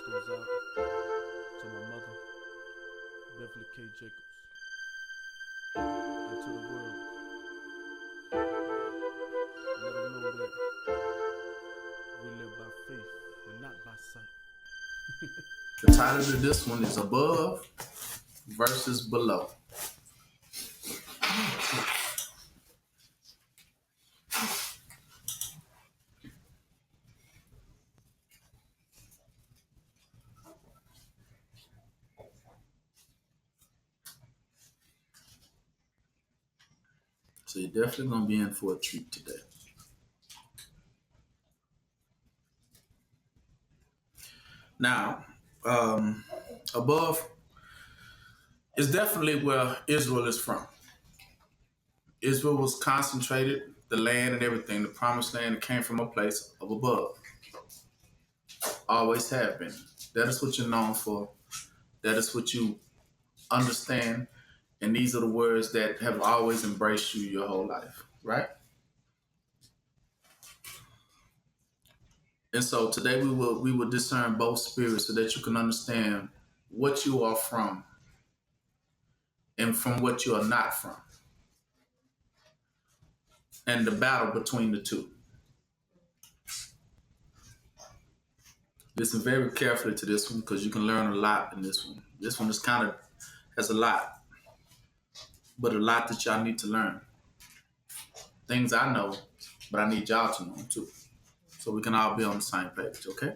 goes out to my mother, Beverly K. Jacobs, and to the world. Let them know that we live by faith and not by sight. The title of this one is Above versus Below. So you're definitely going to be in for a treat today. Now, above is definitely where Israel is from. Israel was concentrated, the land and everything, the promised land, it came from a place of above. Always have been. That is what you're known for. That is what you understand. And these are the words that have always embraced you your whole life, right? And so today we will discern both spirits so that you can understand what you are from and from what you are not from. And the battle between the two. Listen very carefully to this one because you can learn a lot in this one. This one is has a lot, but a lot that y'all need to learn. Things I know, but I need y'all to know too. So we can all be on the same page, okay?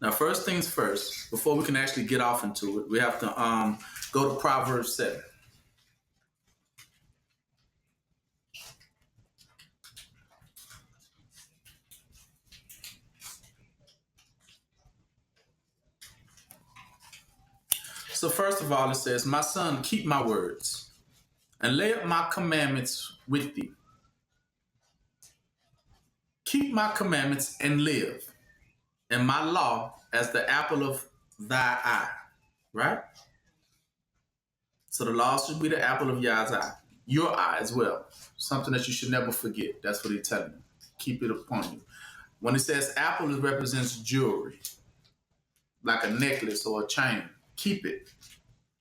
Now, first things first, before we can actually get off into it, we have to go to Proverbs 7. So first of all, it says, "My son, keep my words and lay up my commandments with thee. Keep my commandments and live, and my law as the apple of thy eye." Right? So the law should be the apple of Yah's eye. Your eye as well. Something that you should never forget. That's what he's telling you. Keep it upon you. When it says apple, it represents jewelry. Like a necklace or a chain. Keep it.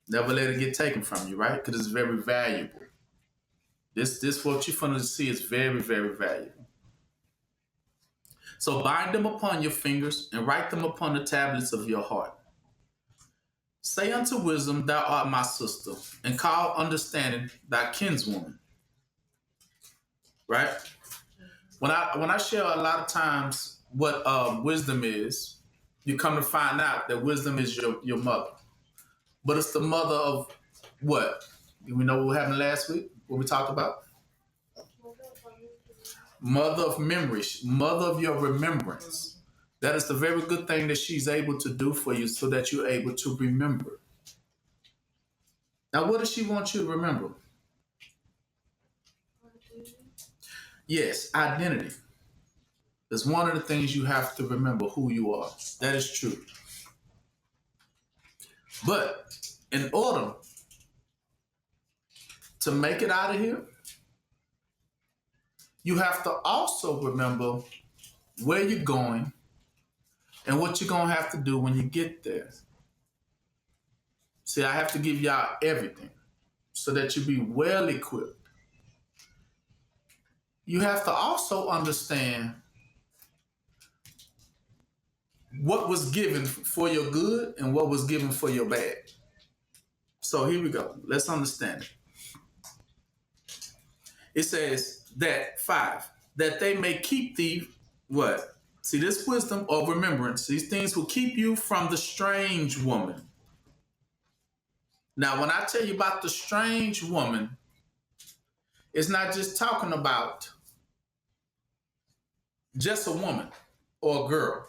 Never let it get taken from you, right? Because it's very valuable. This what you're going to see is very, very valuable. So bind them upon your fingers and write them upon the tablets of your heart. Say unto wisdom, thou art my sister, and call understanding thy kinswoman. Right? When I share a lot of times what wisdom is, you come to find out that wisdom is your mother. But it's the mother of what? We know what happened last week, what we talked about? Mother of memory, mother of your remembrance. That is the very good thing that she's able to do for you so that you're able to remember. Now, what does she want you to remember? Yes, identity. It's one of the things you have to remember who you are. That is true. But in order to make it out of here, you have to also remember where you're going and what you're going to have to do when you get there. See, I have to give y'all everything so that you be well equipped. You have to also understand what was given for your good and what was given for your bad. So here we go. Let's understand it. It says that 5, that they may keep thee what? See, this wisdom or remembrance, these things will keep you from the strange woman. Now, when I tell you about the strange woman, it's not just talking about just a woman or a girl.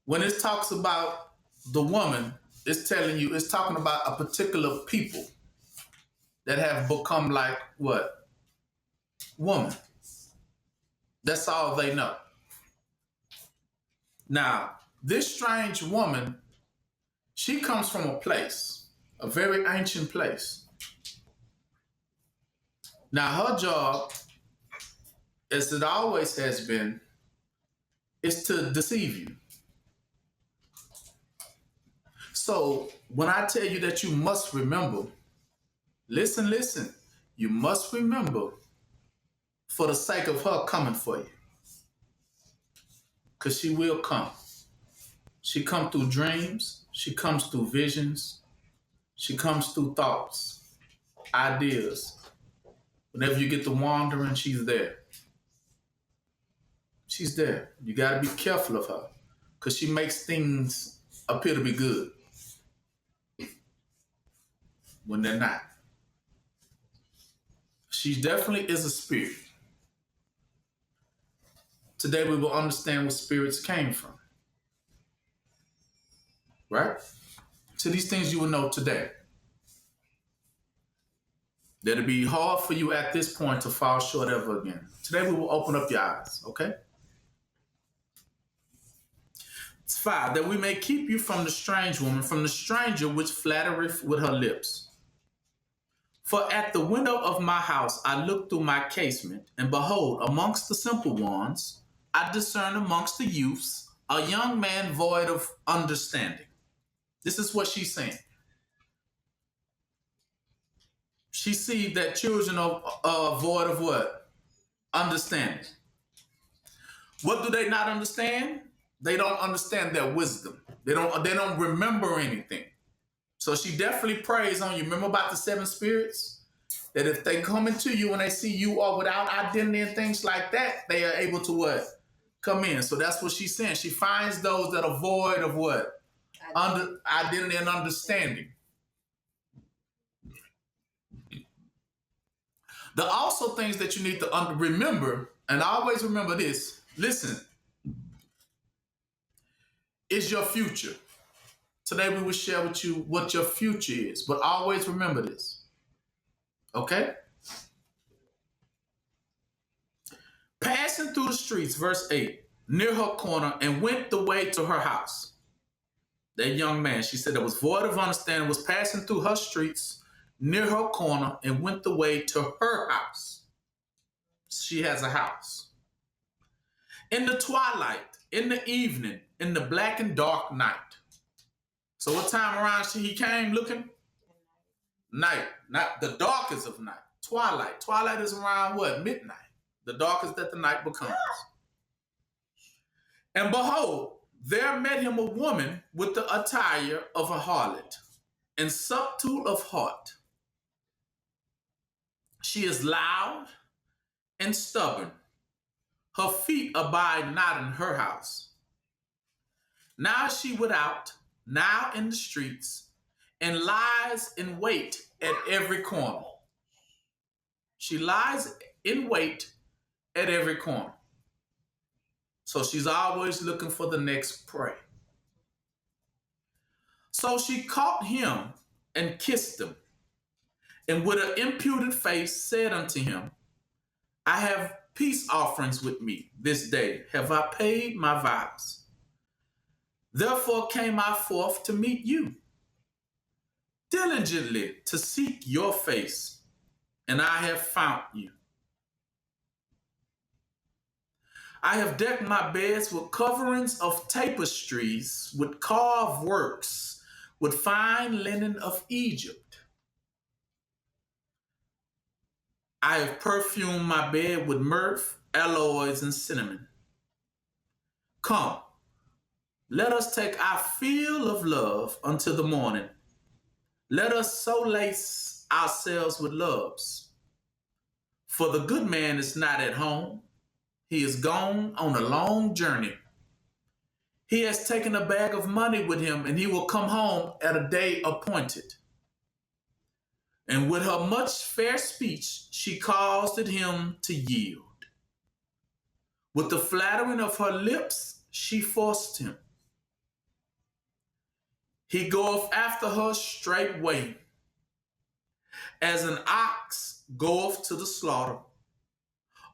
When it talks about the woman, it's talking about a particular people that have become like what? Woman. That's all they know. Now, this strange woman, she comes from a place, a very ancient place. Now, her job, as it always has been, is to deceive you. So when I tell you that you must remember, listen, you must remember for the sake of her coming for you. Because she will come. She comes through dreams. She comes through visions. She comes through thoughts, ideas. Whenever you get to wandering, she's there. She's there. You got to be careful of her because she makes things appear to be good when they're not. She definitely is a spirit. Today we will understand where spirits came from. Right? So these things you will know today. That'll be hard for you at this point to fall short ever again. Today we will open up your eyes, okay? It's 5, that we may keep you from the strange woman, from the stranger which flattereth with her lips. For at the window of my house I looked through my casement, and behold, amongst the simple ones, I discern amongst the youths a young man void of understanding. This is what she's saying. She sees that children are void of what? Understanding. What do they not understand? They don't understand their wisdom. They don't remember anything. So she definitely preys on you. Remember about the 7 spirits? That if they come into you and they see you are without identity and things like that, they are able to what? Come in. So that's what she's saying. She finds those that are void of what? Identity and understanding. There are also things that you need to remember, and always remember this. Listen, is your future. Today we will share with you what your future is, but always remember this. Okay? Passing through the streets, verse 8, near her corner, and went the way to her house. That young man, she said, that was void of understanding, was passing through her streets, near her corner, and went the way to her house. She has a house. In the twilight, in the evening, in the black and dark night. So what time around he came looking? Night, not the darkest of night. Twilight. Twilight is around what? Midnight. The darkest that the night becomes. And behold, there met him a woman with the attire of a harlot and subtle of heart. She is loud and stubborn. Her feet abide not in her house. Now is she without, now in the streets, and lies in wait at every corner. She lies in wait at every corner. So she's always looking for the next prey. So she caught him and kissed him, and with an impudent face said unto him, I have peace offerings with me this day. Have I paid my vows? Therefore came I forth to meet you, diligently to seek your face, and I have found you. I have decked my beds with coverings of tapestries, with carved works, with fine linen of Egypt. I have perfumed my bed with myrrh, aloes, and cinnamon. Come, let us take our fill of love until the morning. Let us so lace ourselves with loves. For the good man is not at home. He is gone on a long journey. He has taken a bag of money with him, and he will come home at a day appointed. And with her much fair speech, she caused him to yield. With the flattering of her lips, she forced him. He goeth after her straightway, as an ox goeth to the slaughter,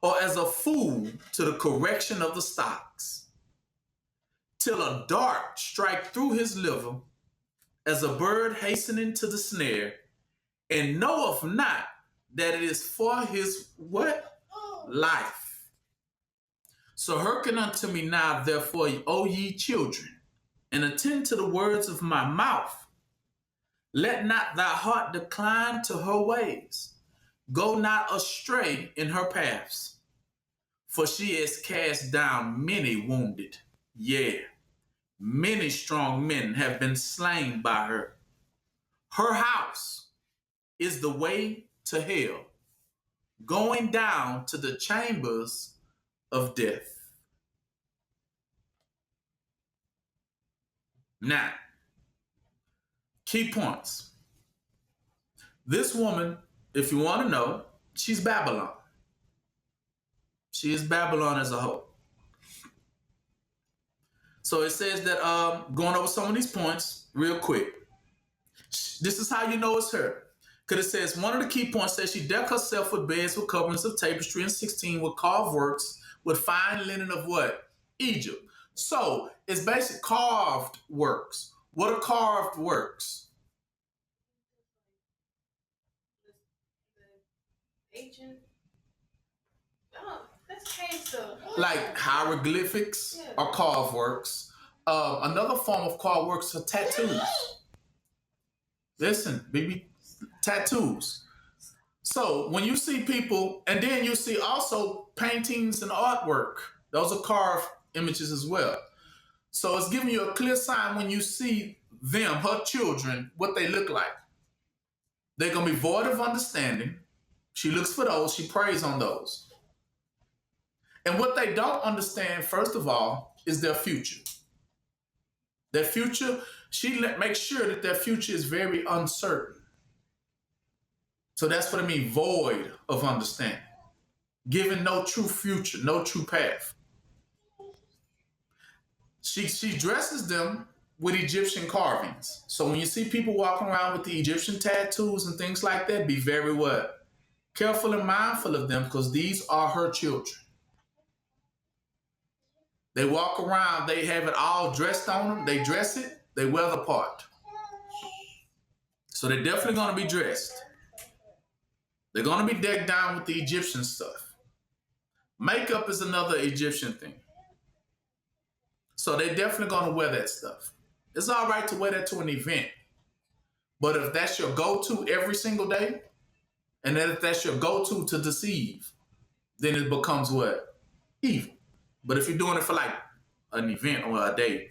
or as a fool to the correction of the stocks, till a dart strike through his liver, as a bird hastening to the snare, and knoweth not that it is for his what? Life. So hearken unto me now, therefore, O ye children, and attend to the words of my mouth. Let not thy heart decline to her ways. Go not astray in her paths. For she has cast down many wounded. Yea, many strong men have been slain by her. Her house is the way to hell, going down to the chambers of death. Now, key points. This woman, if you want to know, she's Babylon. She is Babylon as a whole. So it says that, going over some of these points real quick. This is how you know it's her. Because it says, one of the key points says she decked herself with beds with coverings of tapestry, and 16 with carved works with fine linen of what? Egypt. So it's basically carved works. What are carved works? Ancient. Oh, that's cancer. Like hieroglyphics or carved works. Another form of carved works are tattoos. Listen, baby, tattoos. So when you see people, and then you see also paintings and artwork, those are carved images as well. So it's giving you a clear sign when you see them, her children, what they look like. They're going to be void of understanding. She looks for those. She preys on those. And what they don't understand, first of all, is their future. Their future, she makes sure that their future is very uncertain. So that's what I mean, void of understanding. Given no true future, no true path. She dresses them with Egyptian carvings. So when you see people walking around with the Egyptian tattoos and things like that, be very what? Careful and mindful of them, because these are her children. They walk around, they have it all dressed on them. They dress it, they wear the part. So they're definitely going to be dressed. They're going to be decked down with the Egyptian stuff. Makeup is another Egyptian thing. So they're definitely going to wear that stuff. It's all right to wear that to an event. But if that's your go-to every single day, and then if that's your go-to to deceive, then it becomes what? Evil. But if you're doing it for like an event or a day,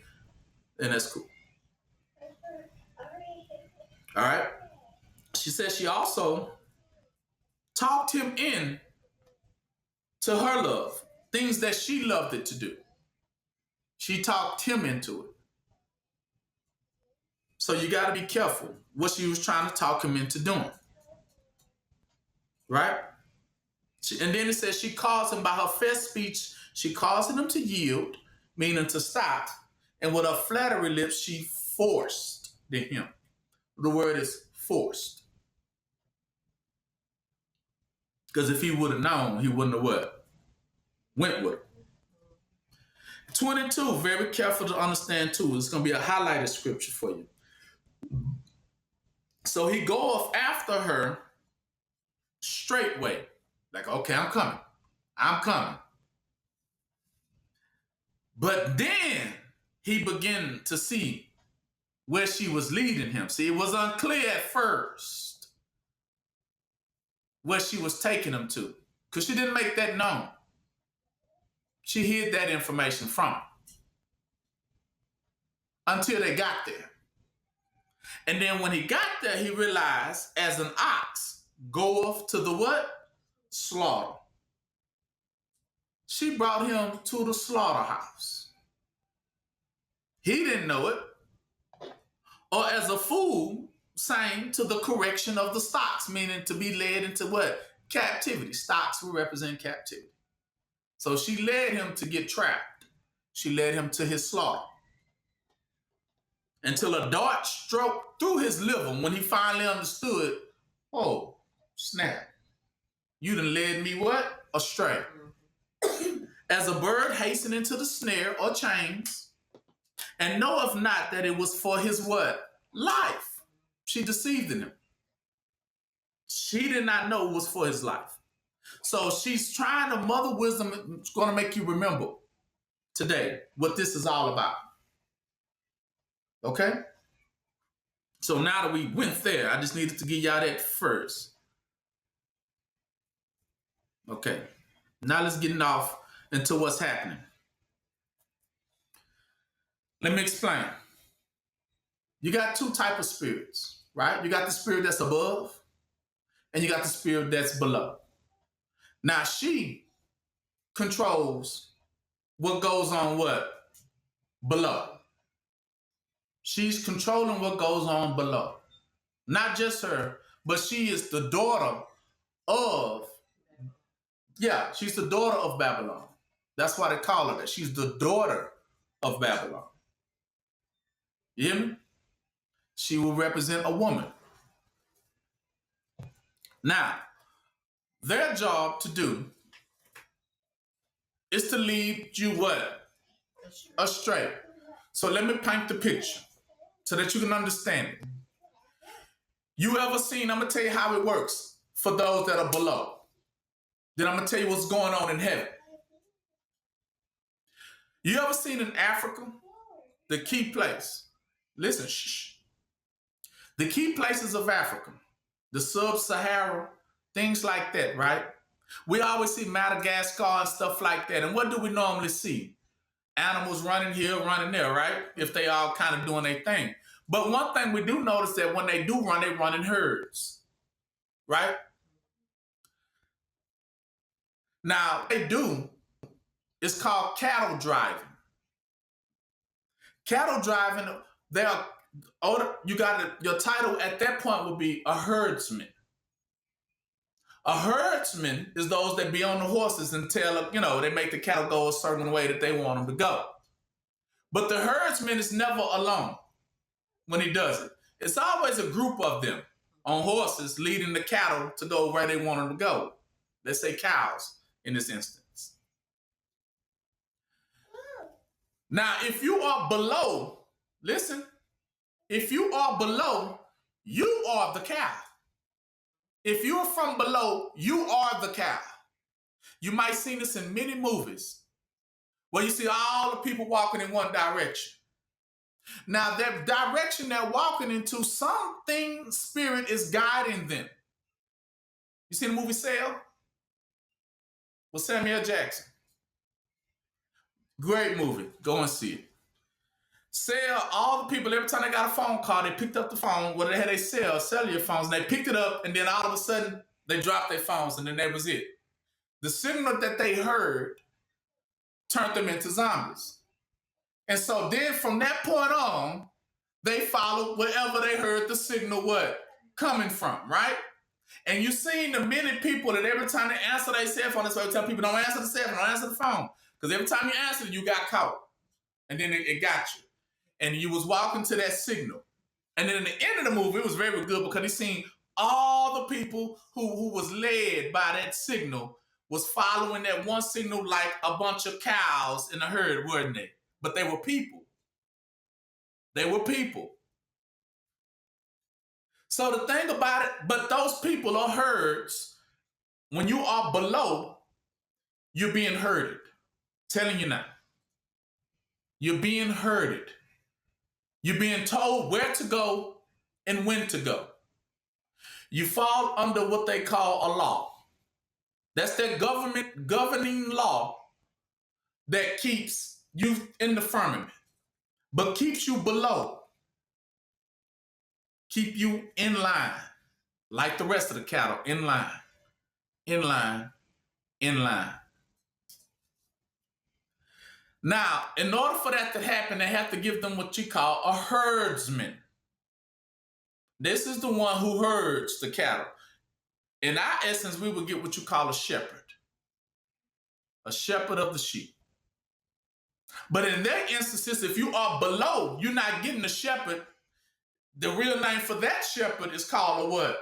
then that's cool. All right. She says she also talked him in to her love, things that she loved it to do. She talked him into it. So you got to be careful what she was trying to talk him into doing. Right? And then it says she calls him by her fair speech. She caused him to yield, meaning to stop. And with her flattery lips, she forced him. The word is forced. Because if he would have known, he wouldn't have what? Went with her. 22, very careful to understand too. It's going to be a highlighted scripture for you. So he goeth after her straightway. Like, okay, I'm coming. I'm coming. But then he began to see where she was leading him. See, it was unclear at first where she was taking him to, because she didn't make that known. She hid that information from him until they got there. And then when he got there, he realized, as an ox goeth to the what? Slaughter. She brought him to the slaughterhouse. He didn't know it. Or as a fool, same to the correction of the stocks, meaning to be led into what? Captivity. Stocks will represent captivity. So she led him to get trapped. She led him to his slaughter. Until a dart struck through his liver when he finally understood, oh, snap. You done led me what? Astray. As a bird hastening to the snare or chains, and knoweth not that it was for his what? Life. She deceived in him. She did not know it was for his life. So she's trying to, Mother Wisdom is going to make you remember today what this is all about. Okay? So now that we went there, I just needed to give y'all that first. Okay. Now let's get off into what's happening. Let me explain. You got two types of spirits, right? You got the spirit that's above, and you got the spirit that's below. Now she controls what goes on what? Below. She's controlling what goes on below. Not just her, but she is the daughter of, she's the daughter of Babylon. That's why they call her that. She's the daughter of Babylon. You hear me? She will represent a woman. Now, their job to do is to lead you what? Astray. So let me paint the picture so that you can understand it. You ever seen, I'm going to tell you how it works for those that are below. Then I'm going to tell you what's going on in heaven. You ever seen in Africa, the key place? Listen, shh. The key places of Africa, the sub-Sahara, things like that, right? We always see Madagascar and stuff like that. And what do we normally see? Animals running here, running there, right? If they all kind of doing their thing. But one thing we do notice that when they do run, they run in herds, right? Now, what they do is called cattle driving. Cattle driving, they are your title at that point would be a herdsman. A herdsman is those that be on the horses and tell, they make the cattle go a certain way that they want them to go. But the herdsman is never alone when he does it. It's always a group of them on horses leading the cattle to go where they want them to go. Let's say cows in this instance. Now, if you are below, listen, if you are below, you are the cow. If you're from below, you are the cow. You might see this in many movies where you see all the people walking in one direction. Now, that direction they're walking into, something spirit is guiding them. You see the movie Sail? With Samuel Jackson. Great movie. Go and see it. Sail, all the people, every time they got a phone call, they picked up the phone, they had cellular phones, and they picked it up, and then all of a sudden, they dropped their phones, and then that was it. The signal that they heard turned them into zombies. And so then from that point on, they followed wherever they heard the signal coming from, right? And you seen the many people that every time they answer their cell phone, that's why we tell people don't answer the cell phone, don't answer the phone. Because every time you answered, you got caught. And then it got you. And you was walking to that signal. And then in the end of the movie, it was very good because he seen all the people who was led by that signal was following that one signal like a bunch of cows in a herd, weren't they? But they were people. They were people. So the thing about it, but those people are herds. When you are below, you're being herded. Telling you now. You're being herded. You're being told where to go and when to go. You fall under what they call a law. That's that government governing law that keeps you in the firmament, but keeps you below. Keep you in line, like the rest of the cattle, in line, in line, in line. Now, in order for that to happen, they have to give them what you call a herdsman. This is the one who herds the cattle. In our essence, we would get what you call a shepherd of the sheep. But in their instances, if you are below, you're not getting a shepherd. The real name for that shepherd is called a what?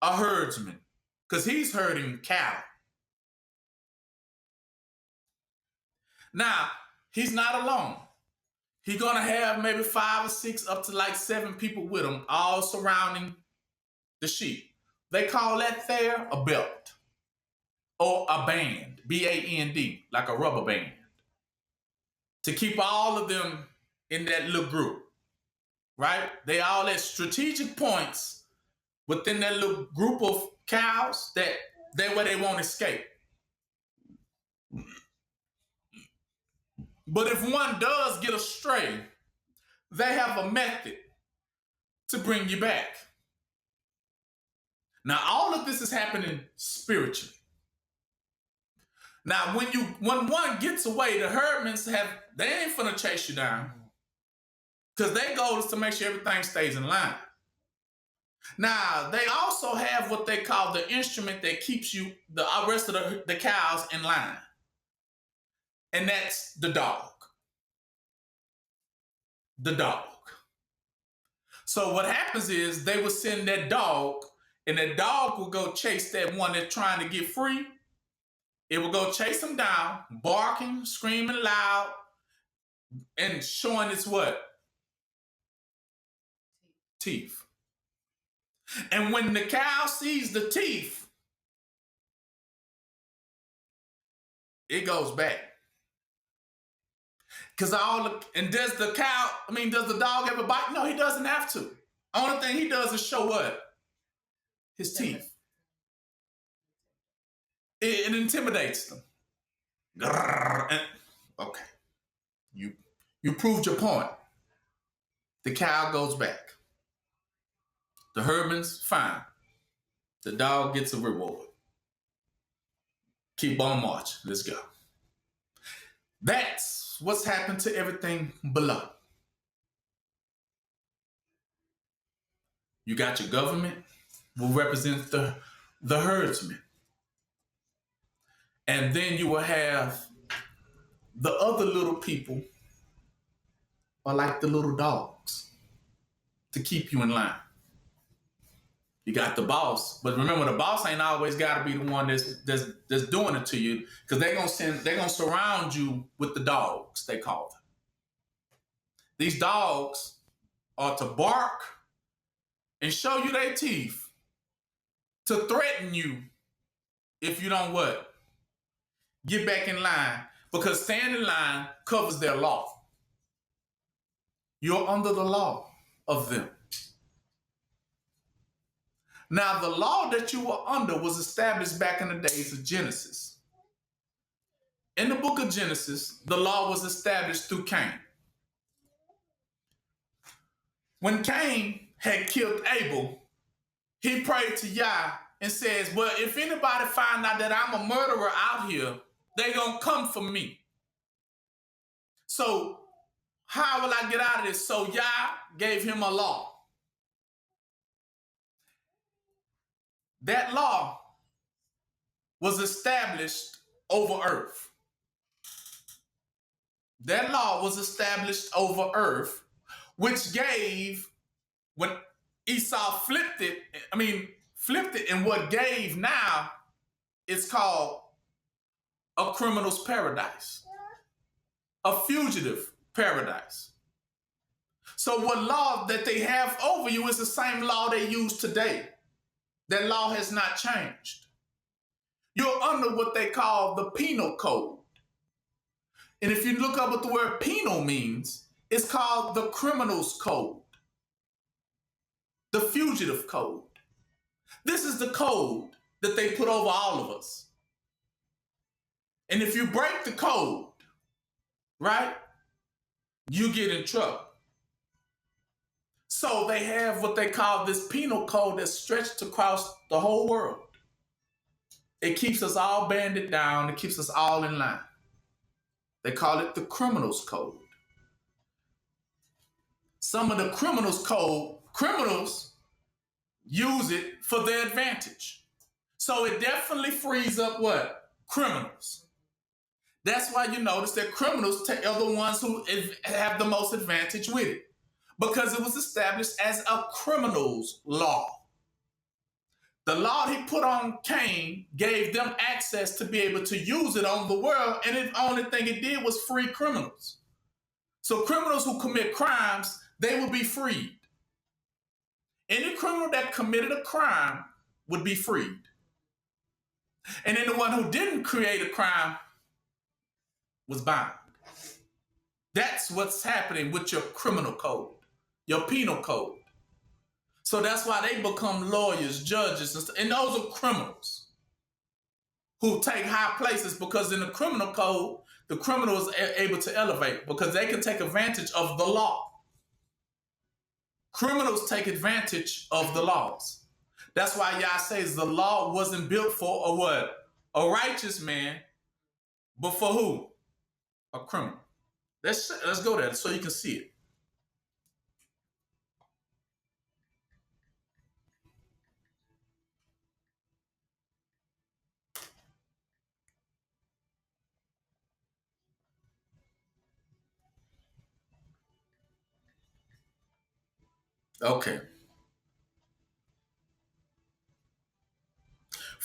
A herdsman, because he's herding cattle. Now, he's not alone. He's going to have maybe 5 or 6 up to like 7 people with him, all surrounding the sheep. They call that there a belt. or a band, B-A-N-D, like a rubber band, to keep all of them in that little group, right? They all at strategic points within that little group of cows that where they won't escape. But if one does get astray, they have a method to bring you back. Now, all of this is happening spiritually. Now, when one gets away, the herdmen they ain't finna chase you down, because their goal is to make sure everything stays in line. Now, they also have what they call the instrument that keeps the rest of the cows in line. And that's the dog. The dog. So what happens is they will send that dog, and that dog will go chase that one that's trying to get free. It will go chase him down, barking, screaming loud, and showing its what? Teeth. And when the cow sees the teeth, it goes back. Because does the dog ever bite? No, he doesn't have to. Only thing he does is show what? His teeth. It intimidates them. Okay. You proved your point. The cow goes back. The herdman's fine. The dog gets a reward. Keep on marching. Let's go. That's what's happened to everything below. You got your government, will represent the herdsman. And then you will have the other little people are like the little dogs to keep you in line. You got the boss, but remember, the boss ain't always got to be the one that's doing it to you, because they're gonna surround you with the dogs, they call them. These dogs are to bark and show you their teeth, to threaten you if you don't what? Get back in line, because staying in line covers their law. You're under the law of them. Now, the law that you were under was established back in the days of Genesis. In the book of Genesis, the law was established through Cain. When Cain had killed Abel, he prayed to Yah and says, well, if anybody find out that I'm a murderer out here, they gonna come for me. So how will I get out of this? So Yah gave him a law. That law was established over earth. That law was established over earth, which gave, when Esau flipped it, and what gave now is called a criminal's paradise, a fugitive paradise. So what law that they have over you is the same law they use today. That law has not changed. You're under what they call the penal code. And if you look up what the word penal means, it's called the criminal's code, the fugitive code. This is the code that they put over all of us. And if you break the code, right, you get in trouble. So they have what they call this penal code that's stretched across the whole world. It keeps us all banded down. It keeps us all in line. They call it the criminal's code. Some of the criminals use it for their advantage. So it definitely frees up what? Criminals. That's why you notice that criminals are the ones who have the most advantage with it, because it was established as a criminal's law. The law he put on Cain gave them access to be able to use it on the world, and the only thing it did was free criminals. So criminals who commit crimes, they will be freed. Any criminal that committed a crime would be freed. And then the one who didn't create a crime was bound. That's what's happening with your criminal code, your penal code. So that's why they become lawyers, judges, and those are criminals who take high places, because in the criminal code, the criminal is able to elevate because they can take advantage of the law. Criminals take advantage of the laws. That's why Yah says the law wasn't built for a what? A righteous man, but for who? A criminal. Let's go there so you can see it. Okay.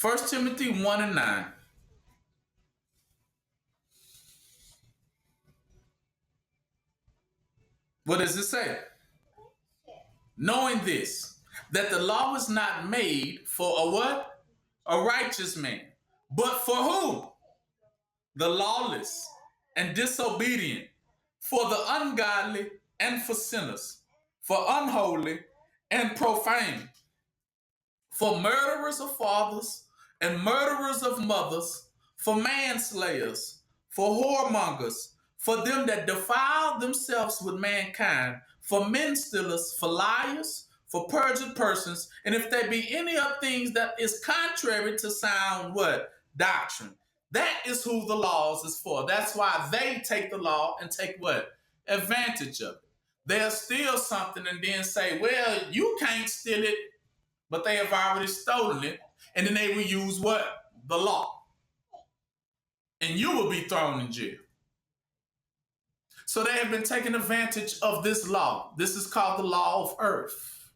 1 Timothy 1 and 9. What does it say? Knowing this, that the law was not made for a what? A righteous man. But for who? The lawless and disobedient, for the ungodly and for sinners, for unholy and profane, for murderers of fathers and murderers of mothers, for manslayers, for whoremongers, for them that defile themselves with mankind, for men stealers, for liars, for perjured persons, and if there be any of things that is contrary to sound what? Doctrine. That is who the laws is for. That's why they take the law and take what? Advantage of it. They'll steal something and then say, well, you can't steal it, but they have already stolen it. And then they will use what? The law. And you will be thrown in jail. So they have been taking advantage of this law. This is called the law of earth.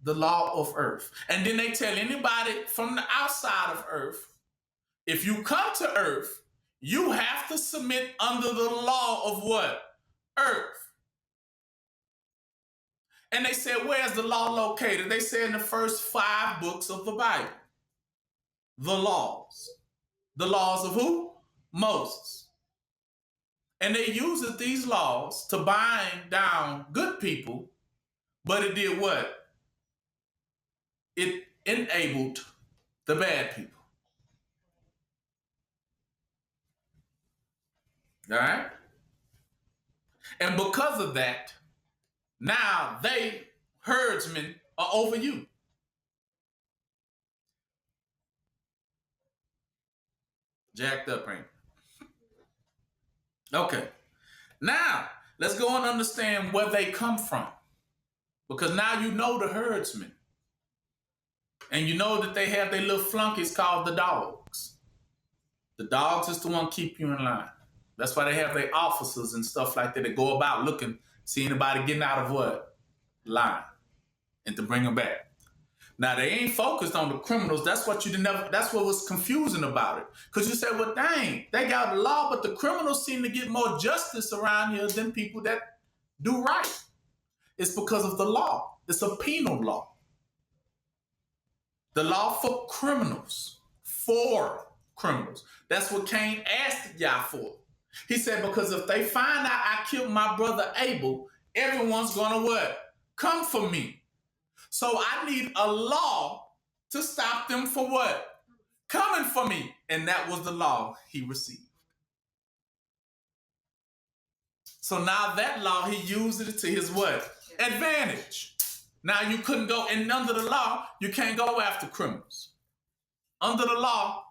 The law of earth. And then they tell anybody from the outside of earth, if you come to earth, you have to submit under the law of what? Earth. And they said, where's the law located? They say in the first 5 books of the Bible. The laws. The laws of who? Moses. And they used these laws to bind down good people, but it did what? It enabled the bad people. All right? And because of that, now they, herdsmen, are over you. Jacked up, ain't it? Okay. Now, let's go and understand where they come from. Because now you know the herdsmen. And you know that they have their little flunkies called the dogs. The dogs is the one keep you in line. That's why they have their officers and stuff like that go about looking, see anybody getting out of what? Line. And to bring them back. Now they ain't focused on the criminals. That's what was confusing about it. Because you said, well, dang, they got the law, but the criminals seem to get more justice around here than people that do right. It's because of the law. It's a penal law. The law for criminals. For criminals. That's what Cain asked Yah for. He said, because if they find out I killed my brother Abel, everyone's going to what? Come for me. So I need a law to stop them for what? Coming for me. And that was the law he received. So now that law, he used it to his what? Advantage. Now you couldn't go, and under the law, you can't go after criminals. Under the law,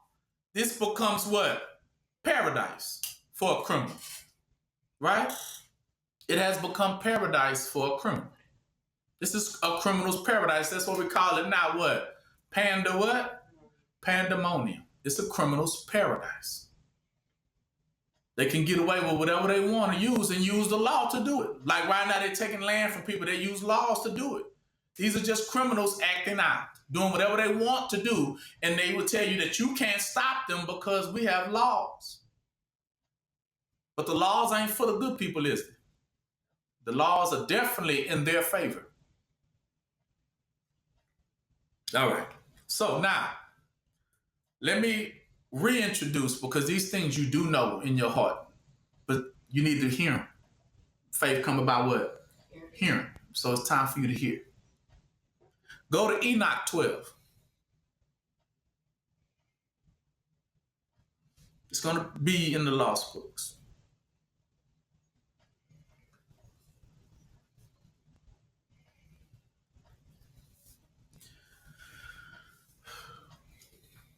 this becomes what? Paradise for a criminal. Right? It has become paradise for a criminal. This is a criminal's paradise. That's what we call it now. What? Pandemonium. It's a criminal's paradise. They can get away with whatever they want to use and use the law to do it. Like right now, they're taking land from people. They use laws to do it. These are just criminals acting out, doing whatever they want to do. And they will tell you that you can't stop them because we have laws. But the laws ain't for the good people, is it? The laws are definitely in their favor. All right. So now, Let me reintroduce, because these things you do know in your heart, but you need to hear them. Faith come about what? Hearing. So it's time for you to hear. Go to Enoch 12. It's going to be in the lost books.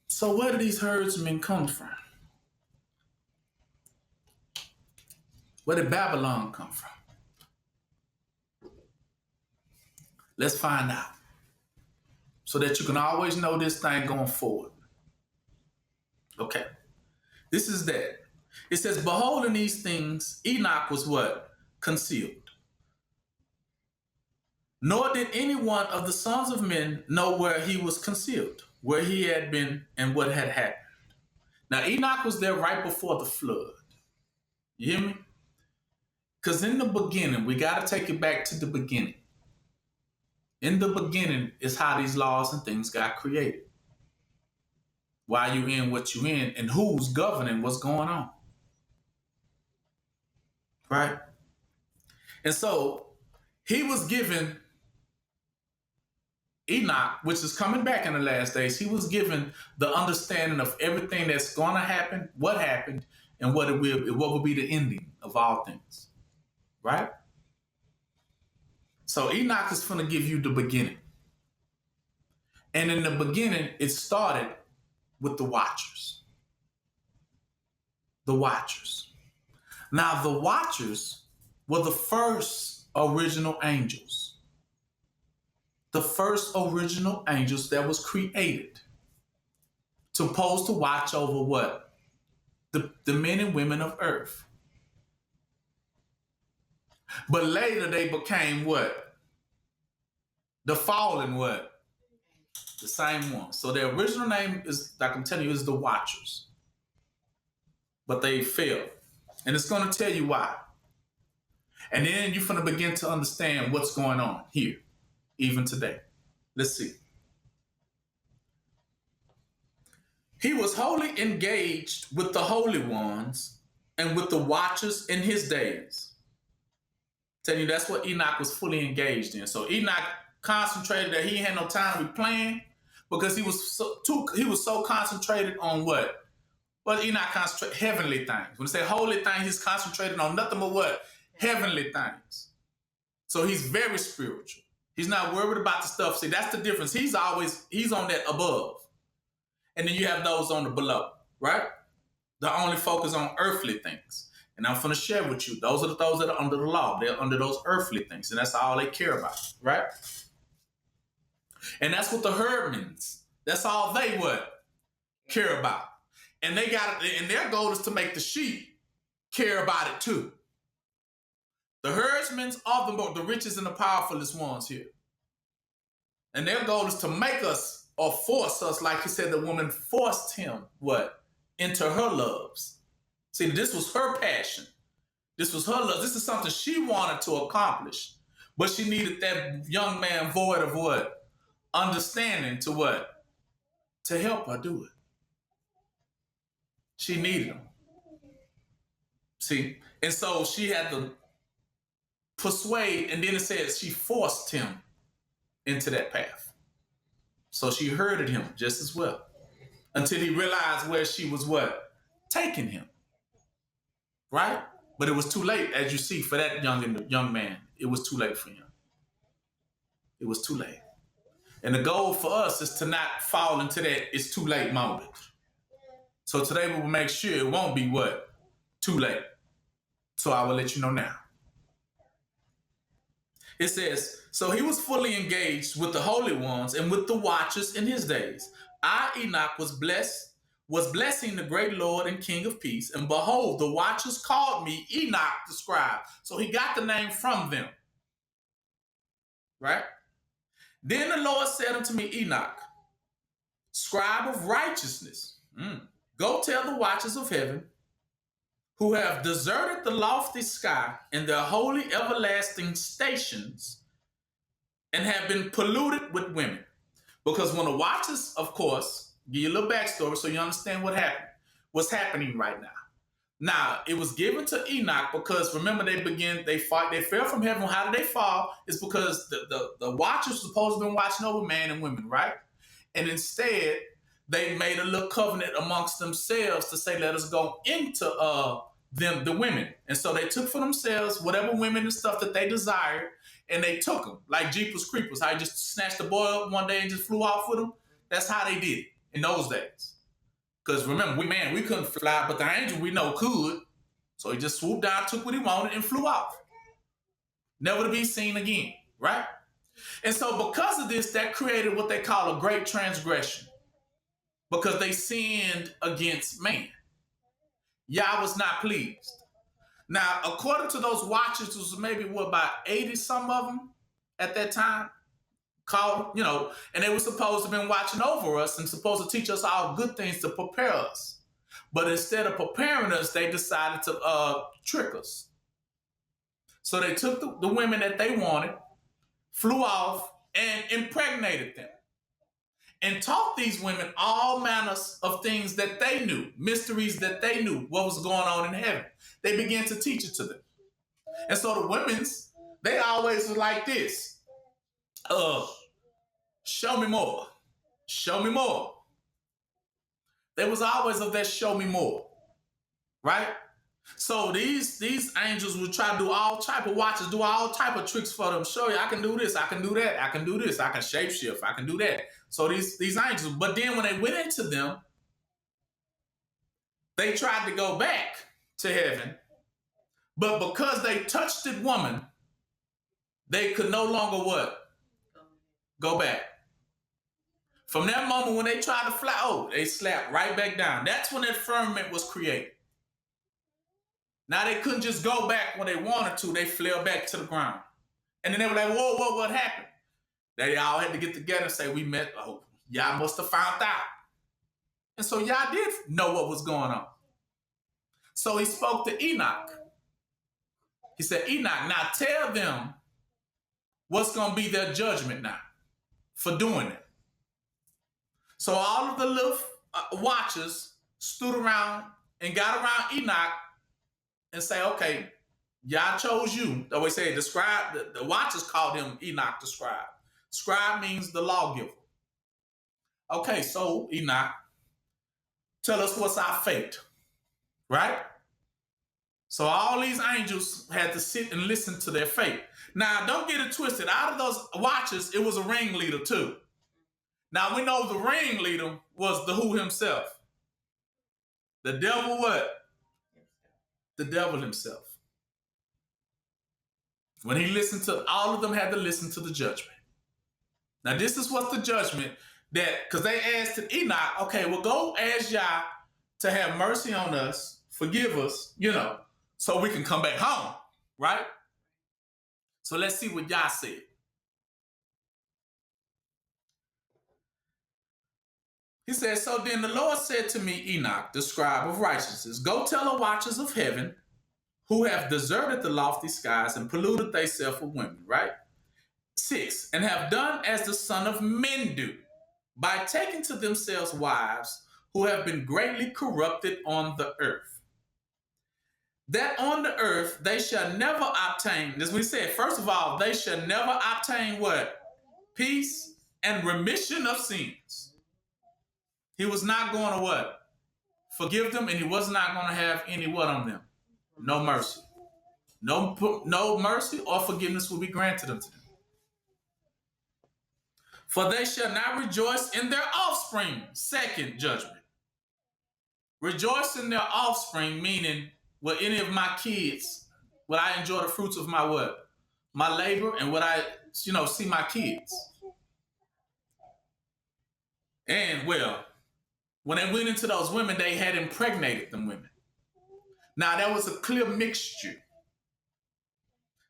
So where do these herdsmen come from? Where did Babylon come from? Let's find out, so that you can always know this thing going forward. Okay. This is that. It says, behold, in these things, Enoch was what? Concealed. Nor did any one of the sons of men know where he was concealed, where he had been, and what had happened. Now, Enoch was there right before the flood. You hear me? Because in the beginning, we got to take it back to the beginning. In the beginning is how these laws and things got created. Why you in what you in, and who's governing what's going on. Right? And so he was given, Enoch, which is coming back in the last days, he was given the understanding of everything that's going to happen, what happened, and what will be the ending of all things. Right? So Enoch is going to give you the beginning. And in the beginning, it started with the Watchers. The Watchers. Now, the Watchers were the first original angels. The first original angels that was created. Supposed to watch over what? The men and women of earth. But later they became what? The fallen what? The same one. So their original name is, I can tell you, is the Watchers. But they failed. And it's going to tell you why. And then you're going to begin to understand what's going on here, even today. Let's see. He was wholly engaged with the holy ones and with the Watchers in his days. Tell you, that's what Enoch was fully engaged in. So Enoch concentrated that he had no time to be playing, because he was so concentrated on what? Well, Enoch concentrated heavenly things. When they say holy things, he's concentrated on nothing but what? Heavenly things. So he's very spiritual. He's not worried about the stuff. See, that's the difference. He's on that above. And then you have those on the below, right? They only focus on earthly things. And I'm going to share with you, those are those that are under the law. They're under those earthly things. And that's all they care about, right? And that's what the herdmans, that's all they what? Care about. And they got it, and their goal is to make the sheep care about it too. The herdsmen are the richest and the powerfulest ones here. And their goal is to make us, or force us, like he said, the woman forced him, what? Into her loves. See, this was her passion. This was her love. This is something she wanted to accomplish. But she needed that young man void of what? Understanding to what? To help her do it. She needed him. See? And so she had to persuade, and then it says she forced him into that path. So she herded him just as well, until he realized where she was what? Taking him. Right? But it was too late, as you see, for that young man. It was too late for him. It was too late. And the goal for us is to not fall into that it's too late moment. So today we will make sure it won't be what? Too late. So I will let you know now. It says, so he was fully engaged with the holy ones and with the Watchers in his days. I, Enoch, was blessing the great Lord and King of peace. And behold, the Watchers called me Enoch the scribe. So he got the name from them. Right? Then the Lord said unto me, Enoch, scribe of righteousness, go tell the Watchers of heaven, who have deserted the lofty sky and their holy everlasting stations, and have been polluted with women. Because when the Watchers, of course, Give you a little backstory so you understand what's happening right now. Now, it was given to Enoch because remember they fell from heaven. How did they fall? It's because the watchers were supposed to have been watching over man and women, right? And instead, they made a little covenant amongst themselves to say, let us go into the women. And so they took for themselves whatever women and stuff that they desired, and they took them like Jeepers Creepers. How you just snatched the boy up one day and just flew off with him. That's how they did it in those days. Because remember, we couldn't fly, but the angel we know could. So he just swooped down, took what he wanted, and flew off. Never to be seen again, right? And so because of this, that created what they call a great transgression. Because they sinned against man. Yah was not pleased. Now, according to those watchers, it was maybe about 80 some of them at that time. Called, and they were supposed to have been watching over us and supposed to teach us all good things to prepare us. But instead of preparing us, they decided to trick us. So they took the women that they wanted, flew off, and impregnated them. And taught these women all manners of things that they knew, mysteries that they knew, what was going on in heaven. They began to teach it to them. And so the women's, they always were like this. Show me more. Show me more. There was always of that show me more. Right? So these angels would try to do all type of watches, do all type of tricks for them. Show you, I can do this, I can do that, I can do this, I can shapeshift, I can do that. So these angels, but then when they went into them, they tried to go back to heaven. But because they touched the woman, they could no longer what? Go back. From that moment when they tried to fly, they slapped right back down. That's when that firmament was created. Now they couldn't just go back when they wanted to. They fell back to the ground. And then they were like, whoa, what happened? They all had to get together and say, we met. Oh, Yah must have found out. And so Yah did know what was going on. So he spoke to Enoch. He said, Enoch, now tell them what's going to be their judgment now for doing it. So all of the little watchers stood around and got around Enoch and say, okay, Yah chose you. They always say, the watchers called him Enoch the scribe. Scribe means the lawgiver. Okay, so Enoch, tell us what's our fate, right? So all these angels had to sit and listen to their fate. Now, don't get it twisted. Out of those watchers, it was a ringleader too. Now, we know the ringleader was the who himself. The devil what? The devil himself. When he listened to, all of them had to listen to the judgment. Now, this is what's the judgment that, because they asked Enoch, okay, well, go ask Yah to have mercy on us, forgive us, so we can come back home, right? So let's see what Yah said. He said, so then the Lord said to me, Enoch, the scribe of righteousness, go tell the watchers of heaven who have deserted the lofty skies and polluted themselves with women, right? 6, and have done as the Son of Men do, by taking to themselves wives who have been greatly corrupted on the earth. That on the earth they shall never obtain, as we said, first of all, they shall never obtain what? Peace and remission of sins. He was not going to what? Forgive them, and he was not going to have any what on them? No mercy. No mercy or forgiveness will be granted unto them. For they shall not rejoice in their offspring. Second judgment. Rejoice in their offspring, meaning, will any of my kids, will I enjoy the fruits of my what? My labor, and would I, see my kids? And well, when they went into those women, they had impregnated them women. Now, that was a clear mixture.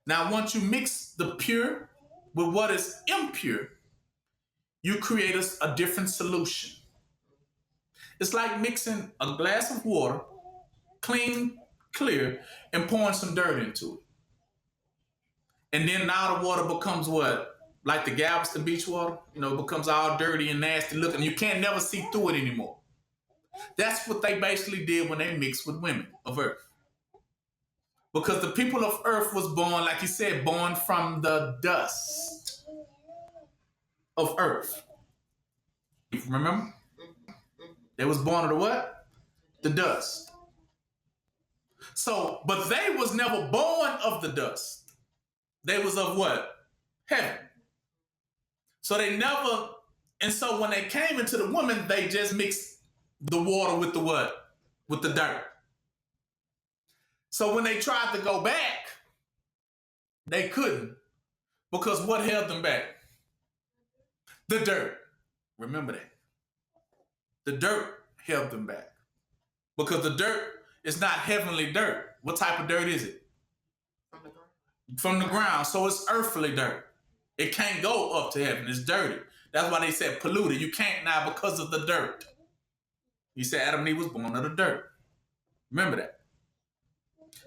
Now, once you mix the pure with what is impure, you create a different solution. It's like mixing a glass of water, clean, clear, and pouring some dirt into it. And then now the water becomes what? like the Galveston beach water, becomes all dirty and nasty looking. You can't never see through it anymore. That's what they basically did when they mixed with women of earth. Because the people of earth was born, like he said, born from the dust of earth. You remember? They was born of the what? The dust. So, but they was never born of the dust. They was of what? Heaven. So they never, and so when they came into the woman, they just mixed the water with the what? With the dirt. So when they tried to go back, they couldn't. Because what held them back? The dirt. Remember that. The dirt held them back. Because the dirt is not heavenly dirt. What type of dirt is it? From the ground. From the ground. So it's earthly dirt. It can't go up to heaven. It's dirty. That's why they said polluted. You can't now because of the dirt. He said Adam and Eve was born of the dirt. Remember that.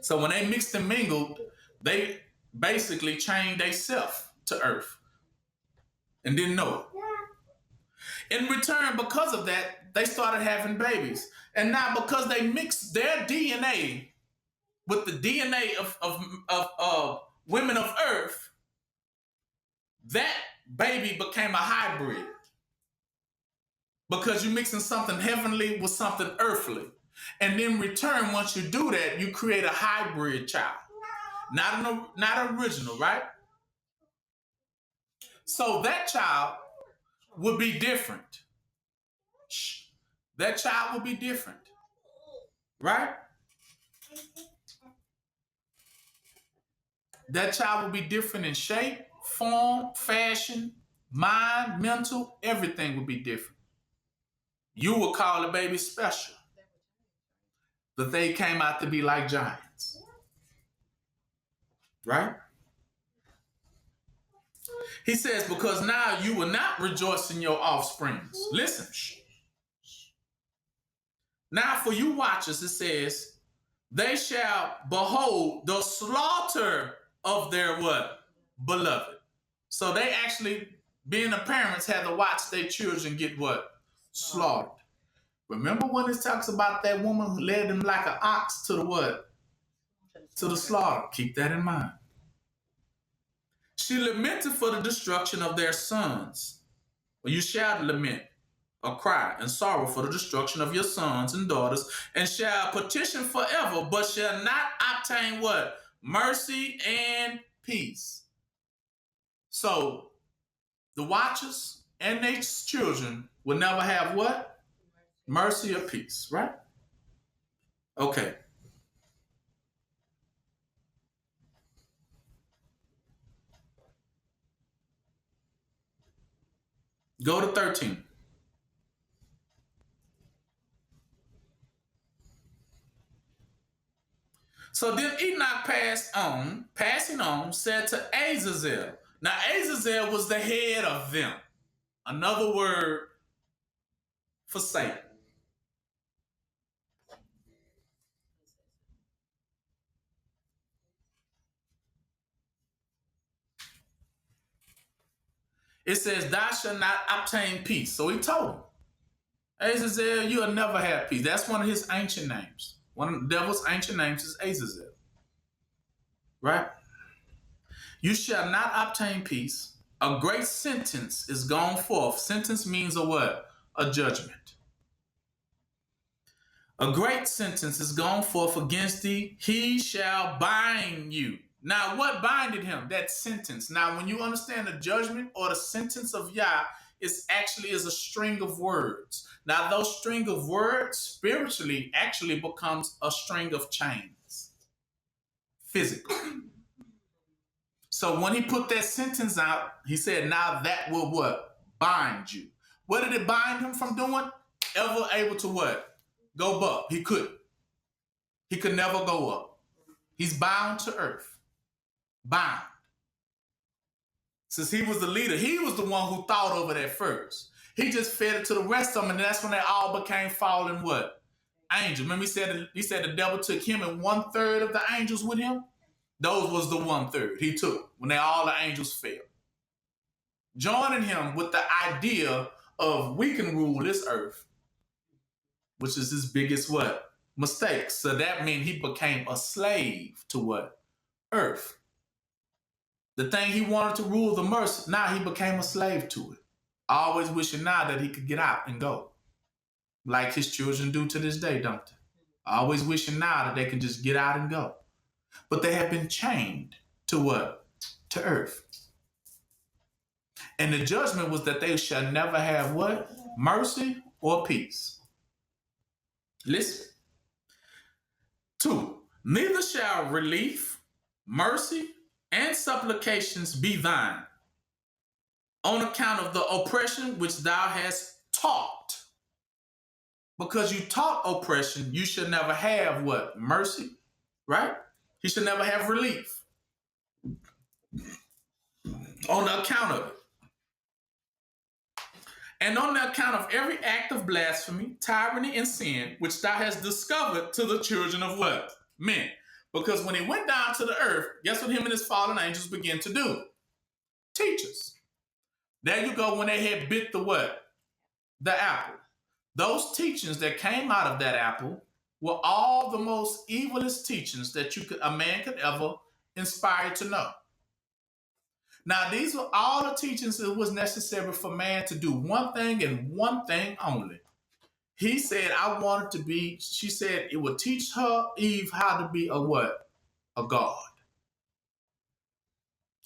So when they mixed and mingled, they basically chained themselves to earth and didn't know it. In return, because of that, they started having babies. And now because they mixed their DNA with the DNA of women of earth, that baby became a hybrid. Because you're mixing something heavenly with something earthly. And in return, once you do that, you create a hybrid child. Not original, right? So that child would be different. That child would be different. Right? That child would be different in shape, form, fashion, mind, mental, everything would be different. You would call the baby special. But they came out to be like giants. Right? He says, because now you will not rejoice in your offsprings. Listen. Now for you watchers, it says, they shall behold the slaughter of their what? Beloved. So they actually, being the parents, had to watch their children get what? Slaughtered. Remember when it talks about that woman who led them like an ox to the what? To the slaughter. Keep that in mind. She lamented for the destruction of their sons. Well, you shall lament or cry and sorrow for the destruction of your sons and daughters, and shall petition forever, but shall not obtain what? Mercy and peace. So the watchers and their children will never have what? Mercy or peace, right? Okay. Go to 13. So then Enoch passing on, said to Azazel. Now Azazel was the head of them. Another word for Satan. It says, thou shalt not obtain peace. So he told him, Azazel, you'll never have peace. That's one of his ancient names. One of the devil's ancient names is Azazel. Right? You shall not obtain peace. A great sentence is gone forth. Sentence means a what? A judgment. A great sentence is gone forth against thee. He shall bind you. Now, what binded him? That sentence. Now, when you understand the judgment or the sentence of Yah, it actually is a string of words. Now, those string of words spiritually actually becomes a string of chains. Physically. So when he put that sentence out, he said, now that will what? Bind you. What did it bind him from doing? Ever able to what? Go up. He couldn't. He could never go up. He's bound to earth. Bound. Since he was the leader, he was the one who thought over that first. He just fed it to the rest of them, and that's when they all became fallen what? Angels. Remember he said the devil took him and 1/3 of the angels with him? Those was the 1/3 he took when all the angels fell. joining him with the idea of we can rule this earth, which is his biggest what? Mistake. So that means he became a slave to what? Earth. The thing he wanted to rule the mercy, now he became a slave to it. Always wishing now that he could get out and go. Like his children do to this day, don't they? Always wishing now that they can just get out and go. But they have been chained to what? To earth. And the judgment was that they shall never have what? Mercy or peace. Listen. 2, neither shall relief, mercy, and supplications be thine on account of the oppression which thou hast taught. Because you taught oppression, you should never have what? Mercy, right? You should never have relief on the account of it. And on the account of every act of blasphemy, tyranny, and sin, which thou hast discovered to the children of what? Men. Because when he went down to the earth, guess what him and his fallen angels began to do? Teach us. There you go when they had bit the what? The apple. Those teachings that came out of that apple were all the most evilest teachings that a man could ever inspire to know. Now, these were all the teachings that was necessary for man to do one thing and one thing only. He said, she said it would teach her, Eve, how to be a what? A God.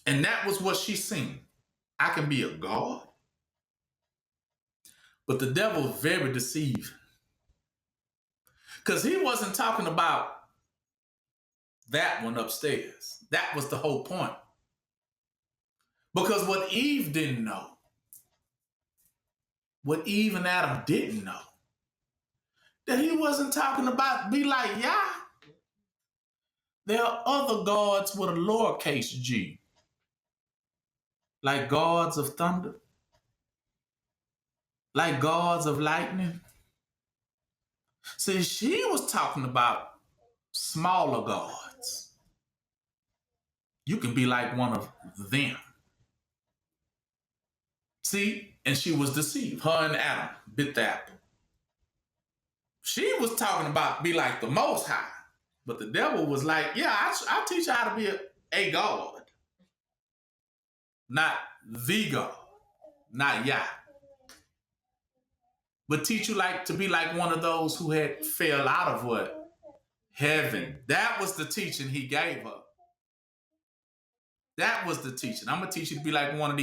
And that was what she seen. I can be a God. But the devil was very deceiving. Because he wasn't talking about that one upstairs. That was the whole point. Because what Eve didn't know, what Eve and Adam didn't know, that he wasn't talking about be like Yah. There are other gods with a lowercase g, like gods of thunder, like gods of lightning. See, she was talking about smaller gods. You can be like one of them. See, and she was deceived. Her and Adam bit the apple. She was talking about be like the Most High. But the devil was like, yeah, I'll teach you how to be a God. Not the God. Not Yah. But teach you to be like one of those who had fell out of what? Heaven. That was the teaching he gave her. That was the teaching. I'm going to teach you to be like one of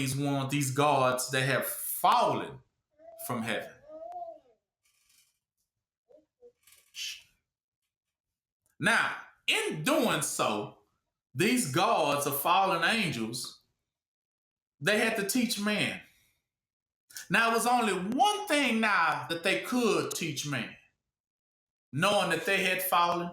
these gods that have fallen from heaven. Now, in doing so, these gods of fallen angels, they had to teach man. Now, it was only one thing now that they could teach man. Knowing that they had fallen,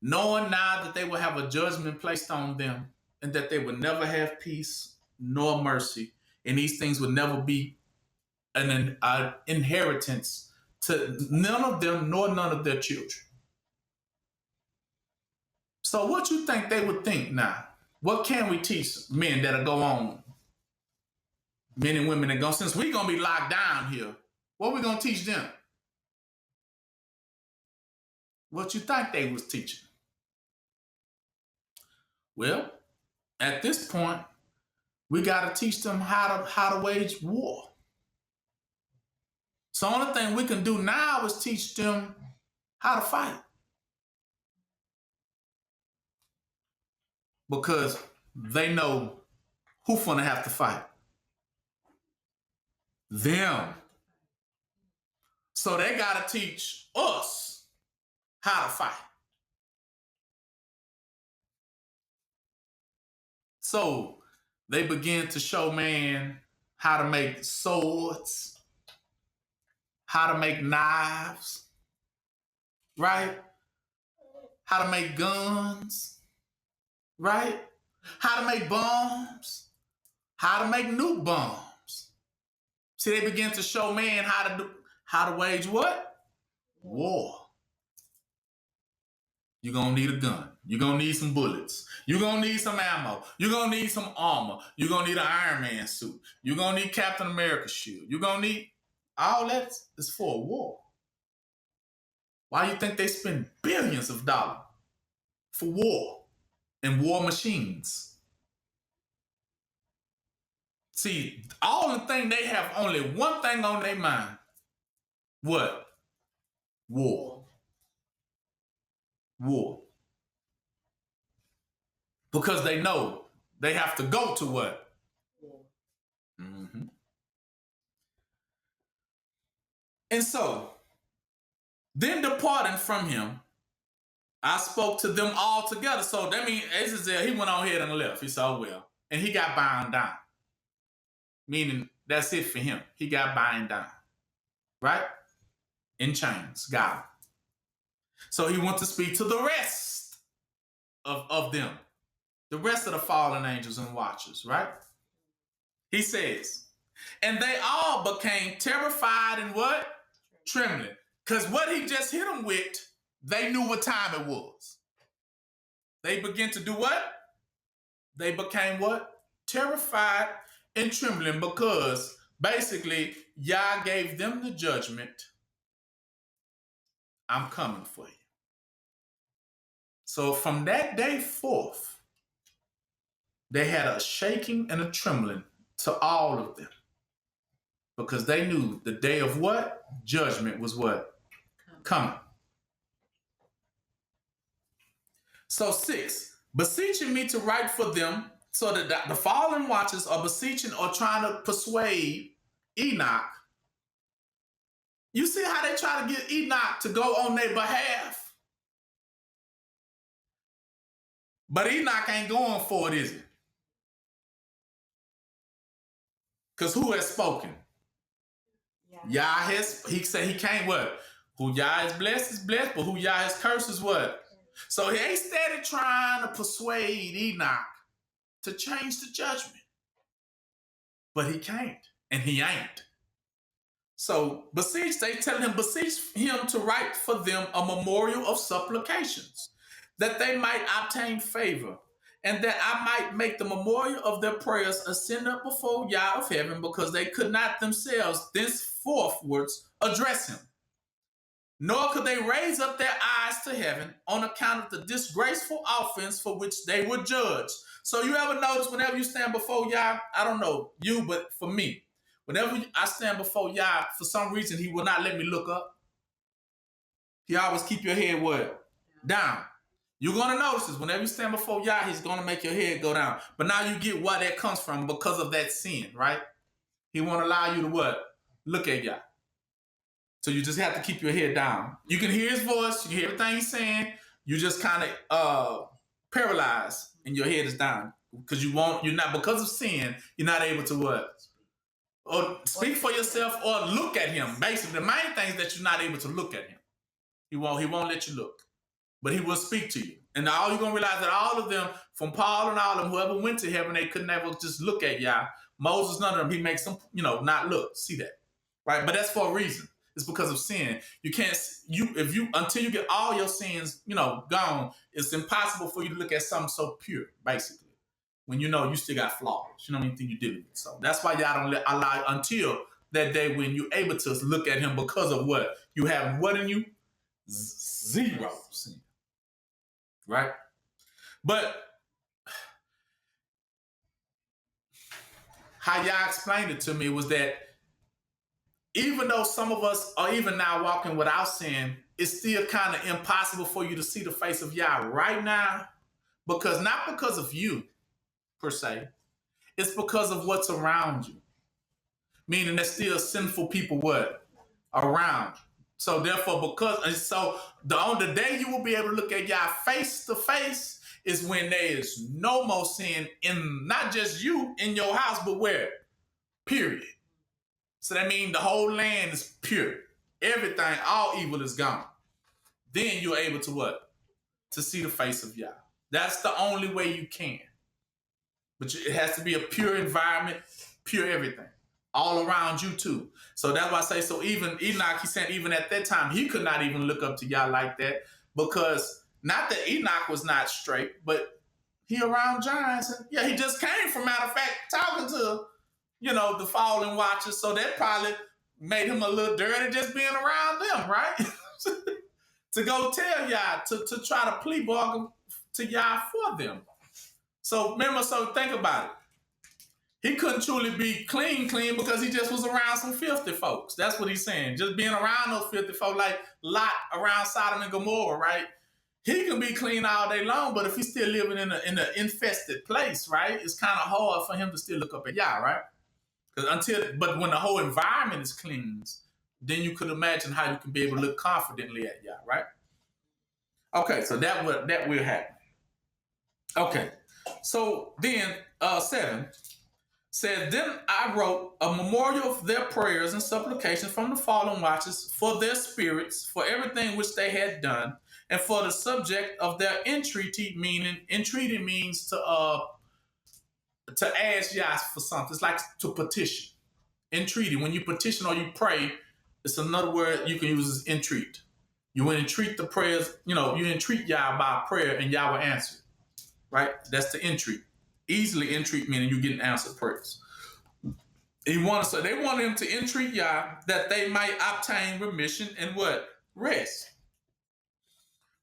knowing now that they would have a judgment placed on them, and that they would never have peace nor mercy, and these things would never be an inheritance to none of them nor none of their children. So what you think they would think now? What can we teach men that'll go on? Men and women that go, since we're going to be locked down here, what are we going to teach them? What you think they was teaching? Well, at this point, we got to teach them how to wage war. So the only thing we can do now is teach them how to fight. Because they know who's going to have to fight. Them. So they got to teach us how to fight. So they begin to show man how to make swords, how to make knives, right? How to make guns, right? How to make bombs, how to make nuke bombs. See, they begin to show man how to wage what? War. You're going to need a gun. You're going to need some bullets. You're going to need some ammo. You're going to need some armor. You're going to need an Iron Man suit. You're going to need Captain America's shield. You're going to need all that is for a war. Why do you think they spend billions of dollars for war and war machines? See, all the thing they have only one thing on their mind. What? War. War. Because they know they have to go to what? War. Mm-hmm. And so, then departing from him, I spoke to them all together. So that means Azazel, he went on ahead and left. He said, oh, well. And he got bound down. Meaning that's it for him. He got bound down. Right? In chains. Got him. So he went to speak to the rest of them. The rest of the fallen angels and watchers. Right? He says, and they all became terrified and what? Trembling. Because what he just hit them with, they knew what time it was. They began to do what? They became what? Terrified and trembling, because basically Yah gave them the judgment. I'm coming for you. So from that day forth, they had a shaking and a trembling to all of them, because they knew the day of what? Judgment was what? Coming. So 6, beseeching me to write for them, so that the fallen watchers are beseeching or trying to persuade Enoch. You see how they try to get Enoch to go on their behalf? But Enoch ain't going for it, is it? Because who has spoken? Yah has, he said he can't what? Who Yah is blessed, but who Yah has cursed is what? So he ain't steady trying to persuade Enoch to change the judgment. But he can't, and he ain't. So beseech, they tell him, beseech him to write for them a memorial of supplications, that they might obtain favor, and that I might make the memorial of their prayers ascend up before Yah of heaven, because they could not themselves thenceforthwards address him. Nor could they raise up their eyes to heaven on account of the disgraceful offense for which they were judged. So you ever notice whenever you stand before Yah, I don't know you, but for me, whenever I stand before Yah, for some reason, he will not let me look up. He always keep your head what? Down. You're going to notice this. Whenever you stand before Yah, he's going to make your head go down. But now you get where that comes from, because of that sin, right? He won't allow you to what? Look at Yah. So you just have to keep your head down. You can hear his voice. You can hear everything he's saying. You just kind of paralyzed and your head is down. Because you're not, because of sin, you're not able to what? Or speak for yourself or look at him. Basically, the main thing is that you're not able to look at him. He won't let you look. But he will speak to you. And all you're going to realize that all of them, from Paul and all of them, whoever went to heaven, they could never just look at Yah. Moses, none of them, he makes them, not look. See that? Right? But that's for a reason. It's because of sin. You can't, until you get all your sins, gone, it's impossible for you to look at something so pure, basically. When you still got flaws. You know what I mean? Thing you did with it. So that's why Y'all don't allow until that day when you're able to look at him, because of what? You have what in you? Zero sin. Right? But how Y'all explained it to me was that even though some of us are even now walking without sin, it's still kind of impossible for you to see the face of Yah right now, because not because of you per se, it's because of what's around you. Meaning there's still sinful people what? Around. So therefore, on the day you will be able to look at Yah face to face is when there is no more sin in not just you in your house, but where? Period. So that means the whole land is pure. Everything, all evil is gone. Then you're able to what? To see the face of Yah. That's the only way you can. But it has to be a pure environment, pure everything. All around you too. So that's why I say, even Enoch, he said even at that time, he could not even look up to Yah like that, because Not that Enoch was not straight, but he around giants. And yeah, he just came from, matter of fact, talking to, the fallen watchers. So that probably made him a little dirty just being around them, right? To go tell y'all, to try to plea bargain to y'all for them. So remember, think about it. He couldn't truly be clean because he just was around some filthy folks. That's what he's saying. Just being around those filthy folks, like Lot around Sodom and Gomorrah, right? He can be clean all day long, but if he's still living in an infested place, right, it's kind of hard for him to still look up at Yah, right? But when the whole environment is cleansed, then you could imagine how you can be able to look confidently at Yah, right? Okay, so that will happen. Okay, so then 7 said, then I wrote a memorial of their prayers and supplications from the fallen watchers for their spirits, for everything which they had done, and for the subject of their entreaty, meaning entreaty means to ask Yah for something. It's like to petition. Entreaty, when you petition or you pray, it's another word you can use as entreat. You entreat the prayers, you entreat Yah by prayer and Yah will answer, right? That's the entreat. Easily entreat meaning you get answered prayers. They wanted him to entreat Yah that they might obtain remission and what? Rest.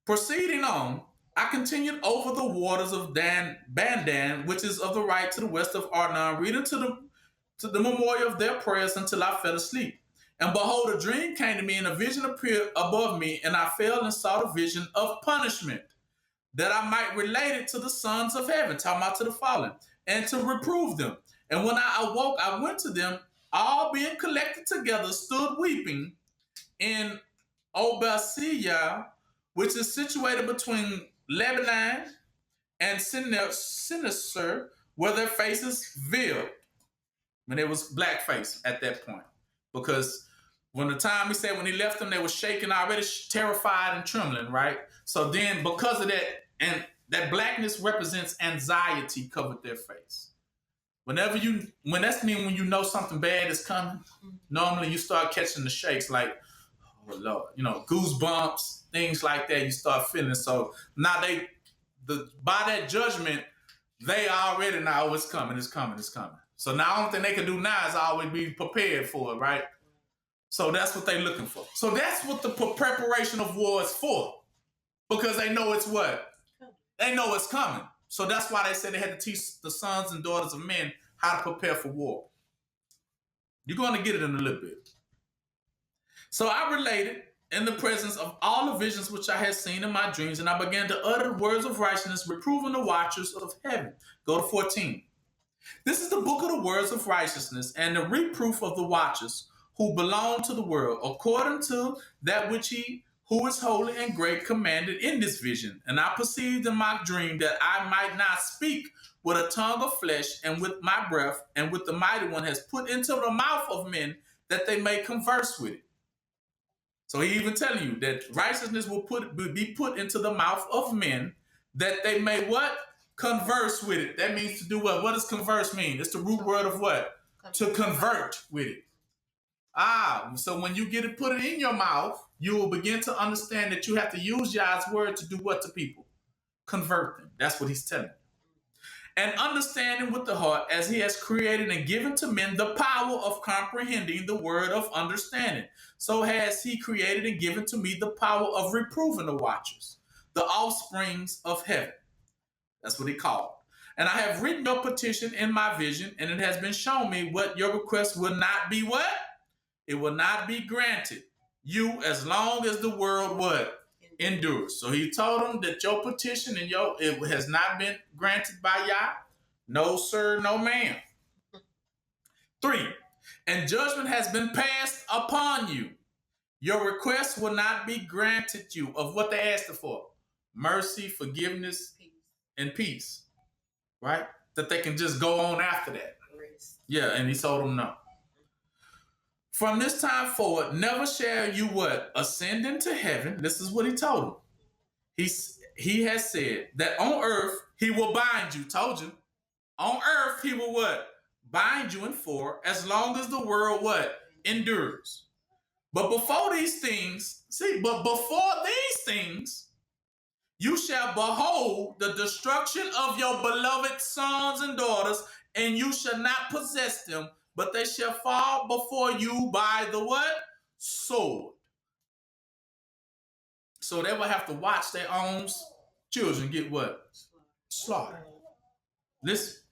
Proceeding on, I continued over the waters of Bandan, which is of the right to the west of Arnon, reading to the memorial of their prayers until I fell asleep. And behold, a dream came to me, and a vision appeared above me, and I fell and saw the vision of punishment, that I might relate it to the sons of heaven, talking about to the fallen, and to reprove them. And when I awoke, I went to them, all being collected together, stood weeping in Obasiah, which is situated between Lebanon and Sinister, where their faces veiled. When it was blackface at that point. Because when he left them, they were shaking already, terrified and trembling, right? So then because of that, and that blackness represents anxiety covered their face. When when you know something bad is coming, normally you start catching the shakes like, oh Lord, goosebumps, things like that, you start feeling. So now by that judgment, they already know it's coming. So now the only thing they can do now is always be prepared for it, right? So that's what they're looking for. So that's what the preparation of war is for. Because they know it's what? They know it's coming. So that's why they said they had to teach the sons and daughters of men how to prepare for war. You're going to get it in a little bit. So I related in the presence of all the visions which I had seen in my dreams, and I began to utter the words of righteousness, reproving the watchers of heaven. Go to 14. This is the book of the words of righteousness and the reproof of the watchers who belong to the world, according to that which he who is holy and great commanded in this vision. And I perceived in my dream that I might not speak with a tongue of flesh and with my breath, and with the mighty one has put into the mouth of men that they may converse with it. So he even telling you that righteousness will be put into the mouth of men that they may what? Converse with it. That means to do what? What does converse mean? It's the root word of what? To convert with it. So when you put it in your mouth, you will begin to understand that you have to use Yah's word to do what to people? Convert them. That's what he's telling you. And understanding with the heart, as he has created and given to men the power of comprehending the word of understanding. So has he created and given to me the power of reproving the watchers, the offsprings of heaven. That's what he called. And I have written your petition in my vision, and it has been shown me what your request will not be what? It will not be granted you as long as the world what? Endures. So he told them that your petition and it has not been granted by Yah. No, sir, no, ma'am. 3, and judgment has been passed upon you. Your request will not be granted you of what they asked for. Mercy, forgiveness, and peace. Right? That they can just go on after that. Yeah, and he told them no. From this time forward, never shall you what? Ascend into heaven. This is what he told them. He has said that on earth he will bind you. Told you. On earth he will what? Bind you in 4 as long as the world what? Endures. But before these things, You shall behold the destruction of your beloved sons and daughters, and you shall not possess them, but they shall fall before you by the what? Sword. So they will have to watch their own children get what? Slaughtered. Listen.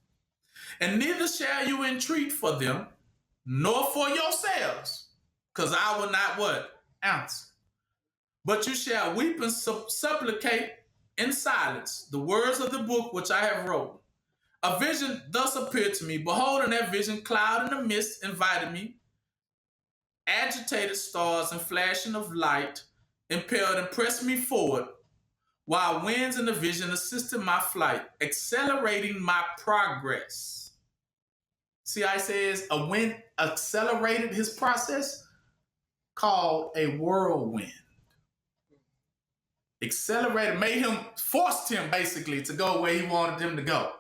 And neither shall you entreat for them, nor for yourselves, because I will not what? Answer. But you shall weep and supplicate in silence the words of the book which I have wrote. A vision thus appeared to me. Behold, in that vision, cloud in the mist invited me, agitated stars and flashing of light impelled and pressed me forward, while winds in the vision assisted my flight, accelerating my progress. See how it says a wind accelerated his process? Called a whirlwind. Accelerated, made him, forced him basically to go where he wanted him to go.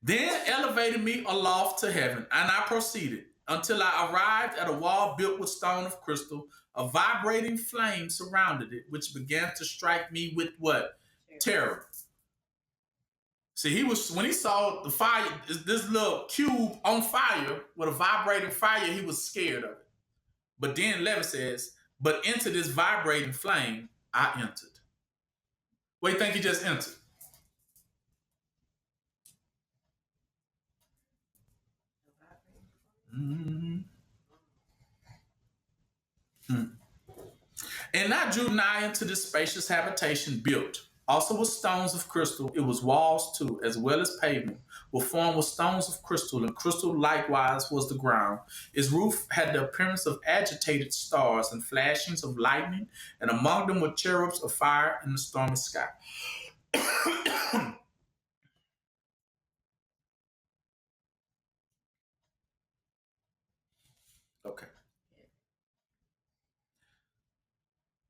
Then elevated me aloft to heaven, and I proceeded until I arrived at a wall built with stone of crystal. A vibrating flame surrounded it, which began to strike me with what? Terror. See, he was, when he saw the fire, this little cube on fire with a vibrating fire, he was scared of it. But then 11 says, but into this vibrating flame, I entered. What do you think he just entered? And I drew nigh into this spacious habitation built, also with stones of crystal. It was walls too, as well as pavement, were formed with stones of crystal, and crystal likewise was the ground. Its roof had the appearance of agitated stars and flashings of lightning, and among them were cherubs of fire in the stormy sky. Okay.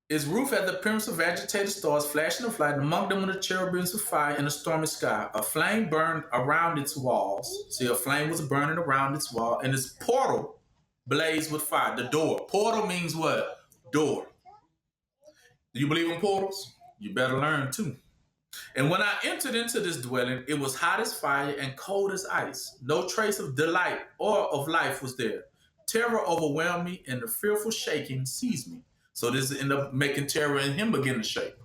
Its roof had the appearance of agitated stars, flashing of light, and among them were the cherubims of fire in a stormy sky. A flame burned around its walls. See, a flame was burning around its wall, and its portal blazed with fire. The door. Portal means what? Door. Do you believe in portals? You better learn too. And when I entered into this dwelling, it was hot as fire and cold as ice. No trace of delight or of life was there. Terror overwhelmed me, and the fearful shaking seized me. So this ended up making terror in him begin to shake.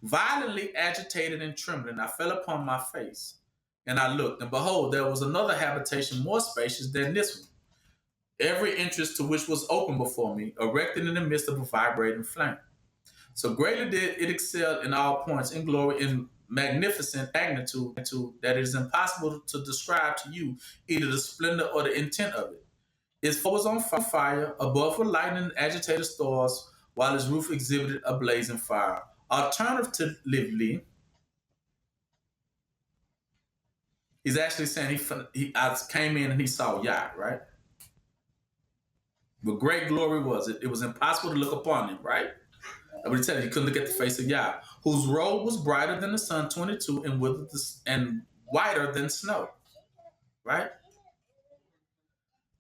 Violently agitated and trembling, I fell upon my face, and I looked, and behold, there was another habitation more spacious than this one, every entrance to which was open before me, erected in the midst of a vibrating flame. So greatly did it excel in all points, in glory, in magnificent magnitude, that it is impossible to describe to you either the splendor or the intent of it. Its floor was on fire, above were lightning and agitated stars, while its roof exhibited a blazing fire. Alternatively, he's actually saying I came in and he saw Yah, right? But great glory was it. It was impossible to look upon him, right? I would tell you, he couldn't look at the face of Yah, whose robe was brighter than the sun, 22, and whiter than snow, right?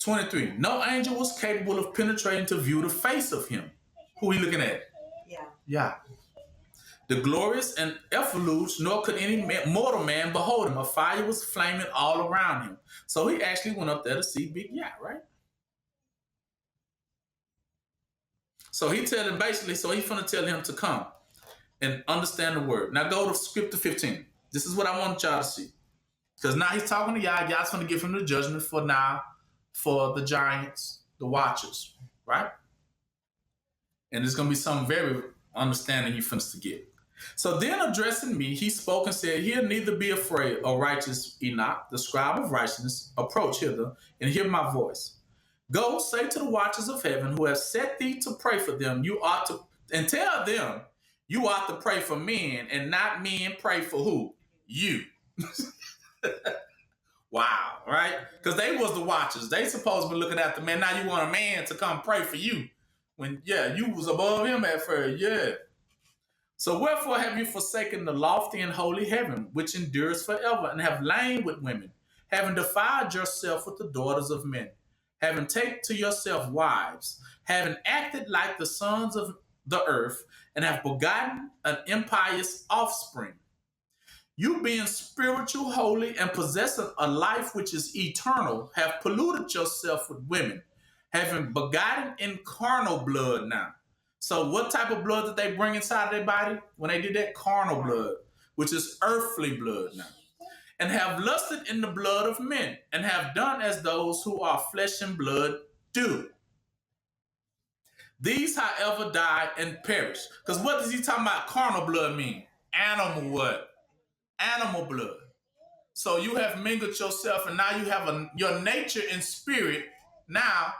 23. No angel was capable of penetrating to view the face of him. Who are you looking at? Yeah. The glorious and effluence, nor could any mortal man behold him. A fire was flaming all around him. So he actually went up there to see Big Yah, right? So he tell him basically, so he's going to tell him to come and understand the word. Now go to scripture 15. This is what I want y'all to see. Because now he's talking to Yah. Yah's going to give him the judgment for the giants, the watchers, right? And there's going to be some very understanding you finna to get. So then addressing me, he spoke and said, here neither be afraid, O righteous Enoch, the scribe of righteousness, approach hither and hear my voice. Go, say to the watchers of heaven who have set thee to pray for them, you ought to, and tell them, you ought to pray for men and not men pray for who? You. Wow, right? Because they was the watchers. They supposed to be looking at the man. Now you want a man to come pray for you. When, you was above him at first, So wherefore have you forsaken the lofty and holy heaven, which endures forever, and have lain with women, having defiled yourself with the daughters of men, having taken to yourself wives, having acted like the sons of the earth and have begotten an impious offspring. You, being spiritual, holy, and possessing a life which is eternal, have polluted yourself with women, having begotten in carnal blood now. So what type of blood did they bring inside their body when they did that? Carnal blood, which is earthly blood now. And have lusted in the blood of men, and have done as those who are flesh and blood do. These, however, die and perish. Because what does he talking about carnal blood mean? Animal what? Animal blood. So you have mingled yourself, and now you have your nature and spirit now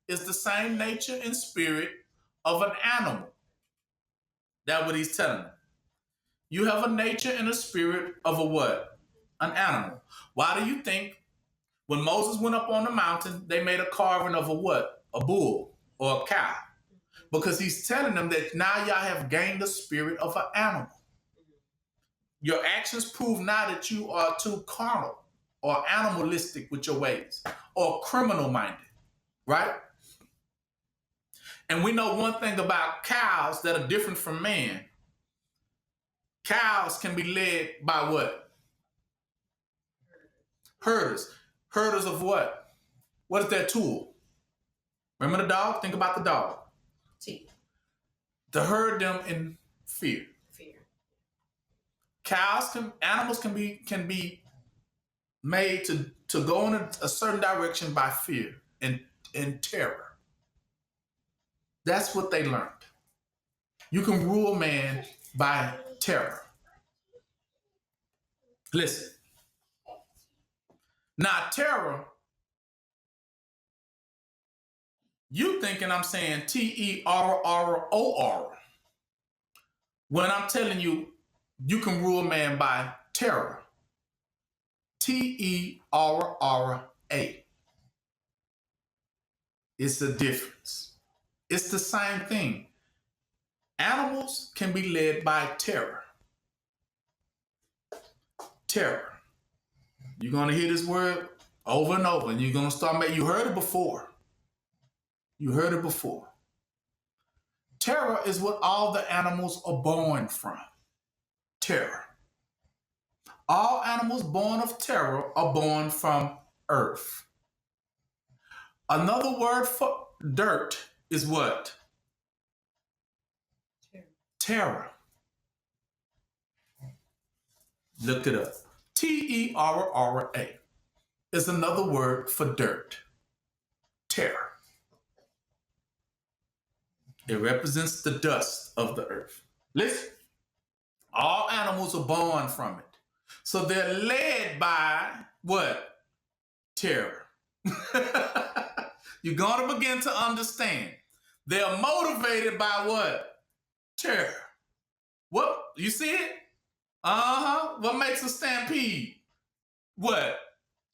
is the same nature and spirit of an animal. That's what he's telling them. You have a nature and a spirit of a what? An animal. Why do you think when Moses went up on the mountain, they made a carving of a what? A bull or a cow? Because he's telling them that now y'all have gained the spirit of an animal. Your actions prove now that you are too carnal or animalistic with your ways or criminal-minded, right? And we know one thing about cows that are different from man. Cows can be led by what? Herders. Herders of what? What is their tool? Remember the dog? Think about the dog. Teeth. To herd them in fear. Animals can be made to go in a certain direction by fear and terror. That's what they learned. You can rule man by terror. Listen. Now, terror, you thinking I'm saying Terror. When I'm telling you, you can rule man by terror. Terra. It's the difference. It's the same thing. Animals can be led by terror. Terror. You're going to hear this word over and over, and you're going to start making, you heard it before. You heard it before. Terror is what all the animals are born from. Terror. All animals born of terror are born from earth. Another word for dirt is what? Terror. Look it up. Terra is another word for dirt. Terror. It represents the dust of the earth. Listen. All animals are born from it. So they're led by what? Terror. You're going to begin to understand. They're motivated by what? Terror. What? You see it? What makes a stampede? What?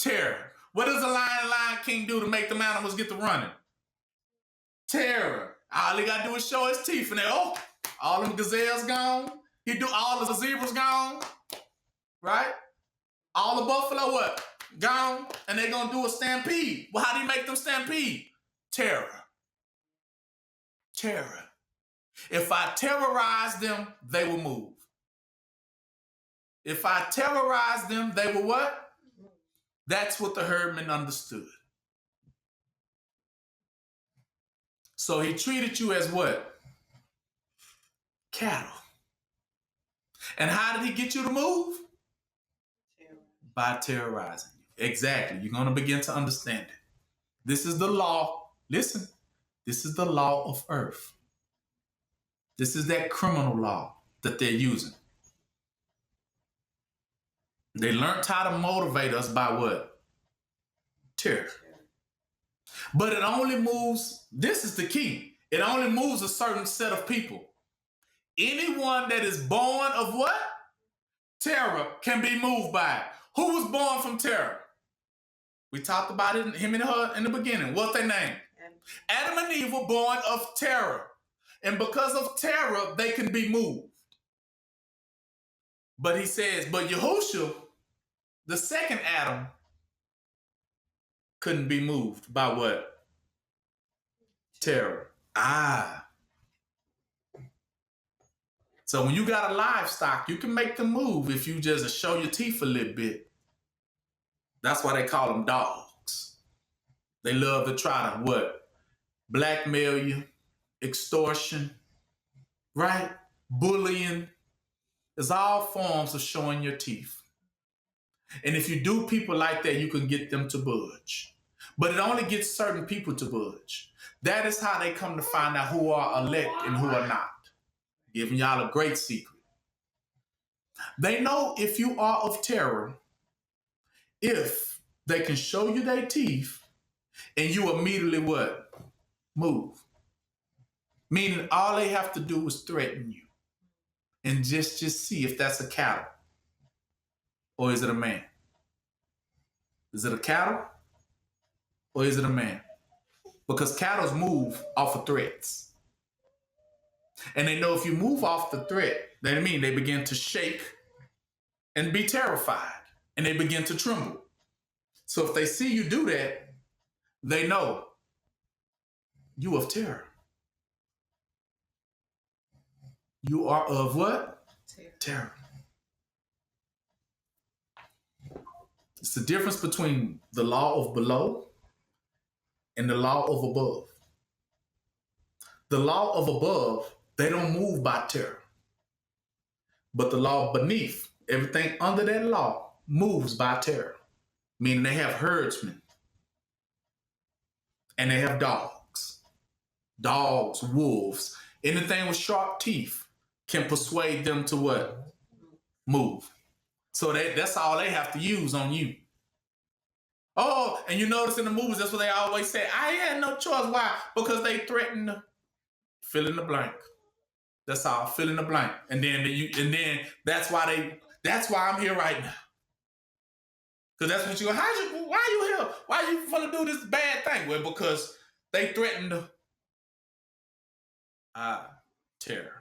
Terror. What does a lion king do to make them animals get to running? Terror. All he got to do is show his teeth and all them gazelles gone. He do all the zebras gone, right? All the buffalo what? Gone, and they gonna do a stampede. Well, how do you make them stampede? Terror. Terror. If I terrorize them, they will move. If I terrorize them, they will what? That's what the herdman understood. So he treated you as what? Cattle. And how did he get you to move? By terrorizing you. Exactly. You're going to begin to understand it. This is the law. Listen. This is the law of earth. This is that criminal law that they're using. They learned how to motivate us by what? Terror. But it only moves, this is the key. It only moves a certain set of people. Anyone that is born of what? Terror can be moved by it. Who was born from terror? We talked about it, him and her in the beginning. What's their name? Adam and Eve were born of terror. And because of terror, they can be moved. But he says, but Yahushua, the second Adam, couldn't be moved by what? Terror. So when you got a livestock, you can make them move if you just show your teeth a little bit. That's why they call them dogs. They love to try to what? Blackmail you, extortion, right? Bullying. It's all forms of showing your teeth. And if you do people like that, you can get them to budge. But it only gets certain people to budge. That is how they come to find out who are elect and who are not. Giving y'all a great secret. They know if you are of terror, if they can show you their teeth and you immediately what? Move. Meaning all they have to do is threaten you. And just see if that's a cattle. Or is it a man? Is it a cattle? Or is it a man? Because cattle move off of threats. And they know if you move off the threat, that means they begin to shake and be terrified. And they begin to tremble. So if they see you do that, they know you of terror. You are of what? Terror. It's the difference between the law of below and the law of above. The law of above, they don't move by terror. But the law beneath, everything under that law moves by terror. Meaning they have herdsmen. And they have dogs. Dogs, wolves, anything with sharp teeth can persuade them to what? Move. So that's all they have to use on you. Oh, and you notice in the movies, that's what they always say. I had no choice. Why? Because they threaten to fill in the blank. That's all. Fill in the blank. And then that's why I'm here right now. Because that's what you go, why are you here? Why are you gonna do this bad thing? Well, because they threatened to terror.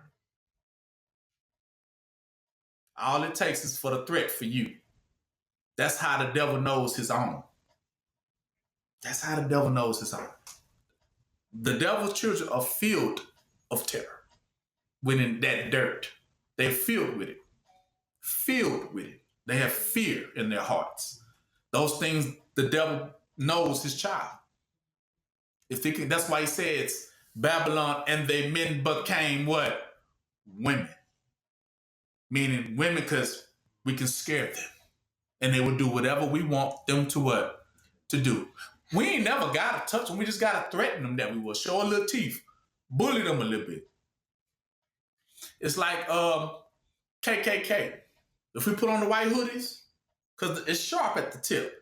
All it takes is for the threat for you. That's how the devil knows his own. That's how the devil knows his own. The devil's children are filled of terror. When in that dirt, they're filled with it. Filled with it. They have fear in their hearts. Those things the devil knows his child. That's why he says Babylon and their men became what? Women. Meaning women because we can scare them. And they will do whatever we want them to what? To do. We ain't never got to touch them. We just got to threaten them that we will. Show a little teeth. Bully them a little bit. It's like KKK. If we put on the white hoodies, because it's sharp at the tip.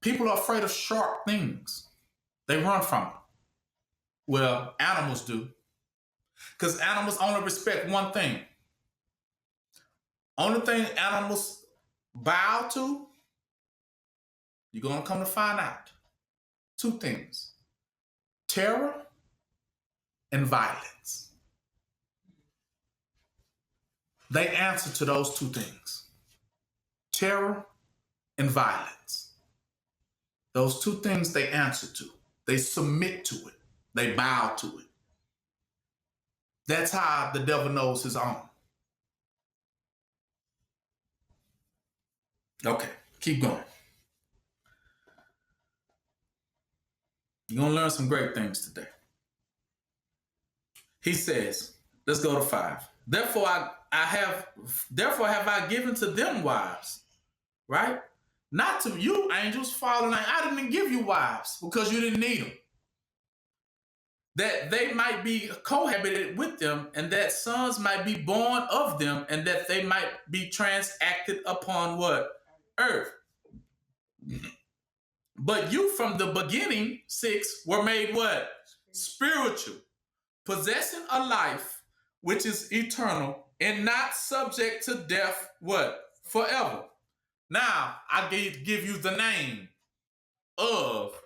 People are afraid of sharp things. They run from them. Well, animals do. Because animals only respect one thing. Only thing animals bow to, you're going to come to find out. Two things. Terror and violence. They answer to those two things. Terror and violence. Those two things they answer to. They submit to it. They bow to it. That's how the devil knows his own. Okay, keep going. You're going to learn some great things today. He says, let's go to 5. Therefore have I given to them wives, right? Not to you, angels, fallen. I didn't give you wives because you didn't need them. That they might be cohabited with them, and that sons might be born of them, and that they might be transacted upon what? Earth. But you from the beginning, 6, were made what? Spiritual, possessing a life which is eternal and not subject to death, what? Forever. Now, I give you the name of,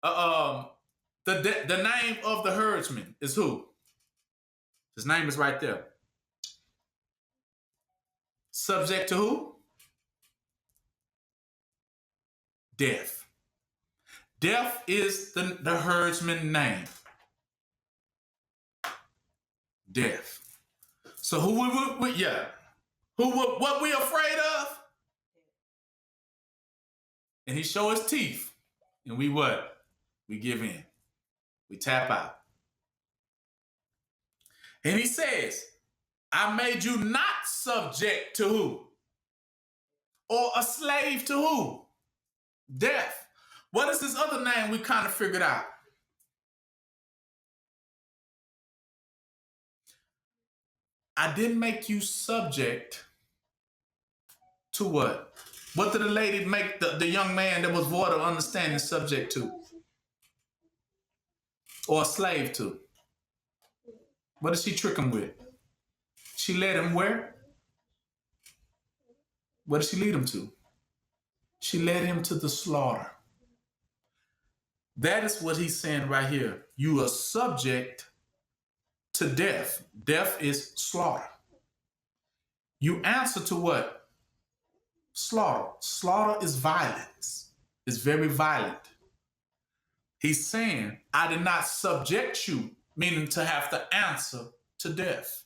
the name of the herdsman is who? His name is right there. Subject to who? Death. Death is the herdsman name. Death. So who what we afraid of? And he show his teeth. And we what? We give in. We tap out. And he says, I made you not subject to who? Or a slave to who? Death. What is this other name we kind of figured out? I didn't make you subject to what? What did the lady make the young man that was void of understanding subject to? Or a slave to? What did she trick him with? She led him where? What did she lead him to? She led him to the slaughter. That is what he's saying right here. You are subject to death. Death is slaughter. You answer to what? Slaughter. Slaughter is violence. It's very violent. He's saying, I did not subject you, meaning to have to answer to death.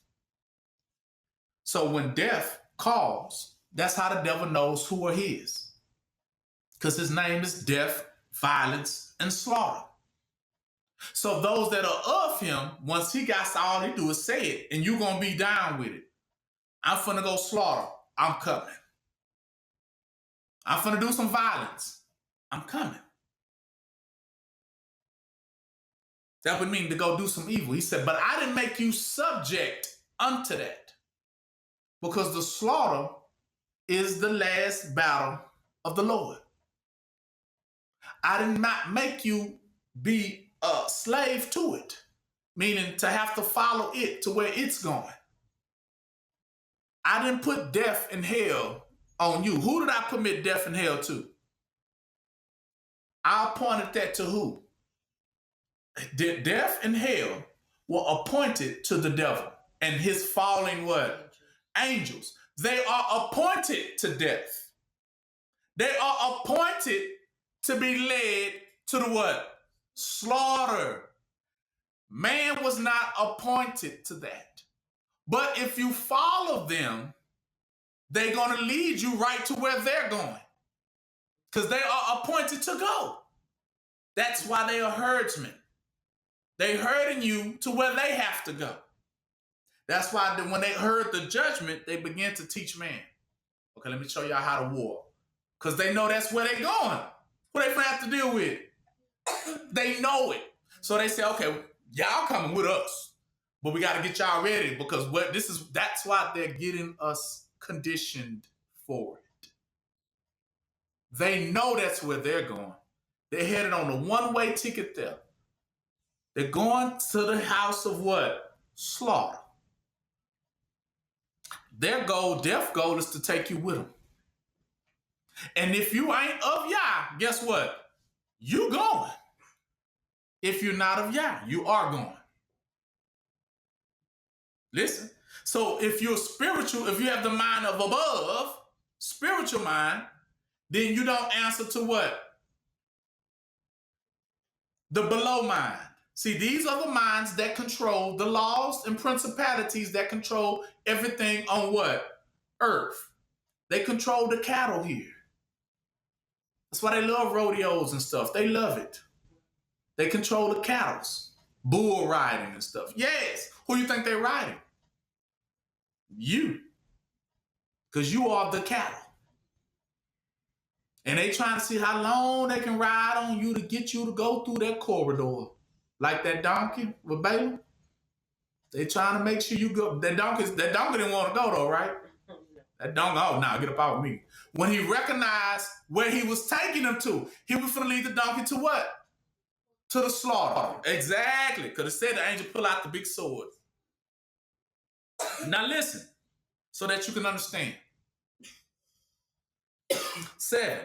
So when death calls, that's how the devil knows who are his. Because his name is death, violence, and slaughter. So those that are of him, once he got to, all he do is say it, and you're going to be down with it. I'm finna go slaughter. I'm coming. I'm finna do some violence. I'm coming. That would mean to go do some evil. He said, but I didn't make you subject unto that. Because the slaughter is the last battle of the Lord. I did not make you be a slave to it, meaning to have to follow it to where it's going. I didn't put death and hell on you. Who did I commit death and hell to? I appointed that to who? Death and hell were appointed to the devil and his falling what? Angels. They are appointed to death. They are appointed to be led to the what? Slaughter. Man was not appointed to that. But if you follow them, they're going to lead you right to where they're going. Because they are appointed to go. That's why they are herdsmen. They herding you to where they have to go. That's why when they heard the judgment, they began to teach man. Okay, let me show y'all how to war. Because they know that's where they're going. What they gonna have to deal with? They know it. So they say, okay, y'all coming with us. But we got to get y'all ready because that's why they're getting us conditioned for it. They know that's where they're going. They're headed on a one-way ticket there. They're going to the house of what? Slaughter. Their goal, death goal, is to take you with them. And if you ain't of Yah, guess what? You going. If you're not of Yah, you are going. Listen. So if you're spiritual, if you have the mind of above, spiritual mind, then you don't answer to what? The below mind. See, these are the minds that control the laws and principalities that control everything on what? Earth. They control the cattle here. That's why they love rodeos and stuff. They love it. They control the cattle. Bull riding and stuff. Yes. Who do you think they're riding? You. Because you are the cattle. And they trying to see how long they can ride on you to get you to go through that corridor. Like that donkey with Balaam. They trying to make sure you go. That donkey didn't want to go though, right? That donkey, oh, nah, get up out of me. When he recognized where he was taking him to, he was going to lead the donkey to what? To the slaughter. Exactly. Because it said the angel pull out the big sword. Now listen, so that you can understand. 7.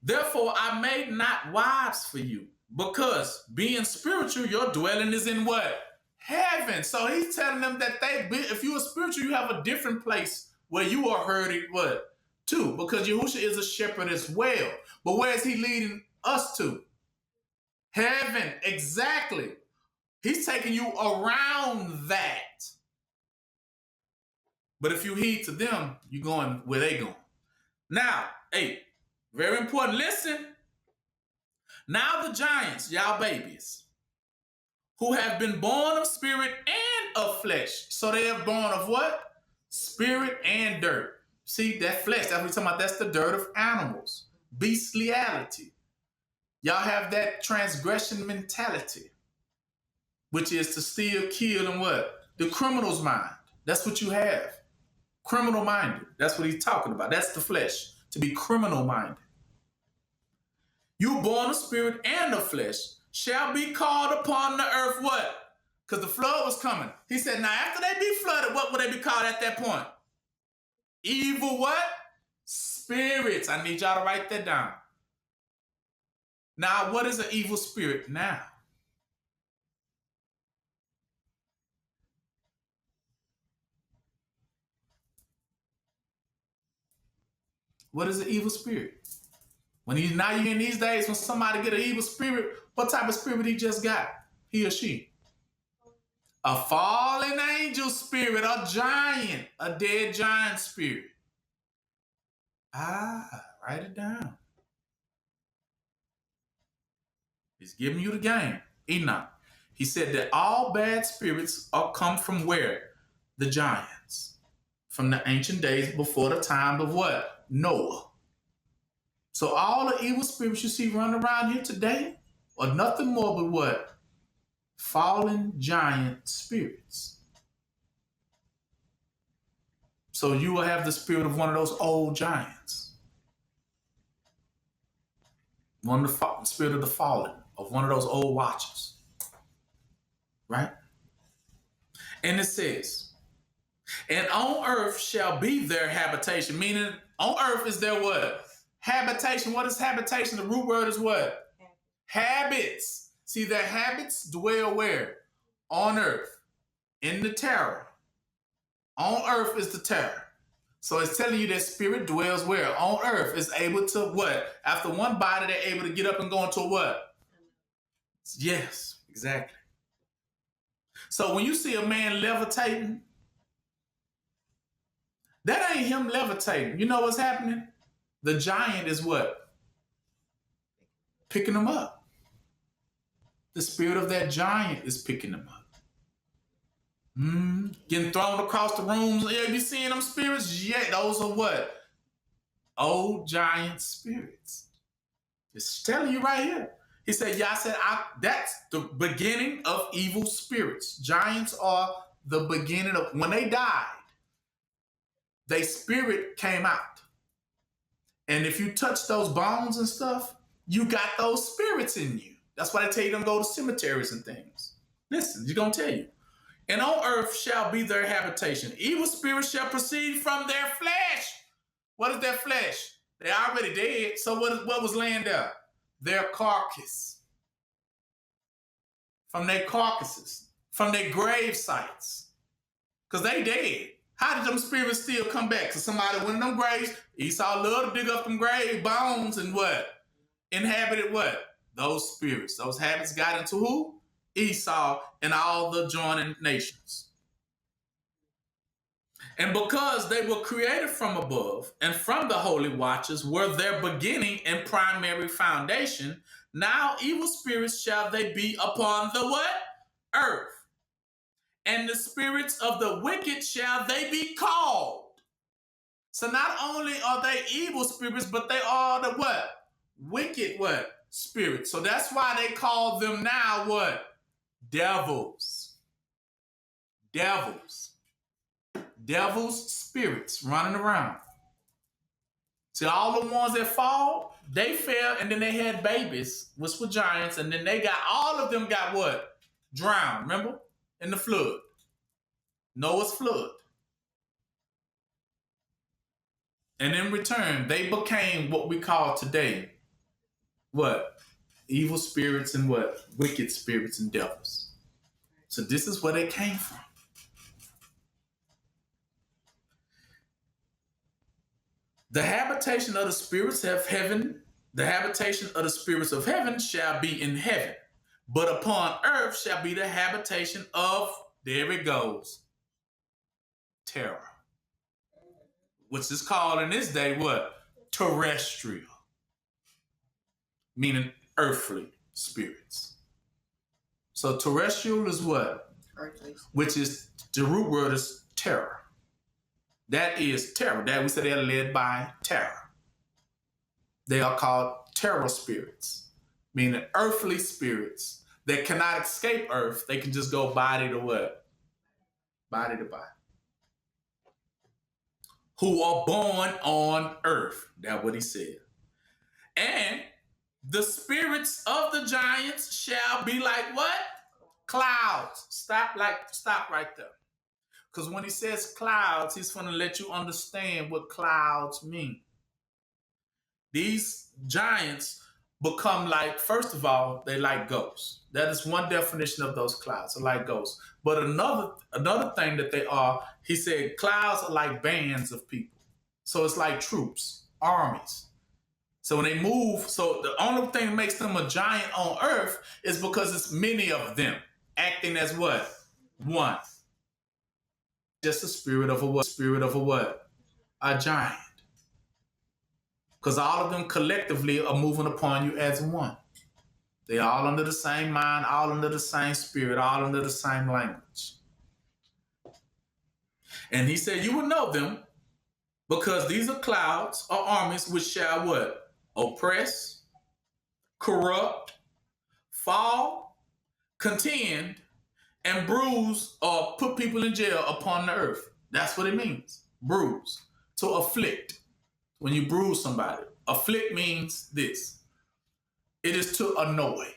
Therefore, I made not wives for you, because being spiritual, your dwelling is in what? Heaven. So he's telling them that if you are spiritual, you have a different place where you are herded what? To. Because Yahushua is a shepherd as well. But where is he leading us to? Heaven. Exactly. He's taking you around that. But if you heed to them, you're going where they going. Now, hey, very important, listen. Now the giants, y'all babies, who have been born of spirit and of flesh. So they are born of what? Spirit and dirt. See, that flesh, that's what we're talking about. That's the dirt of animals. Bestiality. Y'all have that transgression mentality, which is to steal, kill, and what? The criminal's mind. That's what you have. Criminal minded. That's what he's talking about. That's the flesh. To be criminal minded. You born of spirit and of flesh shall be called upon the earth what? Because the flood was coming. He said, now after they be flooded, what would they be called at that point? Evil what? Spirits. I need y'all to write that down. Now, what is an evil spirit now? What is an evil spirit? Now you're in these days, when somebody get an evil spirit, what type of spirit he just got? He or she? A fallen angel spirit, a giant, a dead giant spirit. Write it down. He's giving you the game. Enoch. He said that all bad spirits are come from where? The giants. From the ancient days before the time of what? Noah. So all the evil spirits you see running around here today are nothing more but what? Fallen giant spirits. So you will have the spirit of one of those old giants. The spirit of the fallen, of one of those old watchers. Right? And it says, and on earth shall be their habitation. Meaning, on earth is their what? Habitation. What is habitation? The root word is what? Habits. See, their habits dwell where? On earth. In the terror. On earth is the terror. So it's telling you that spirit dwells where? On earth. Is able to what? After one body, they're able to get up and go into what? Yes, exactly. So when you see a man levitating, that ain't him levitating. You know what's happening? The giant is what? Picking him up. The spirit of that giant is picking him up. Getting thrown across the rooms. Yeah, you seeing them spirits? Yeah, those are what? Old giant spirits. It's telling you right here. He said, yeah, I said, that's the beginning of evil spirits. Giants are the beginning of, when they died, their spirit came out. And if you touch those bones and stuff, you got those spirits in you. That's why they tell you don't go to cemeteries and things. Listen, he's going to tell you. And on earth shall be their habitation. Evil spirits shall proceed from their flesh. What is their flesh? They're already dead. So what was laying there? Their carcass. From their carcasses. From their grave sites. Because they dead. How did them spirits still come back? Because somebody went in them graves. Esau loved to dig up them grave bones and what? Inhabited what? Those spirits. Those habits got into who? Esau and all the joining nations. And because they were created from above and from the holy watchers were their beginning and primary foundation, now evil spirits shall they be upon the what? Earth. And the spirits of the wicked shall they be called. So not only are they evil spirits, but they are the what? Wicked what? Spirits. So that's why they call them now what? Devils. Devils. Devils, spirits running around. See, all the ones that fall, they fell and then they had babies, which were giants, and then all of them got what? Drowned, remember? In the flood. Noah's flood. And in return, they became what we call today, what? Evil spirits and what? Wicked spirits and devils. So this is where they came from. The habitation of the spirits of heaven, the habitation of the spirits of heaven shall be in heaven, but upon earth shall be the habitation of, there it goes, terror. which is called in this day what? Terrestrial, meaning earthly spirits. So terrestrial is what? Earthly. Which is, the root word is terror. That is terror. That we say they're led by terror. They are called terror spirits, meaning earthly spirits that cannot escape earth. They can just go body to what? Body to body. Who are born on earth. That's what he said. And the spirits of the giants shall be like what? Clouds. Stop right there. Because when he says clouds, he's going to let you understand what clouds mean. These giants become like, first of all, they like ghosts. That is one definition of those clouds, are like ghosts. But another thing that they are, he said, clouds are like bands of people. So it's like troops, armies. So when they move, so the only thing that makes them a giant on earth is because it's many of them acting as what? One. Just a spirit of a what? Spirit of a what? A giant. Because all of them collectively are moving upon you as one. They all under the same mind, all under the same spirit, all under the same language. And he said, you will know them because these are clouds or armies which shall what? Oppress, corrupt, fall, contend, and bruise or put people in jail upon the earth. That's what it means. Bruise. To afflict. When you bruise somebody. Afflict means this. It is to annoy.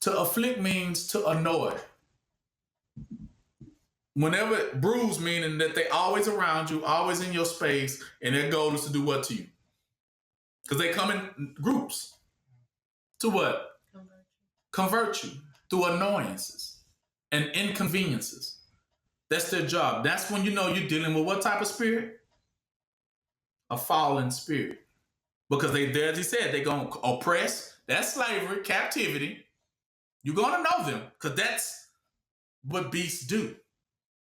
To afflict means to annoy. Whenever bruise, meaning that they always around you, always in your space, and their goal is to do what to you? Because they come in groups. To what? Convert you through annoyances and inconveniences. That's their job. That's when you know you're dealing with what type of spirit? A fallen spirit. Because they, as he said, they're going to oppress. That's slavery, captivity. You're going to know them because that's what beasts do.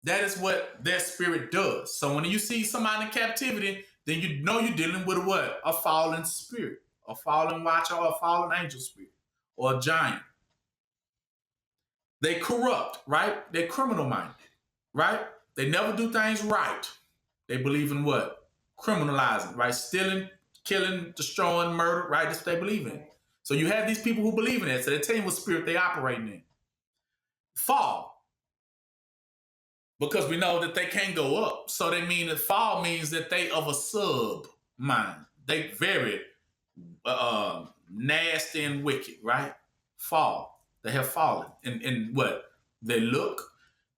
That is what their spirit does. So when you see somebody in captivity, then you know you're dealing with what? A fallen spirit, a fallen watcher, or a fallen angel spirit, or a giant. They corrupt, right? They're criminal minded, right? They never do things right. They believe in what? Criminalizing, right? Stealing, killing, destroying, murder, right? That's what they believe in. So you have these people who believe in it. So they tell you what spirit they operating in. Fall. Because we know that they can't go up. So they mean that fall means that they of a sub mind. They very nasty and wicked, right? Fall. They have fallen in what? They look.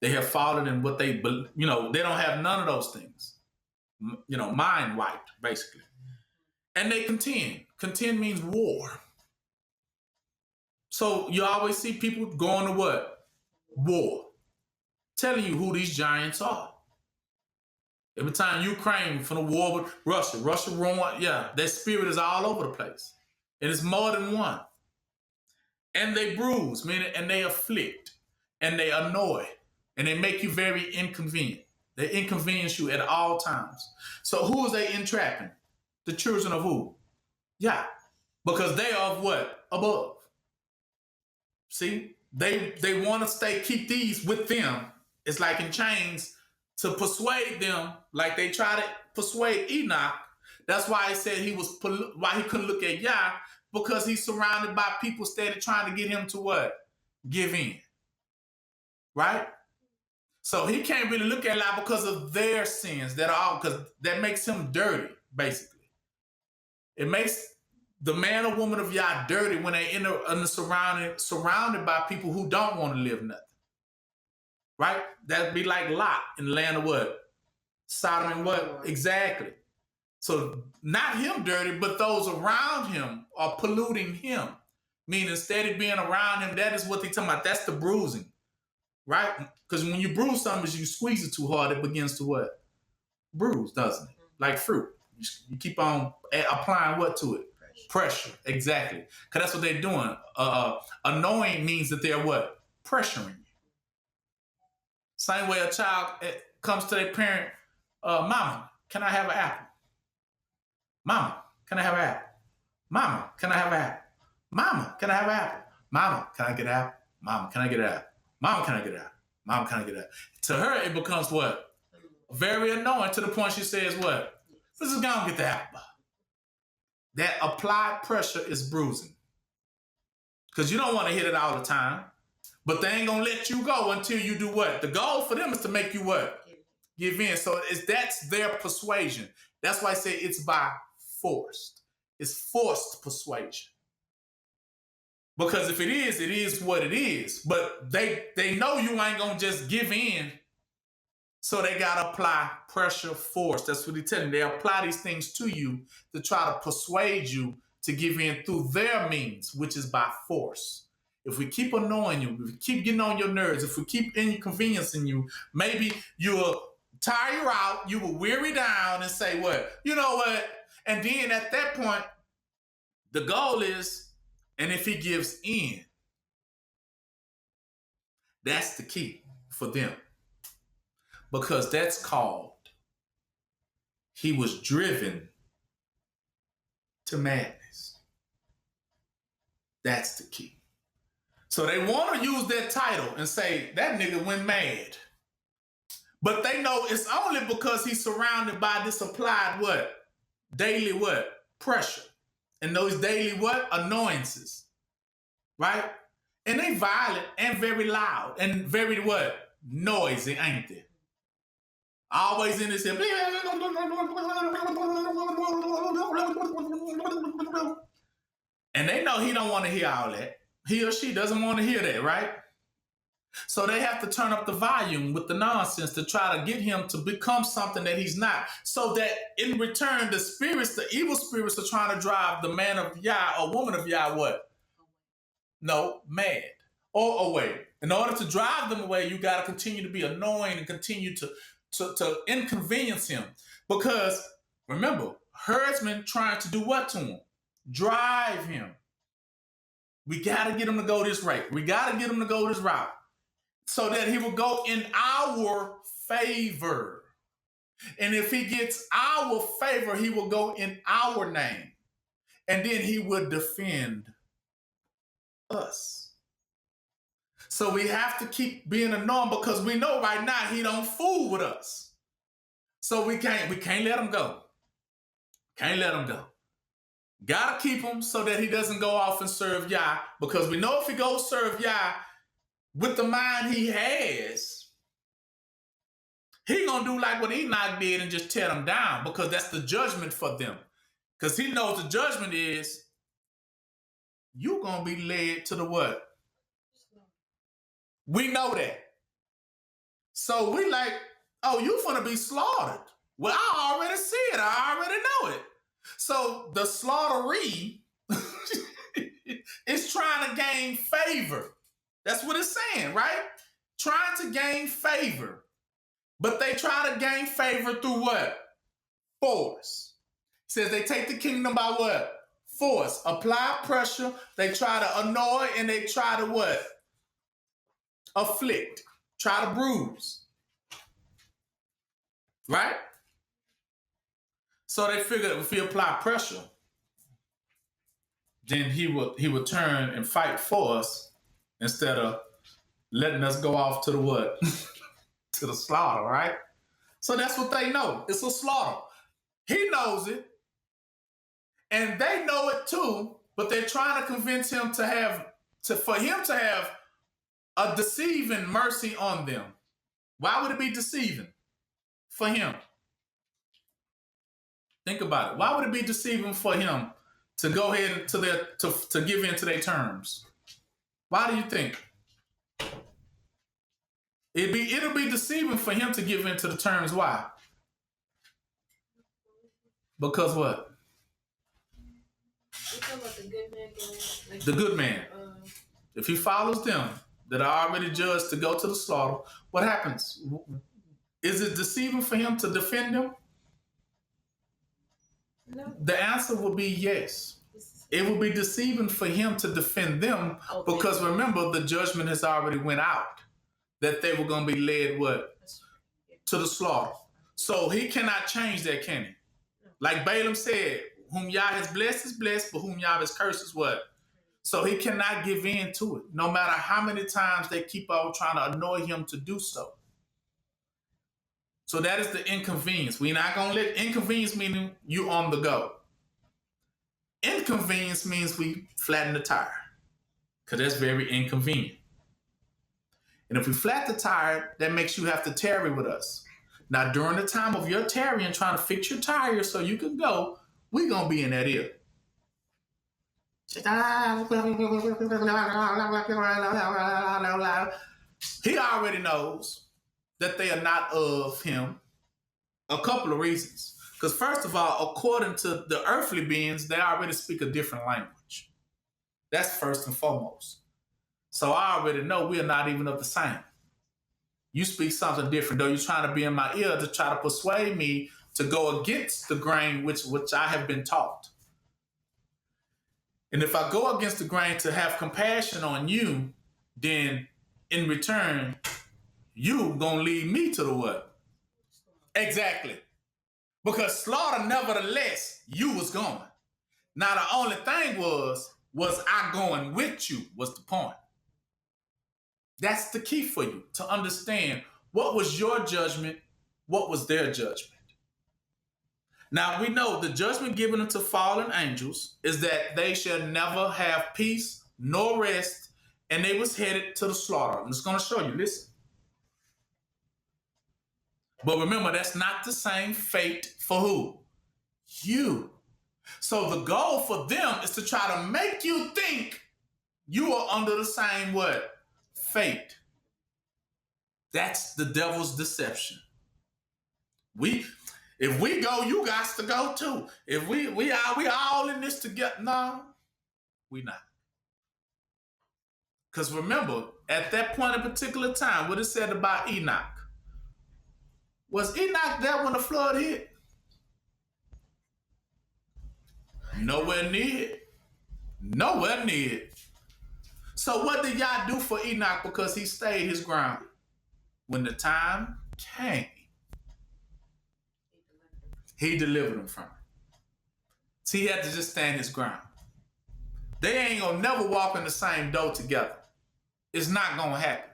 They have fallen in what they, they don't have none of those things. Mind wiped, basically. And they contend. Contend means war. So you always see people going to what? War. Telling you who these giants are. Every time Ukraine from the war with Russia ruined, their spirit is all over the place. And it's more than one. And they bruise, meaning, and they afflict, and they annoy, and they make you very inconvenient. They inconvenience you at all times. So who is they entrapping? The children of who? Yeah. Because they are of what? Above. See? They want to keep these with them. It's like in chains to persuade them, like they try to persuade Enoch. That's why he said why he couldn't look at Yah, because he's surrounded by people steady trying to get him to what? Give in. Right? So he can't really look at Yah because of their sins because that makes him dirty, basically. It makes the man or woman of Yah dirty when they enter surrounded by people who don't want to live nothing. Right? That'd be like Lot in the land of what? Sodom and what? Exactly. So not him dirty, but those around him are polluting him. Meaning instead of being around him, that is what they're talking about. That's the bruising. Right? Because when you bruise something, you squeeze it too hard, it begins to what? Bruise, doesn't it? Like fruit. You keep on applying what to it? Pressure. Exactly. Because that's what they're doing. Annoying means that they're what? Pressuring you. Same way a child comes to their parent Mama, can I have an apple? Mama, can I have an apple? Mama, can I have an apple? Mama, can I have an apple? Mama, can I get an apple? Mama, can I get an apple? Mama, can I get an apple? Mama, can I get an apple? To her, it becomes what? Very annoying to the point she says what? Let's just go and get the apple. That applied pressure is bruising. Because you don't want to hit it all the time. But they ain't going to let you go until you do what? The goal for them is to make you what? Give in. So that's their persuasion. That's why I say it's by forced. It's forced persuasion. Because if it is what it is. But they know you ain't going to just give in. So they got to apply pressure, force. That's what he's telling you. They apply these things to you to try to persuade you to give in through their means, which is by force. If we keep annoying you, if we keep getting on your nerves, if we keep inconveniencing you, maybe you'll tire you out, you will weary down and say, what? You know what? And then at that point, the goal is, and if he gives in, that's the key for them. Because that's called, he was driven to madness. That's the key. So they want to use that title and say, that nigga went mad. But they know it's only because he's surrounded by this applied what? Daily what? Pressure. And those daily what? Annoyances. Right? And they violent and very loud and very what? Noisy, ain't they? Always in this. And they know he don't want to hear all that. He or she doesn't want to hear that, right? So they have to turn up the volume with the nonsense to try to get him to become something that he's not. So that in return, the spirits, the evil spirits are trying to drive the man of Yah or woman of Yah what? No, mad or away. In order to drive them away, you got to continue to be annoying and continue to inconvenience him. Because remember, herdsmen trying to do what to him? Drive him. We got to get him to go this way. We got to get him to go this route so that he will go in our favor. And if he gets our favor, he will go in our name. And then he will defend us. So we have to keep being annoying because we know right now he don't fool with us. So we can't let him go. Can't let him go. Gotta keep him so that he doesn't go off and serve Yah, because we know if he goes serve Yah with the mind he has, he gonna do like what Enoch did and just tear them down, because that's the judgment for them. Because he knows the judgment is you gonna be led to the what? We know that. So we like, oh, you finna be slaughtered. Well, I already see it. I already know it. So the slaughtery is trying to gain favor. That's what it's saying, right? Trying to gain favor. But they try to gain favor through what? Force. It says they take the kingdom by what? Force. Apply pressure. They try to annoy and they try to what? Afflict. Try to bruise. Right? So they figured if we apply pressure, then he would turn and fight for us instead of letting us go off to the what? To the slaughter, right? So that's what they know. It's a slaughter. He knows it. And they know it too, but they're trying to convince him for him to have a deceiving mercy on them. Why would it be deceiving for him? Think about it. Why would it be deceiving for him to go ahead to give in to their terms? Why do you think? It'll be deceiving for him to give in to the terms. Why? Because what? You talking about the good man going, like The good man. If he follows them that are already judged to go to the slaughter, what happens? Is it deceiving for him to defend them? No. The answer would be yes. It would be deceiving for him to defend them, because remember, the judgment has already went out that they were going to be led what? To the slaughter. So he cannot change that, can he? Like Balaam said, whom Yah has blessed is blessed, but whom Yah has cursed is what? So he cannot give in to it, no matter how many times they keep on trying to annoy him to do so. So that is the inconvenience. We're not going to let inconvenience meaning you on the go. Inconvenience means we flatten the tire, because that's very inconvenient. And if we flat the tire, that makes you have to tarry with us. Now, during the time of your tarrying, trying to fix your tire so you can go, we're going to be in that ear. He already knows that they are not of him. A couple of reasons. Because first of all, according to the earthly beings, they already speak a different language. That's first and foremost. So I already know we are not even of the same. You speak something different, though you're trying to be in my ear to try to persuade me to go against the grain which I have been taught. And if I go against the grain to have compassion on you, then in return, you gonna lead me to the what? Exactly. Because slaughter, nevertheless, you was going. Now the only thing was I going with you was the point. That's the key for you to understand what was your judgment, what was their judgment. Now we know the judgment given unto fallen angels is that they shall never have peace nor rest, and they was headed to the slaughter. I'm just going to show you, listen. But remember, that's not the same fate for who? You. So the goal for them is to try to make you think you are under the same what? Fate. That's the devil's deception. If we go, you got to go too. If we all in this together. No, we not. Because remember, at that point in particular time, what it said about Enoch. Was Enoch there when the flood hit? Nowhere near it. Nowhere near it. So what did y'all do for Enoch because he stayed his ground? When the time came, he delivered him from it. So he had to just stand his ground. They ain't gonna never walk in the same door together. It's not gonna happen.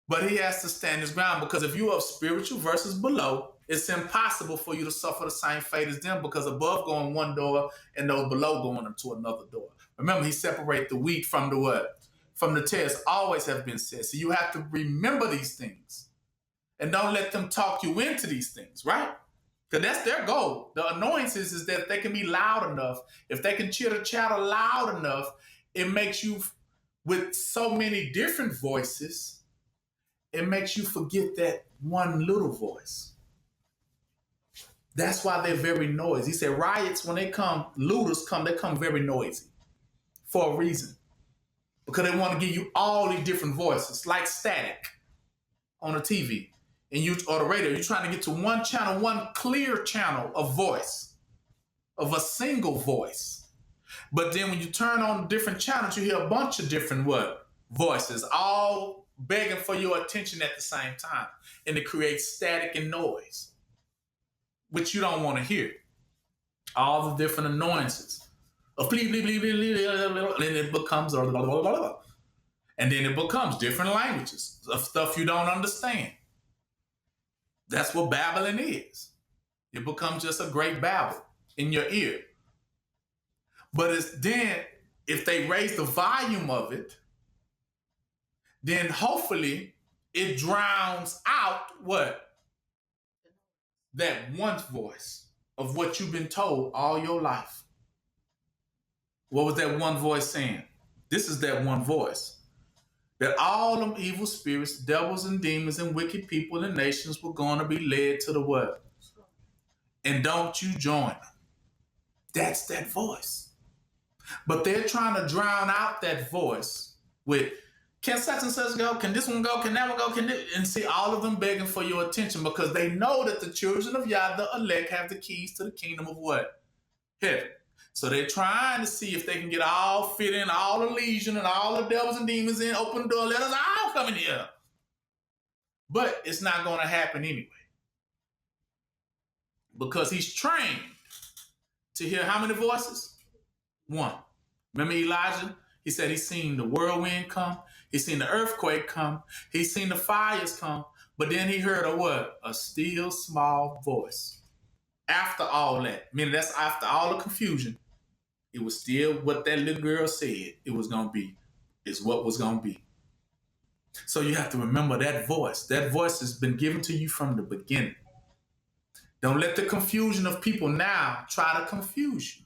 But he has to stand his ground, because if you are spiritual versus below, it's impossible for you to suffer the same fate as them, because above going one door and those below going into another door. Remember, he separated the wheat from the what? From the tares, always have been said. So you have to remember these things and don't let them talk you into these things, right? Because that's their goal. The annoyances is that if they can be loud enough, if they can chitter chatter loud enough, it makes you, with so many different voices, it makes you forget that one little voice. That's why they're very noisy. He said riots, when they come, looters come, they come very noisy for a reason. Because they want to give you all these different voices, like static on the TV or the radio. You're trying to get to one channel, one clear channel of voice, of a single voice. But then when you turn on different channels, you hear a bunch of different what? Voices, all begging for your attention at the same time. And it creates static and noise, which you don't want to hear. All the different annoyances of bleep, bleep, bleep, bleep, bleep, bleep, and it becomes blah, blah, blah, blah. And then it becomes different languages of stuff you don't understand. That's what babbling is. It becomes just a great babble in your ear. But it's then, if they raise the volume of it, then hopefully it drowns out what? That one voice of what you've been told all your life. What was that one voice saying? This is that one voice. That all them evil spirits, devils and demons and wicked people and nations were going to be led to the what? And don't you join them. That's that voice. But they're trying to drown out that voice with, can such and such go? Can this one go? Can that one go? Can this? And see all of them begging for your attention, because they know that the children of Yah, the elect, have the keys to the kingdom of what? Heaven. So they're trying to see if they can get all fit in, all the legion and all the devils and demons in, open the door, let us all come in here. But it's not going to happen anyway. because he's trained to hear how many voices? One. Remember Elijah? He said he's seen the whirlwind come. He's seen the earthquake come. He's seen the fires come. But then he heard a what? A still small voice. After all that, meaning that's after all the confusion, it was still what that little girl said it was going to be, is what was going to be. So you have to remember that voice. That voice has been given to you from the beginning. Don't let the confusion of people now try to confuse you.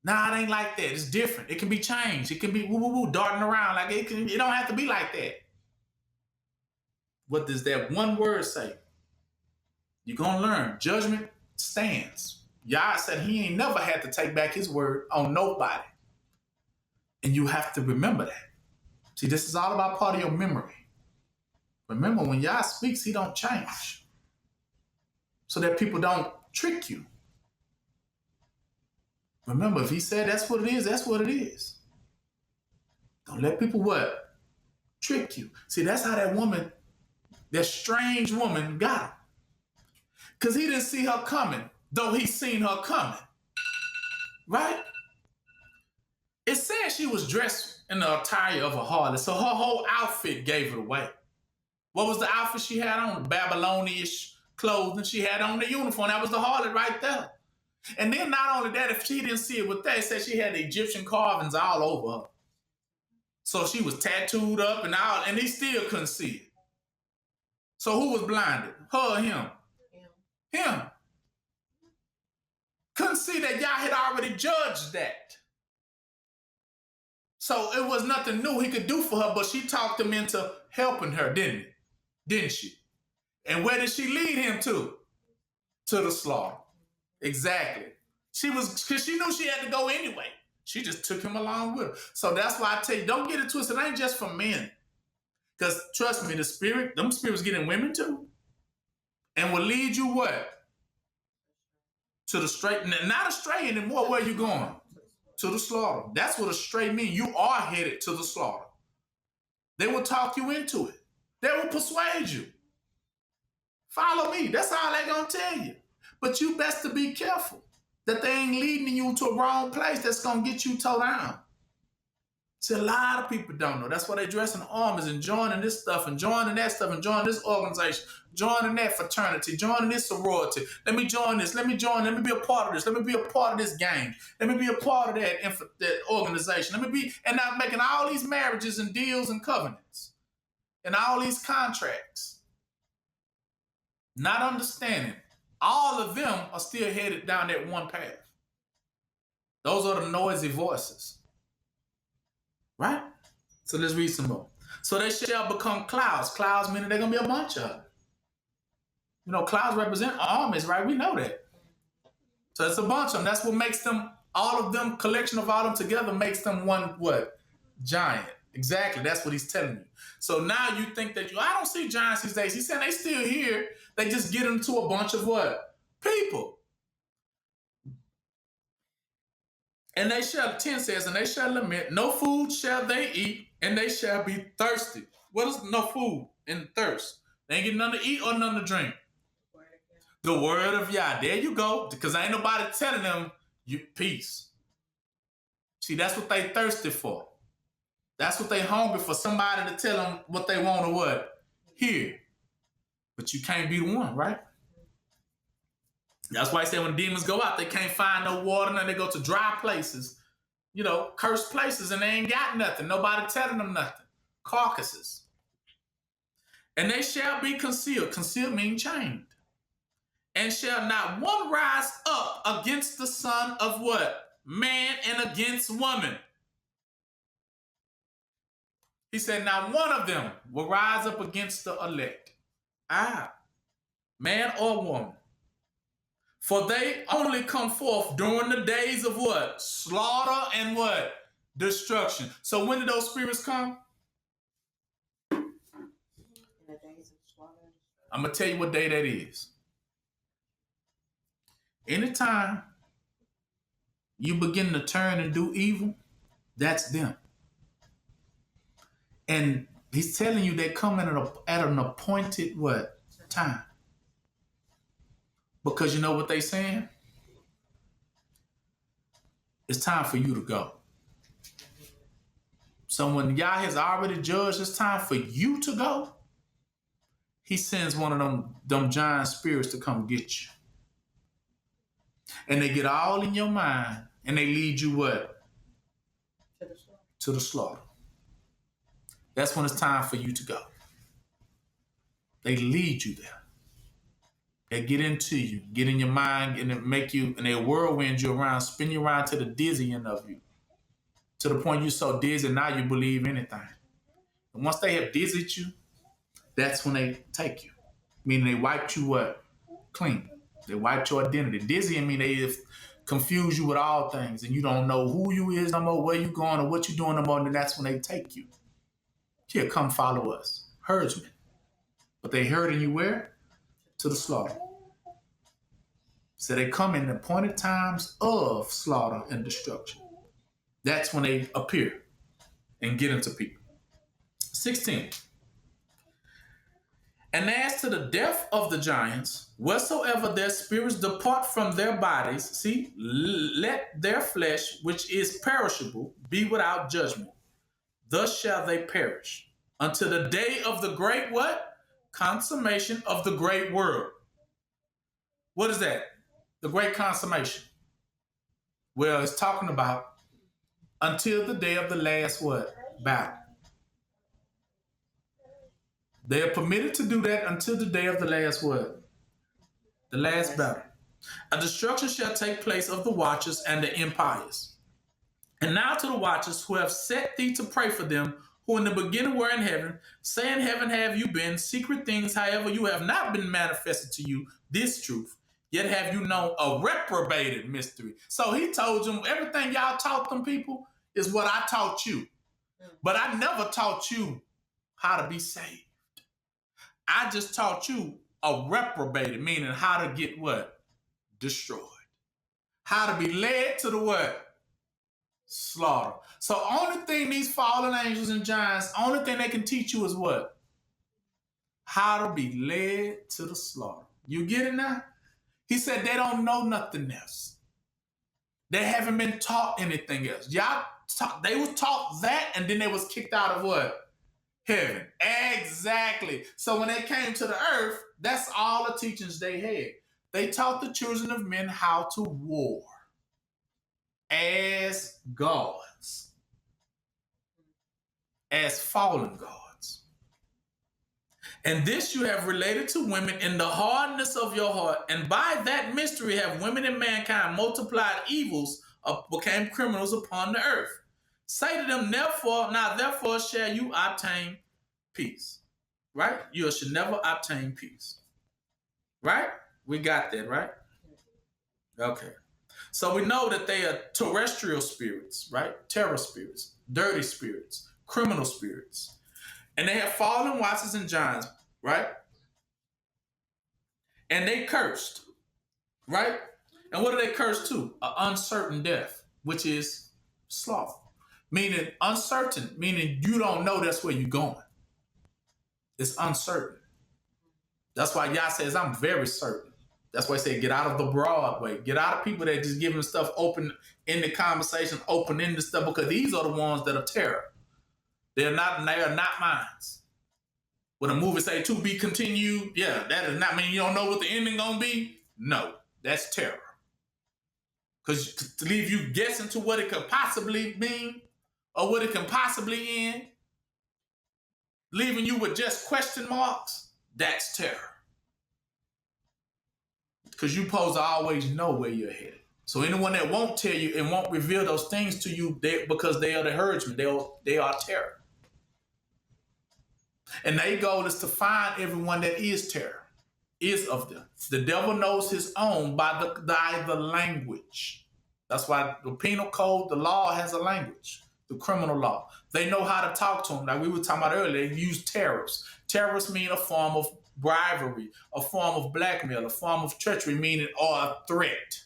Nah, it ain't like that. It's different. It can be changed. It can be darting around. Like it don't have to be like that. What does that one word say? You're going to learn. Judgment stands. Yah said he ain't never had to take back his word on nobody. And you have to remember that. See, this is all about part of your memory. Remember, when Yah speaks, he don't change. So that people don't trick you. Remember, if he said that's what it is, that's what it is. Don't let people what? Trick you. See, that's how that woman, that strange woman got him. Because he didn't see her coming, though he seen her coming. Right? It said she was dressed in the attire of a harlot, so her whole outfit gave it away. What was the outfit she had on? The Babylonian-ish clothing. She had on the uniform. That was the harlot right there. And then not only that, if she didn't see it with that, it said she had the Egyptian carvings all over her. So she was tattooed up and all, and he still couldn't see it. So who was blinded? Her or him? Him. Couldn't see that Yah had already judged that. So it was nothing new he could do for her, but she talked him into helping her, didn't she? And where did she lead him to? To the slaughter. Exactly. Because she knew she had to go anyway. She just took him along with her. So that's why I tell you, don't get it twisted. It ain't just for men. Because trust me, them spirits get in women too. And will lead you what? To the straight, not a stray anymore. Where you going? To the slaughter. That's what a stray means. You are headed to the slaughter. They will talk you into it. They will persuade you. Follow me. That's all they're going to tell you. But you best to be careful that they ain't leading you to a wrong place that's going to get you towed down. See, a lot of people don't know. That's why they dress in armies and joining this stuff and joining that stuff and joining this organization, joining that fraternity, joining this sorority. Let me join this. Let me be a part of this. Let me be a part of this gang. Let me be a part of that organization. And now making all these marriages and deals and covenants and all these contracts. Not understanding. All of them are still headed down that one path. Those are the noisy voices. Right? So let's read some more. So they shall become clouds. Clouds meaning they're going to be a bunch of them. You know, clouds represent armies, right? We know that. So it's a bunch of them. That's what makes them, all of them, collection of all of them together makes them one, what? Giant. Exactly. That's what he's telling you. So now you think that I don't see giants these days. He's saying they still here. They just get into a bunch of what? People. And they shall, 10 says, and they shall lament, no food shall they eat, and they shall be thirsty. What is no food and thirst? They ain't getting nothing to eat or nothing to drink. The word of Yah. There you go. Because ain't nobody telling them, peace. See, that's what they thirsty for. That's what they hungry for, somebody to tell them what they want or what? Hear. But you can't be the one, right? That's why I say when demons go out, they can't find no water, and they go to dry places, cursed places, and they ain't got nothing. Nobody telling them nothing. Carcasses. And they shall be concealed. Concealed means chained. And shall not one rise up against the son of what? Man and against woman. He said, now one of them will rise up against the elect. Man or woman. For they only come forth during the days of what? Slaughter and what? Destruction. So when did those spirits come? In the days of slaughter. I'm going to tell you what day that is. Anytime you begin to turn and do evil, that's them. And he's telling you they're coming at an appointed what? Time. Because you know what they saying? It's time for you to go. So when Yah has already judged it's time for you to go, he sends one of them giant spirits to come get you. And they get all in your mind and they lead you what? To the slaughter. That's when it's time for you to go. They lead you there. They get into you, get in your mind, and make you, and they whirlwind you around, spin you around to the dizzying of you. To the point you're so dizzy, now you believe anything. And once they have dizzied you, that's when they take you. Meaning they wiped you what? Clean. They wiped your identity. Dizzying mean they confuse you with all things, and you don't know who you is no more, where you going, or what you doing no more, and that's when they take you. Here, come follow us. Herdsmen. But they herding you where? To the slaughter. So they come in the appointed times of slaughter and destruction. That's when they appear and get into people. 16. And as to the death of the giants, wheresoever their spirits depart from their bodies, see, let their flesh, which is perishable, be without judgment. Thus shall they perish until the day of the great what? Consummation of the great world. What is that? The great consummation. Well, it's talking about until the day of the last what? Battle. They are permitted to do that until the day of the last what? The last battle. A destruction shall take place of the watchers and the empires. And now to the watchers who have set thee to pray for them, who in the beginning were in heaven, say in heaven have you been, secret things, however, you have not been manifested to you, this truth, yet have you known a reprobated mystery. So he told them, everything y'all taught them people is what I taught you. But I never taught you how to be saved. I just taught you a reprobated, meaning how to get what? Destroyed. How to be led to the what? Slaughter. So only thing these fallen angels and giants, only thing they can teach you is what? How to be led to the slaughter. You get it now? He said they don't know nothing else. They haven't been taught anything else. They was taught that, and then they was kicked out of what? Heaven. Exactly. So when they came to the earth, that's all the teachings they had. They taught the children of men how to war as gods, as fallen gods. And this you have related to women in the hardness of your heart, and by that mystery have women and mankind multiplied evils, became criminals upon the earth. Say to them, therefore shall you obtain peace. Right? You should never obtain peace. Right? We got that, right? Okay. So we know that they are terrestrial spirits, right? Terror spirits, dirty spirits, criminal spirits. And they have fallen watchers and giants, right? And they cursed, right? And what are they cursed to? An uncertain death, which is slaughter. Meaning uncertain, meaning you don't know that's where you're going. It's uncertain. That's why Yah says, I'm very certain. That's why I say, get out of the broad way. Get out of people that just giving stuff open in the conversation, open in the stuff, because these are the ones that are terror. They are not minds. When a movie say to be continued, yeah, that does not mean you don't know what the ending gonna be. No, that's terror. Because to leave you guessing to what it could possibly mean or what it can possibly end, leaving you with just question marks, that's terror. Because you're supposed to always know where you're headed. So anyone that won't tell you and won't reveal those things to you, because they are the herdsmen, they are terror. And their goal is to find everyone that is terror, is of them. The devil knows his own by the language. That's why the penal code, the law has a language, the criminal law. They know how to talk to them. Like we were talking about earlier, they use terrorists. Terrorists mean a form of bribery, a form of blackmail, a form of treachery, meaning or a threat.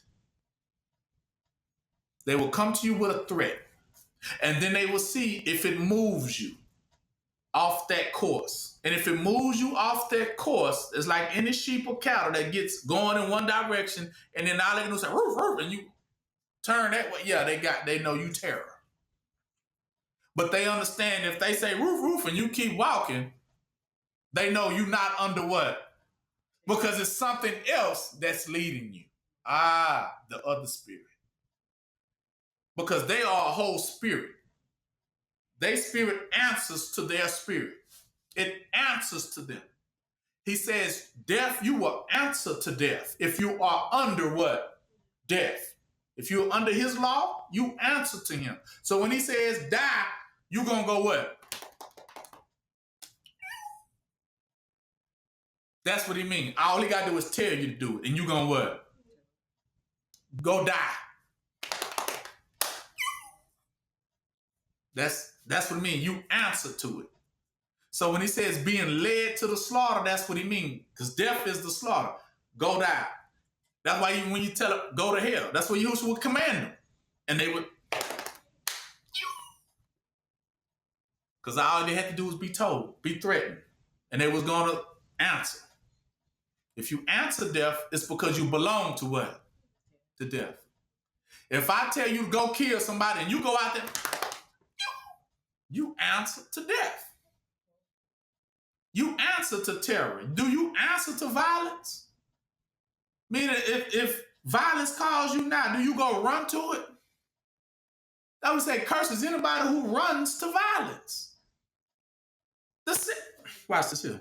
They will come to you with a threat, and then they will see if it moves you. off that course. And if it moves you off that course, it's like any sheep or cattle that gets going in one direction, and then all they can do is say roof, roof, and you turn that way. Yeah, they know you terror. But they understand if they say roof, roof, and you keep walking, they know you're not under what? Because it's something else that's leading you. The other spirit. Because they are a whole spirit. Their spirit answers to their spirit. It answers to them. He says, death, you will answer to death if you are under what? Death. If you're under his law, you answer to him. So when he says die, you're going to go what? That's what he means. All he got to do is tell you to do it. And you're going to what? Go die. That's what it means. You answer to it. So when he says being led to the slaughter, that's what he means. Because death is the slaughter. Go die. That's why even when you tell them, go to hell, that's what Yahushua would command them. And they would. Because all they had to do was be told, be threatened. And they was going to answer. If you answer death, it's because you belong to what? To death. If I tell you to go kill somebody and you go out there, you answer to death. You answer to terror. Do you answer to violence? Meaning if violence calls you now, do you go run to it? I would say curses anybody who runs to violence. That's it. Watch this here.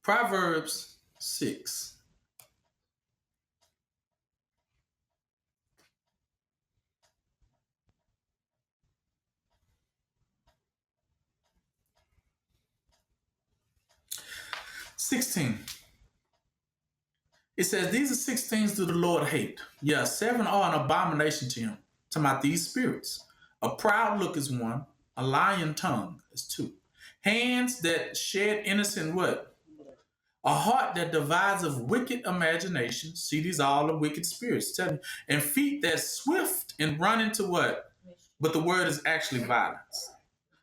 Proverbs 6. It says, these are 6 things do the Lord hate. Yeah, 7 are an abomination to him. Talking about these spirits. A proud look is 1. A lying tongue is 2. Hands that shed innocent what? A heart that divides of wicked imagination. See, these are all the wicked spirits. Tell me. And feet that swift and run into what? But the word is actually violence.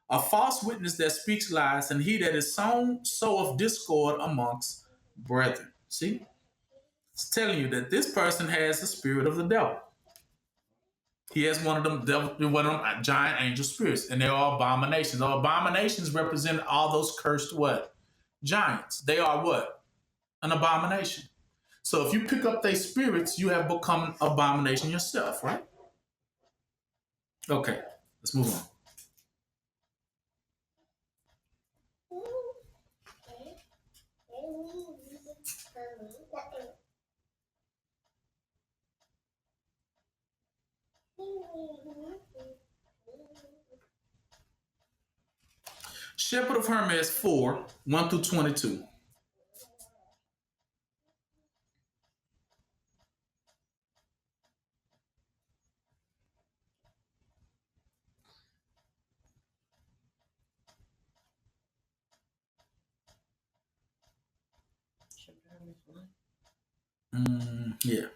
A false witness that speaks lies, and he that is sown soweth discord amongst brethren. See? It's telling you that this person has the spirit of the devil. He has one of them giant angel spirits, and they are abominations. Our abominations represent all those cursed what? Giants. They are what? An abomination. So if you pick up their spirits, you have become an abomination yourself, right? Okay, let's move on. Shepherd of Hermes 4, 1 through 22. Yeah.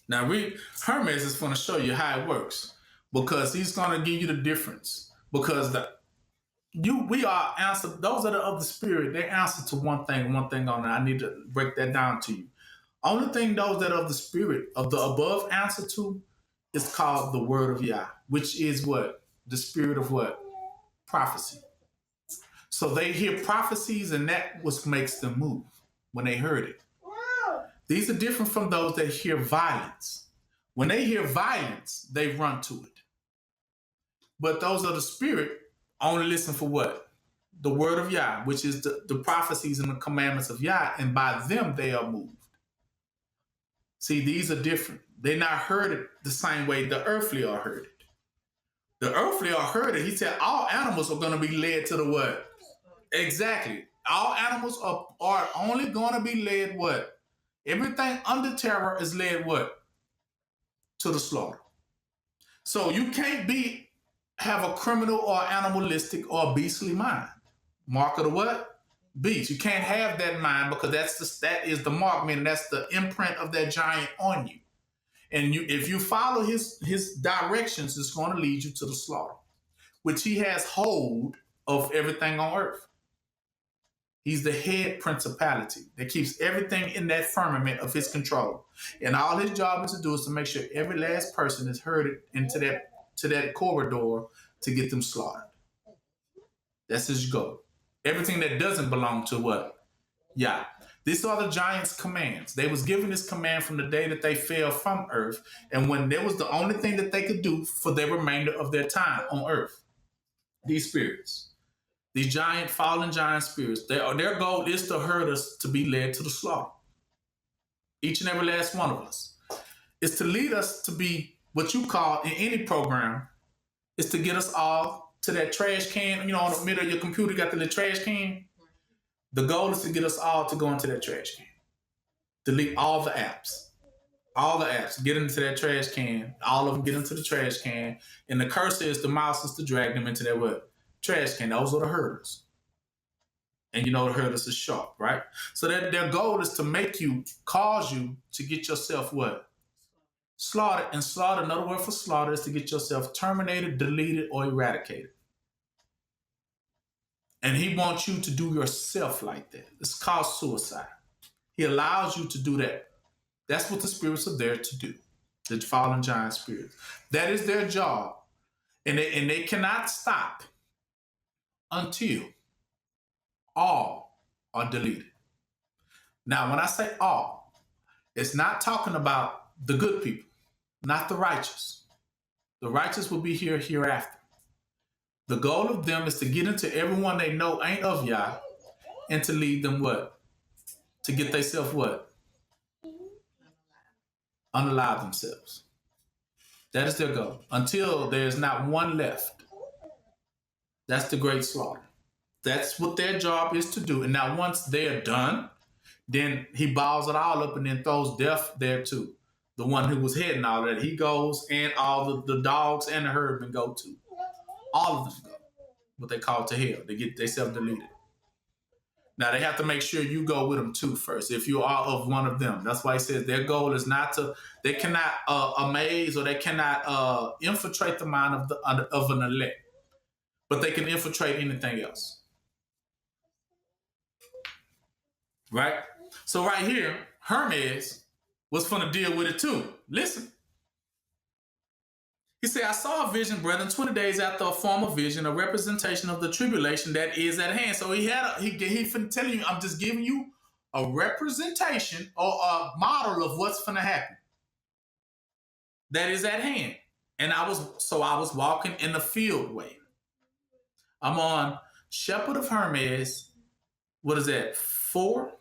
Now, Hermes is going to show you how it works, because he's going to give you the difference. Because we are answered. Those that are of the spirit, they answer to one thing only. I need to break that down to you. Only thing those that are of the spirit of the above answer to is called the word of Yah, which is what? The spirit of what? Prophecy. So they hear prophecies, and that what makes them move when they heard it. These are different from those that hear violence. When they hear violence, they run to it. But those of the spirit only listen for what? The word of Yah, which is the prophecies and the commandments of Yah, and by them they are moved. See, these are different. They're not heard it the same way the earthly are heard it. The earthly are heard it. He said all animals are going to be led to the what? Exactly. All animals are only going to be led what? Everything under terror is led what? To the slaughter. So you can't have a criminal or animalistic or beastly mind. Mark of the what? Beast. You can't have that mind because that is the mark, meaning that's the imprint of that giant on you. And if you follow his directions, it's going to lead you to the slaughter, which he has hold of everything on earth. He's the head principality that keeps everything in that firmament of his control. And all his job is to do is to make sure every last person is herded into that corridor to get them slaughtered. That's his goal. Everything that doesn't belong to what? Yah. These are the giants' commands. They was given this command from the day that they fell from earth, and when there was the only thing that they could do for the remainder of their time on earth. These spirits. These fallen giant spirits, their goal is to hurt us to be led to the slaughter. Each and every last one of us. Is to lead us to be what you call in any program, is to get us all to that trash can. In the middle of your computer, you got the little trash can. The goal is to get us all to go into that trash can. Delete all the apps. All the apps. Get into that trash can. All of them get into the trash can. And the cursor is the mouse is to drag them into that what? Trash can. Those are the herders. And the herders is sharp, right? So their goal is to cause you to get yourself what? Slaughtered. And slaughter, another word for slaughter is to get yourself terminated, deleted, or eradicated. And he wants you to do yourself like that. It's called suicide. He allows you to do that. That's what the spirits are there to do. The fallen giant spirits. That is their job. And they cannot stop until all are deleted. Now, when I say all, it's not talking about the good people, not the righteous. The righteous will be hereafter. The goal of them is to get into everyone they know ain't of Yah and to lead them what? To get themselves what? Unalive themselves. That is their goal. Until there's not one left. That's the great slaughter. That's what their job is to do. And now once they're done, then he balls it all up and then throws death there too. The one who was heading all that. He goes and all the dogs and the herdmen go too. All of them go. What they call to hell. They get themselves deleted. Now they have to make sure you go with them too first. If you are of one of them. That's why he says their goal is they cannot amaze or they cannot infiltrate the mind of an elect. But they can infiltrate anything else. Right? So right here, Hermes was going to deal with it too. Listen. He said, I saw a vision, brethren, 20 days after a form of vision, a representation of the tribulation that is at hand. So he telling you, I'm just giving you a representation or a model of what's going to happen. That is at hand. And I was walking in the field way. I'm on Shepherd of Hermes. What is that? 4?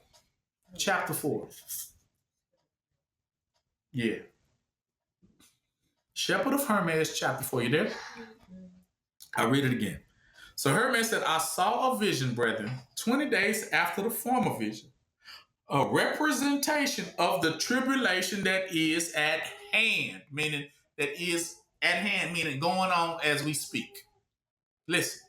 Chapter 4. Yeah. Shepherd of Hermes, chapter 4. You there? I'll read it again. So Hermes said, I saw a vision, brethren, 20 days after the former vision, a representation of the tribulation that is at hand, meaning that is at hand, meaning going on as we speak. Listen,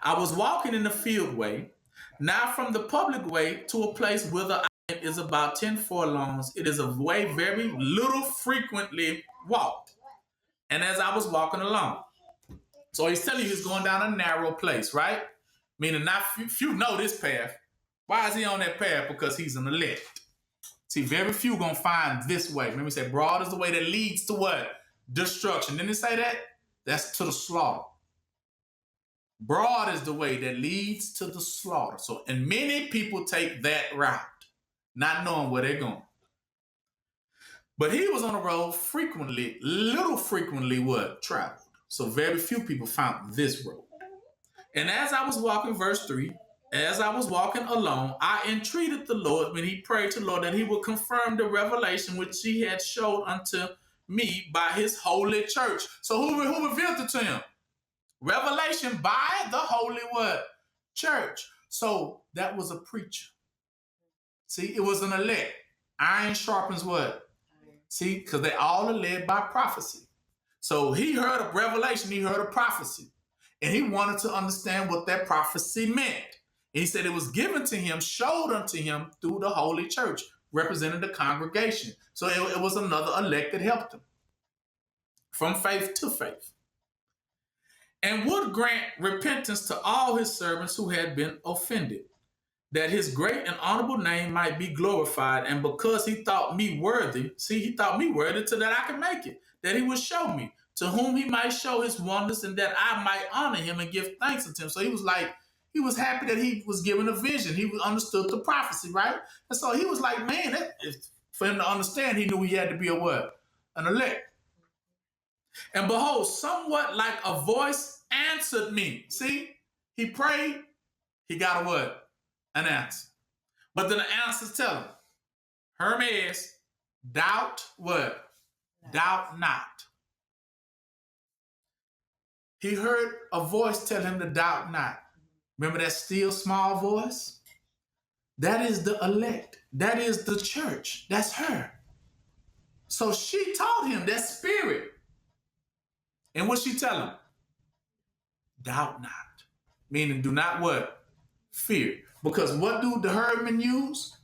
I was walking in the field way, now from the public way to a place where the island is about 10 furlongs. It is a way very little frequently walked. And as I was walking along, so he's telling you he's going down a narrow place, right? Meaning not few know this path. Why is he on that path? Because he's an elect. See, very few gonna find this way. Remember, he said broad is the way that leads to what? Destruction. Didn't he say that? That's to the slaughter. Broad is the way that leads to the slaughter. So, and many people take that route, not knowing where they're going. But he was on the road little frequently what? Traveled. So very few people found this road. And as I was walking, verse 3, as I was walking alone, I entreated the Lord when he prayed to the Lord that he would confirm the revelation which he had showed unto me by his holy church. So who revealed it to him? Revelation by the holy what? church. So that was a preacher. See, it was an elect. Iron sharpens what? See, because they all are led by prophecy. So he heard a revelation, he heard a prophecy, and he wanted to understand what that prophecy meant. And he said it was given to him, showed unto him through the holy church, representing the congregation. So it was another elect that helped him from faith to faith, and would grant repentance to all his servants who had been offended, that his great and honorable name might be glorified. And because he thought me worthy, he thought me worthy so that I could make it, that he would show me, to whom he might show his wonders, and that I might honor him and give thanks unto him. So he was happy that he was given a vision. He understood the prophecy, right? And so he was like, man, for him to understand, he knew he had to be a what? An elect. And behold, somewhat like a voice answered me. See, he prayed, he got a what? An answer. But then the answers tell him, Hermes, doubt what? No. Doubt not. He heard a voice tell him to doubt not. Remember that still small voice? That is the elect. That is the church. That's her. So she taught him that spirit. And what she tell him? Doubt not. Meaning do not what? Fear. Because what do the herdmen use?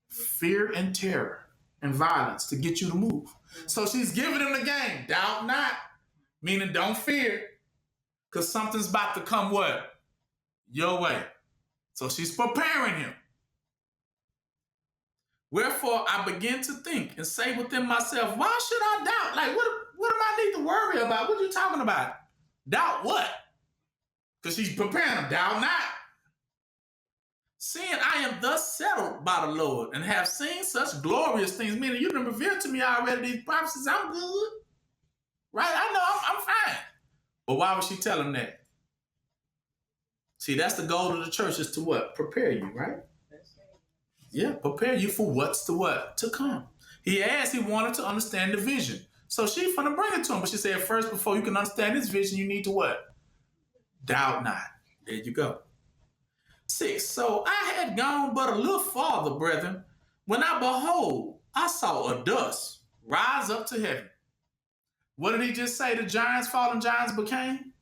Fear and terror and violence to get you to move. So she's giving him the game. Doubt not. Meaning don't fear. Because something's about to come what? Your way. So she's preparing him. Wherefore I begin to think and say within myself, why should I doubt? Like, what am I need to worry about? What are you talking about? Doubt what? Because she's preparing him. Doubt not. Seeing I am thus settled by the Lord and have seen such glorious things, meaning you done revealed to me already these prophecies, I'm good. Right? I know I'm fine. But why would she tell him that? See, that's the goal of the church, is to what? Prepare you, right? Yeah, prepare you for what's to what? To come. He wanted to understand the vision. So she's going to bring it to him. But she said, first, before you can understand this vision, you need to what? Doubt not. There you go. 6. So I had gone but a little farther, brethren, when I saw a dust rise up to heaven. What did he just say the giants, fallen giants became?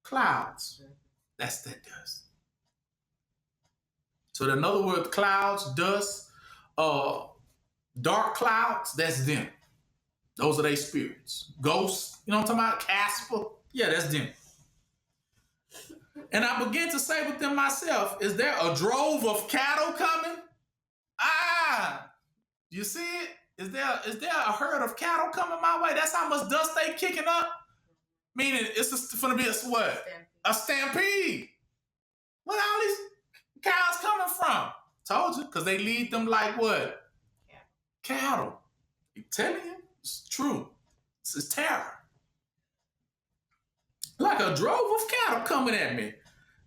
Clouds. That's that dust. So in other words, clouds, dust, dark clouds, that's them. Those are their spirits. Ghosts, you know what I'm talking about? Casper. Yeah, that's them. And I began to say within myself, is there a drove of cattle coming? You see it? Is there a herd of cattle coming my way? That's how much dust they kicking up. Meaning it's going to be a what? A stampede. Where all these cows coming from? Told you, because they lead them like what? Cattle. I'm telling you, it's true. It's terror. Like a drove of cattle coming at me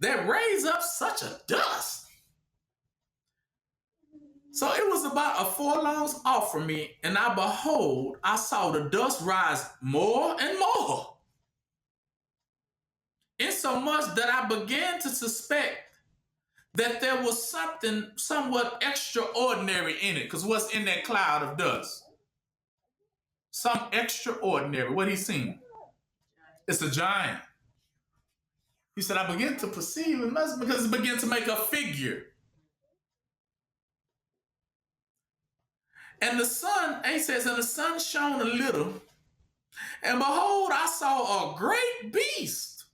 that raise up such a dust. So it was about a 4 longs off from me, and behold, I saw the dust rise more and more, insomuch that I began to suspect that there was something somewhat extraordinary in it. Because what's in that cloud of dust? Some extraordinary. What he seen? It's a giant. He said, I began to perceive it must because it began to make a figure. And the sun, he says, and the sun shone a little, and behold, I saw a great beast,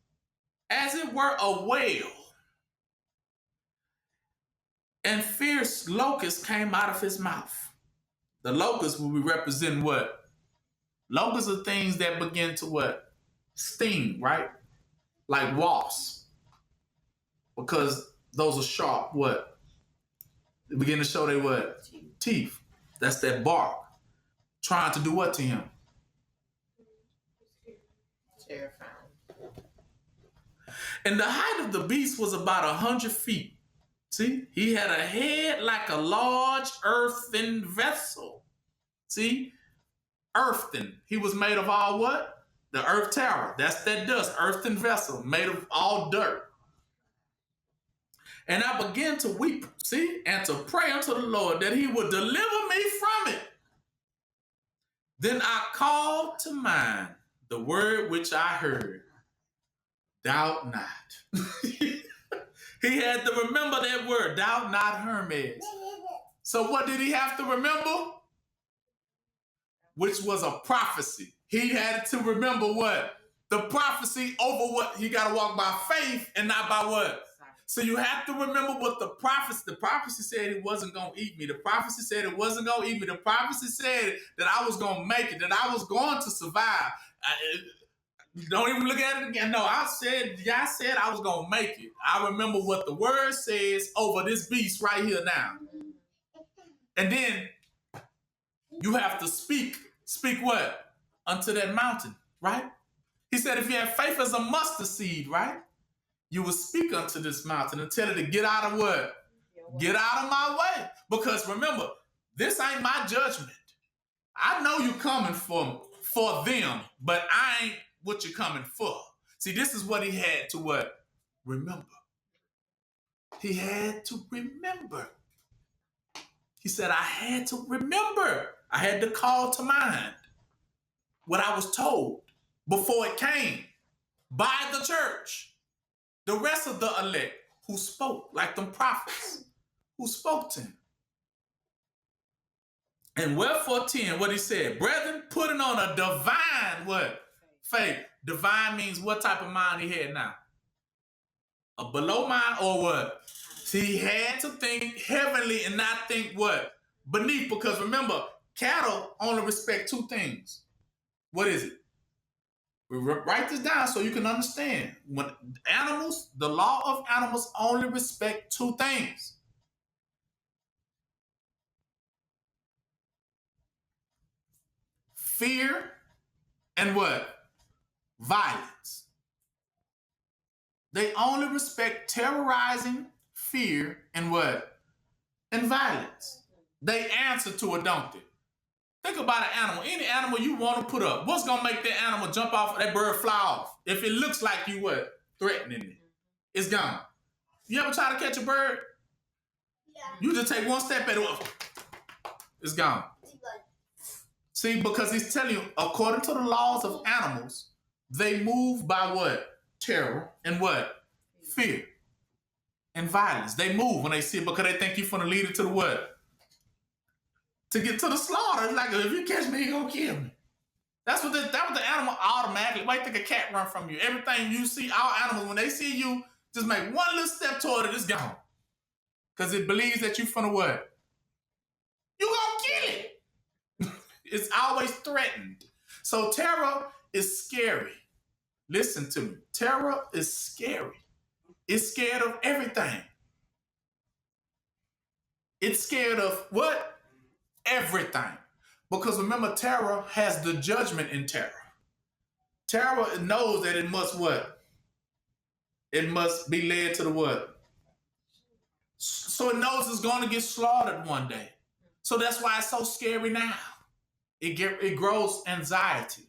as it were a whale. And fierce locusts came out of his mouth. The locusts will be representing what? Locusts are things that begin to what? Sting, right? Like wasps. Because those are sharp, what? They begin to show their what? Teeth. That's that bark. Trying to do what to him? Terrifying. And the height of the beast was about 100 feet. See, he had a head like a large earthen vessel. See, earthen. He was made of all what? The earth tower. That's that dust, earthen vessel, made of all dirt. And I began to weep, see, and to pray unto the Lord that he would deliver me from it. Then I called to mind the word which I heard, doubt not. He had to remember that word, doubt not, Hermes. So what did he have to remember? Which was a prophecy. He had to remember what? The prophecy over what he got to walk by faith and not by what? So you have to remember what the prophecy said he wasn't going to eat me. The prophecy said it wasn't going to eat me. The prophecy said that I was going to make it, that I was going to survive. Don't even look at it again. No, I said I was going to make it. I remember what the word says over this beast right here now. And then you have to speak what? Unto that mountain, right? He said if you have faith as a mustard seed, right? You will speak unto this mountain and tell it to get out of what? Get out of my way. Because remember, this ain't my judgment. I know you coming for them, but I ain't what you're coming for. See, this is what he had to what? Remember. He had to remember. He said, I had to remember. I had to call to mind what I was told before it came by the church. The rest of the elect who spoke like them prophets, who spoke to him. And wherefore 10, what he said, brethren, putting on a divine what? Faith. Divine means what type of mind he had now? A below mind or what? See, he had to think heavenly and not think what? Beneath, because remember, cattle only respect two things. What is it? We write this down so you can understand. When animals, the law of animals only respect two things. Fear and what? Violence. They only respect terrorizing, fear, and what? And violence. They answer to it, don't they? Think about an animal. Any animal you want to put up, what's going to make that animal jump off, that bird fly off? If it looks like you what? Threatening it. It's gone. You ever try to catch a bird? Yeah. You just take one step at it. It's gone. See, because he's telling you, according to the laws of animals, they move by what? Terror and what? Fear and violence. They move when they see it because they think you're going to lead it to the what? To get to the slaughter. It's like, if you catch me, you're going to kill me. That's what the animal automatically, why you think a cat run from you? Everything you see, all animals, when they see you, just make one little step toward it, it's gone. Because it believes that you're finna what? You gonna kill it. It's always threatened. So terror is scary. Listen to me. Terror is scary. It's scared of everything. It's scared of what? Everything. Because remember, terror has the judgment in terror. Terror knows that it must what? It must be led to the what? So it knows it's going to get slaughtered one day. So that's why it's so scary now. It grows anxiety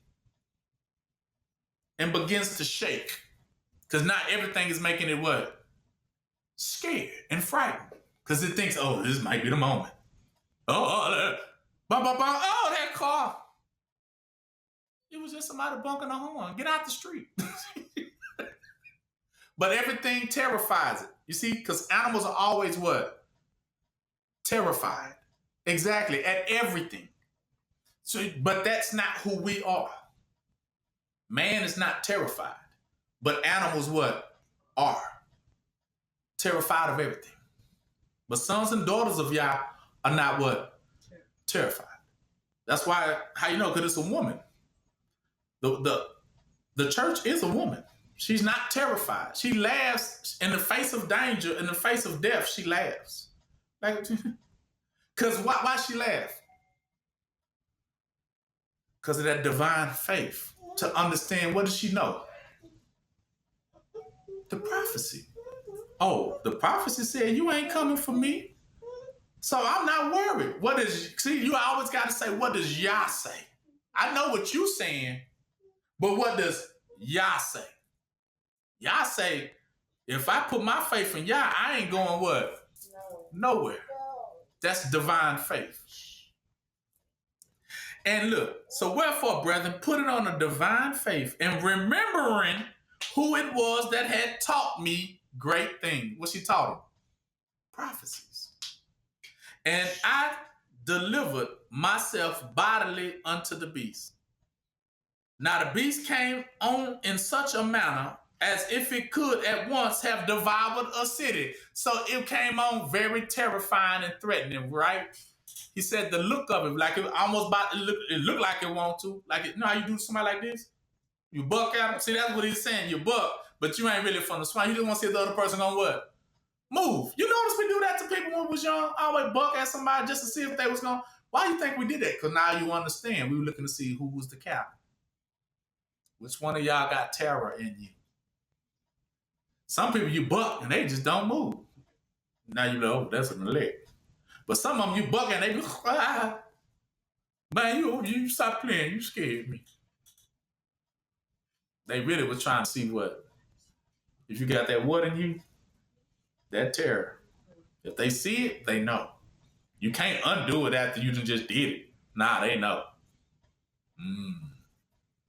and begins to shake. Because not everything is making it what? Scared and frightened. Because it thinks, oh, this might be the moment. Oh, that car. It was just somebody bunking a horn. Get out the street. But everything terrifies it. You see, because animals are always what? Terrified. Exactly, at everything. So, but that's not who we are. Man is not terrified. But animals what? Are. Terrified of everything. But sons and daughters of Yah are not what? Terrified. That's why, how you know? Because it's a woman. The church is a woman. She's not terrified. She laughs in the face of danger, in the face of death. She laughs. Because why she laugh? Because of that divine faith. To understand, what does she know? The prophecy. Oh, the prophecy said you ain't coming for me. So I'm not worried. See, you always got to say, what does Yah say? I know what you're saying, but what does Yah say? Yah say, If I put my faith in Yah, I ain't going what? Nowhere. That's divine faith. And look, so wherefore, brethren, put it on a divine faith and remembering who it was that had taught me great things. What she taught him? Prophecies. And I delivered myself bodily unto the beast. Now the beast came on in such a manner as if it could at once have devoured a city. So it came on very terrifying and threatening, right? He said the look of it, like it almost about it looked like it want to. Like you know how you do somebody like this? You buck at him. See, that's what he's saying. You buck, but you ain't really from the swine. You just want to see the other person gonna what? Move. You notice we do that to people when we was young? Always buck at somebody just to see if they was gonna. Why do you think we did that? Because now you understand. We were looking to see who was the captain. Which one of y'all got terror in you? Some people you buck and they just don't move. Now you know that's an elect. But some of them you buck and they go, ah. Man, you stop playing. You scared me. They really was trying to see what. If you got that what in you, that terror. If they see it, they know. You can't undo it after you just did it. Nah, they know.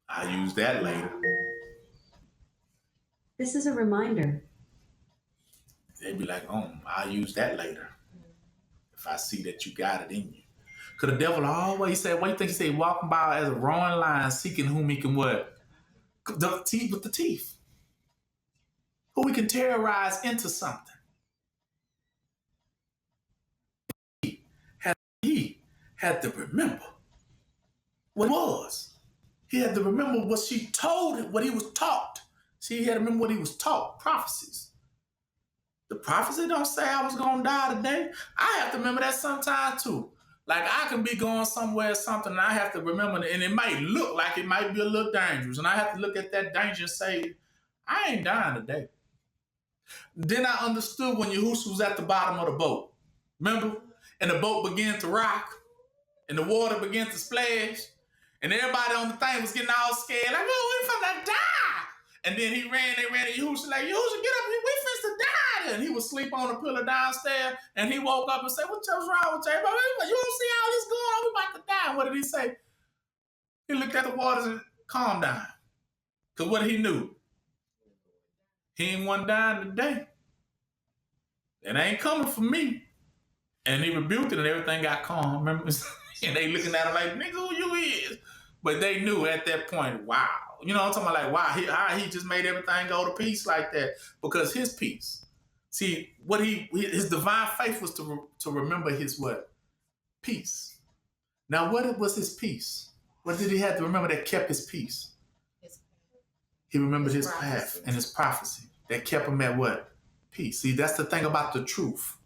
I'll use that later. This is a reminder. They be like, I'll use that later. If I see that you got it in you. Because the devil always said, what do you think he said? Walking by as a roaring lion, seeking whom he can what? The teeth with the teeth. Who he can terrorize into something. He had to remember what it was. He had to remember what she told him, what he was taught. See, he had to remember what he was taught, prophecies. The prophecy don't say I was going to die today. I have to remember that sometime too. Like I can be going somewhere or something and I have to remember it, and it might look like it might be a little dangerous. And I have to look at that danger and say, I ain't dying today. Then I understood when Yahushua was at the bottom of the boat. Remember? And the boat began to rock and the water began to splash. And everybody on the thing was getting all scared. Like, oh, we finna die. And then they ran to Yahushua like, Yahushua, get up, we finna die. And he would sleep on the pillar downstairs. And he woke up and said, what's wrong with you? You don't see all this going on? We about to die. And what did he say? He looked at the waters and calmed down. Because what he knew? He ain't one dying today. It ain't coming for me. And he rebuked it and everything got calm. Remember? And they looking at him like, nigga, who you is? But they knew at that point, wow. You know what I'm talking about? Like, wow, how he just made everything go to peace like that. Because his peace. See, his divine faith was to remember his what? Peace. Now, what was his peace? What did he have to remember that kept his peace? He remembered his path and his prophecy. That kept him at what? Peace. See, that's the thing about the truth.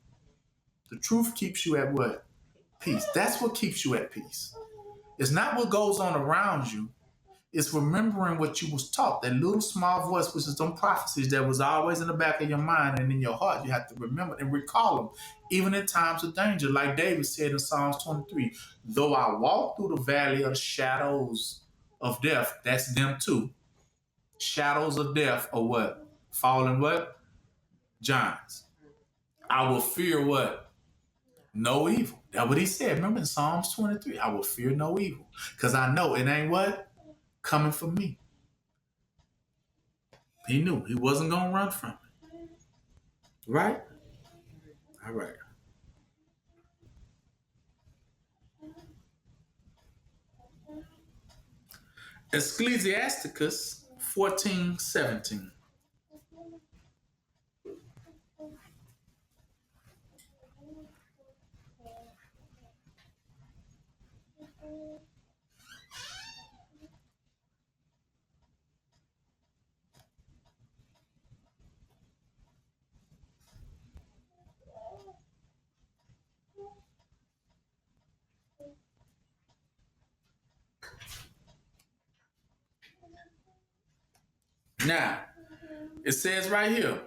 The truth keeps you at what? Peace. That's what keeps you at peace. It's not what goes on around you. It's remembering what you was taught. That little small voice, which is them prophecies that was always in the back of your mind and in your heart. You have to remember and recall them, even in times of danger. Like David said in Psalms 23, though I walk through the valley of the shadows of death, that's them too. Shadows of death are what? Fallen what? Giants. I will fear what? No evil. That's what he said. Remember in Psalms 23, I will fear no evil. Because I know it ain't what? Coming for me. He knew he wasn't going to run from it. Right? All right. Ecclesiasticus 14:17. Now, it says right here,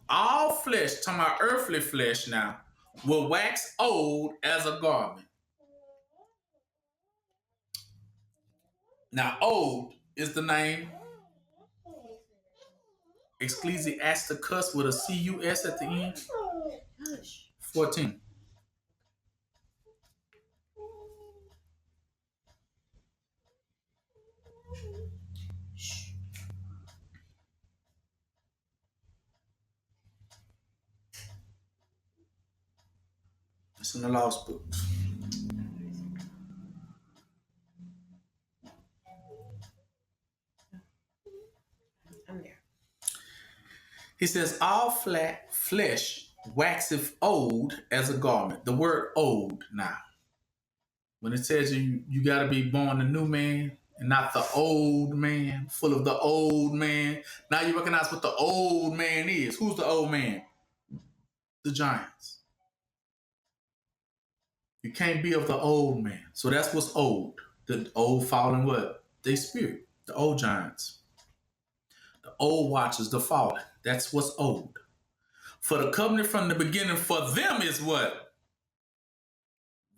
all flesh, talking about earthly flesh now, will wax old as a garment. Now, old is the name Ecclesiasticus with a C-U-S at the end. Hush. 14. Shh. It's in the Lost Books. I'm there. He says, all flesh waxeth old as a garment. The word old now. When it says you got to be born a new man and not the old man, full of the old man. Now you recognize what the old man is. Who's the old man? The giants. You can't be of the old man. So that's what's old. The old fallen what? They spirit. The old giants. The old watchers, the fallen. That's what's old. For the covenant from the beginning for them is what?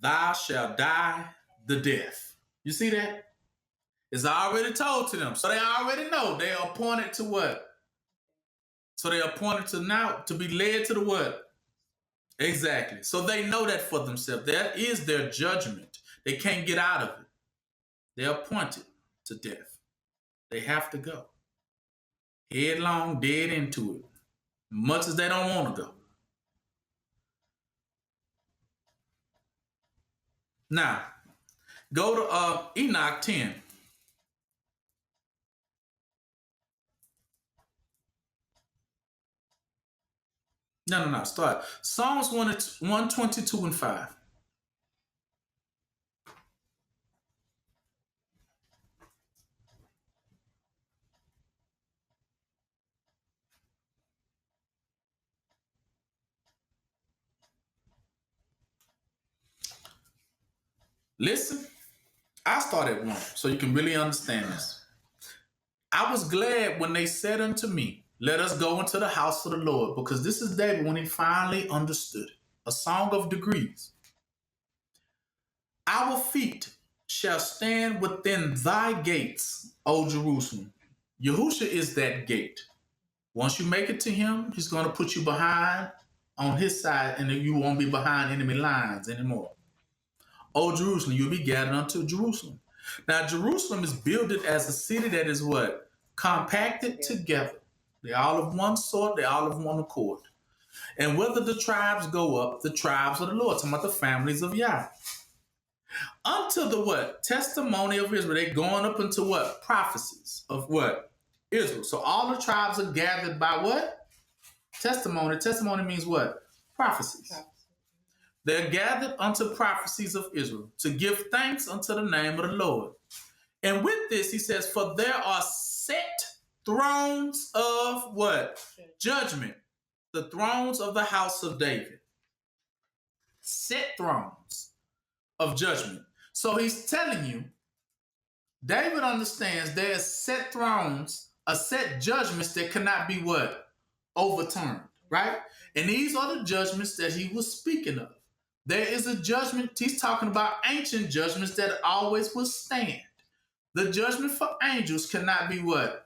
Thou shalt die the death. You see that? It's already told to them. So they already know. They are appointed to what? So they are appointed to now to be led to the what? Exactly. So they know that for themselves. That is their judgment. They can't get out of it. They're appointed to death. They have to go. Headlong, dead into it. Much as they don't want to go. Now, go to Enoch 10. No. Start. Psalms 122 and 5. Listen, I started one so you can really understand this. I was glad when they said unto me, let us go into the house of the Lord, because this is David when he finally understood it. A song of degrees. Our feet shall stand within thy gates, O Jerusalem. Yahusha is that gate. Once you make it to him, he's going to put you behind on his side, and you won't be behind enemy lines anymore. O Jerusalem, you'll be gathered unto Jerusalem. Now, Jerusalem is builded as a city that is what? Compacted together. They're all of one sort, they're all of one accord. And whether the tribes go up, the tribes of the Lord, talking about the families of Yah. Unto the what? Testimony of Israel. They're going up into what? Prophecies of what? Israel. So all the tribes are gathered by what? Testimony. Testimony means what? Prophecies. They're gathered unto prophecies of Israel to give thanks unto the name of the Lord. And with this, he says, for there are set thrones of what? Judgment. The thrones of the house of David. Set thrones of judgment. So he's telling you, David understands there's set thrones, a set judgments that cannot be what? Overturned, right? And these are the judgments that he was speaking of. There is a judgment, he's talking about ancient judgments that always will stand. The judgment for angels cannot be what?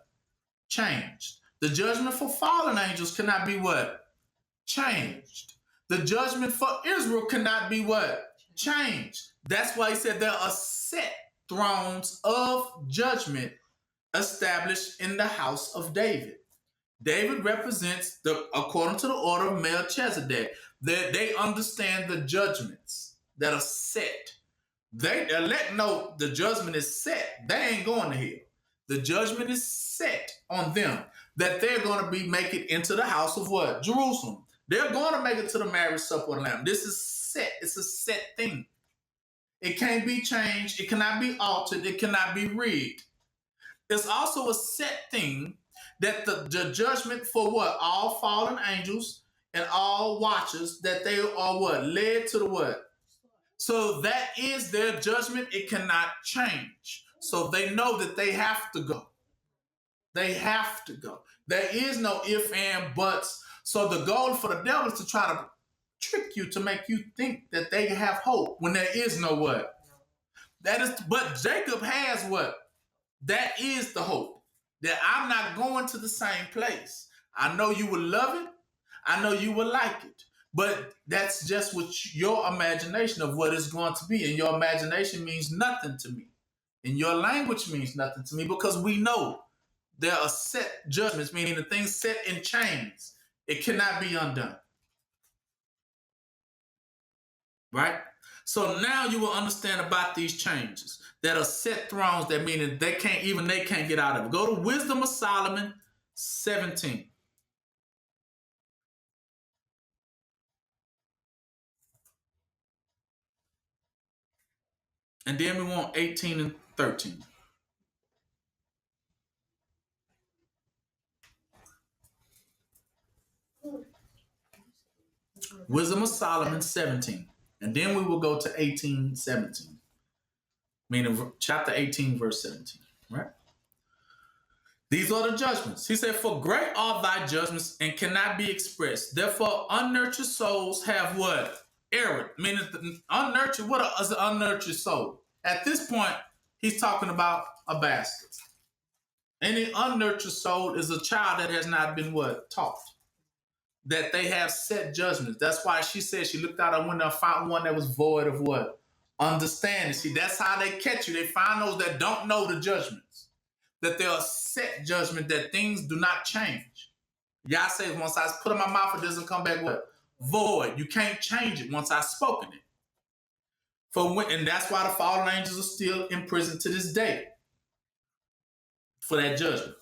Changed. The judgment for fallen angels cannot be what? Changed. The judgment for Israel cannot be what? Changed. That's why he said there are set thrones of judgment established in the house of David. David represents, according to the order of Melchizedek, that they understand the judgments that are set. They let know the judgment is set. They ain't going to hell. The judgment is set on them that they're going to be making into the house of what? Jerusalem. They're going to make it to the marriage supper of the Lamb. This is set. It's a set thing. It can't be changed. It cannot be altered. It cannot be rigged. It's also a set thing that the judgment for what? All fallen angels and all watchers, that they are what? Led to the what? So that is their judgment. It cannot change. So they know that they have to go. They have to go. There is no if and buts. So the goal for the devil is to try to trick you, to make you think that they have hope when there is no what? That is, but Jacob has what? That is the hope. That I'm not going to the same place. I know you will love it. I know you will like it. But that's just what your imagination of what it's going to be. And your imagination means nothing to me. And your language means nothing to me because we know there are set judgments, meaning the things set in chains. It cannot be undone. Right? So now you will understand about these changes that are set thrones, that meaning they can't get out of it. Go to Wisdom of Solomon 17. And then we want 18 and 13. Wisdom of Solomon 17. And then we will go to 18, 17. Meaning chapter 18, verse 17. Right? These are the judgments. He said, for great are thy judgments and cannot be expressed. Therefore, unnurtured souls have what? Error. Meaning unnurtured, what is an unnurtured soul? At this point, he's talking about a bastard. Any unnurtured soul is a child that has not been what? Taught. That they have set judgments. That's why she said she looked out a window and found one that was void of what? Understanding. See, that's how they catch you. They find those that don't know the judgments. That there are set judgment, that things do not change. Yah says, once I put in my mouth, it doesn't come back what? Void. You can't change it once I've spoken it. And that's why the fallen angels are still in prison to this day. For that judgment.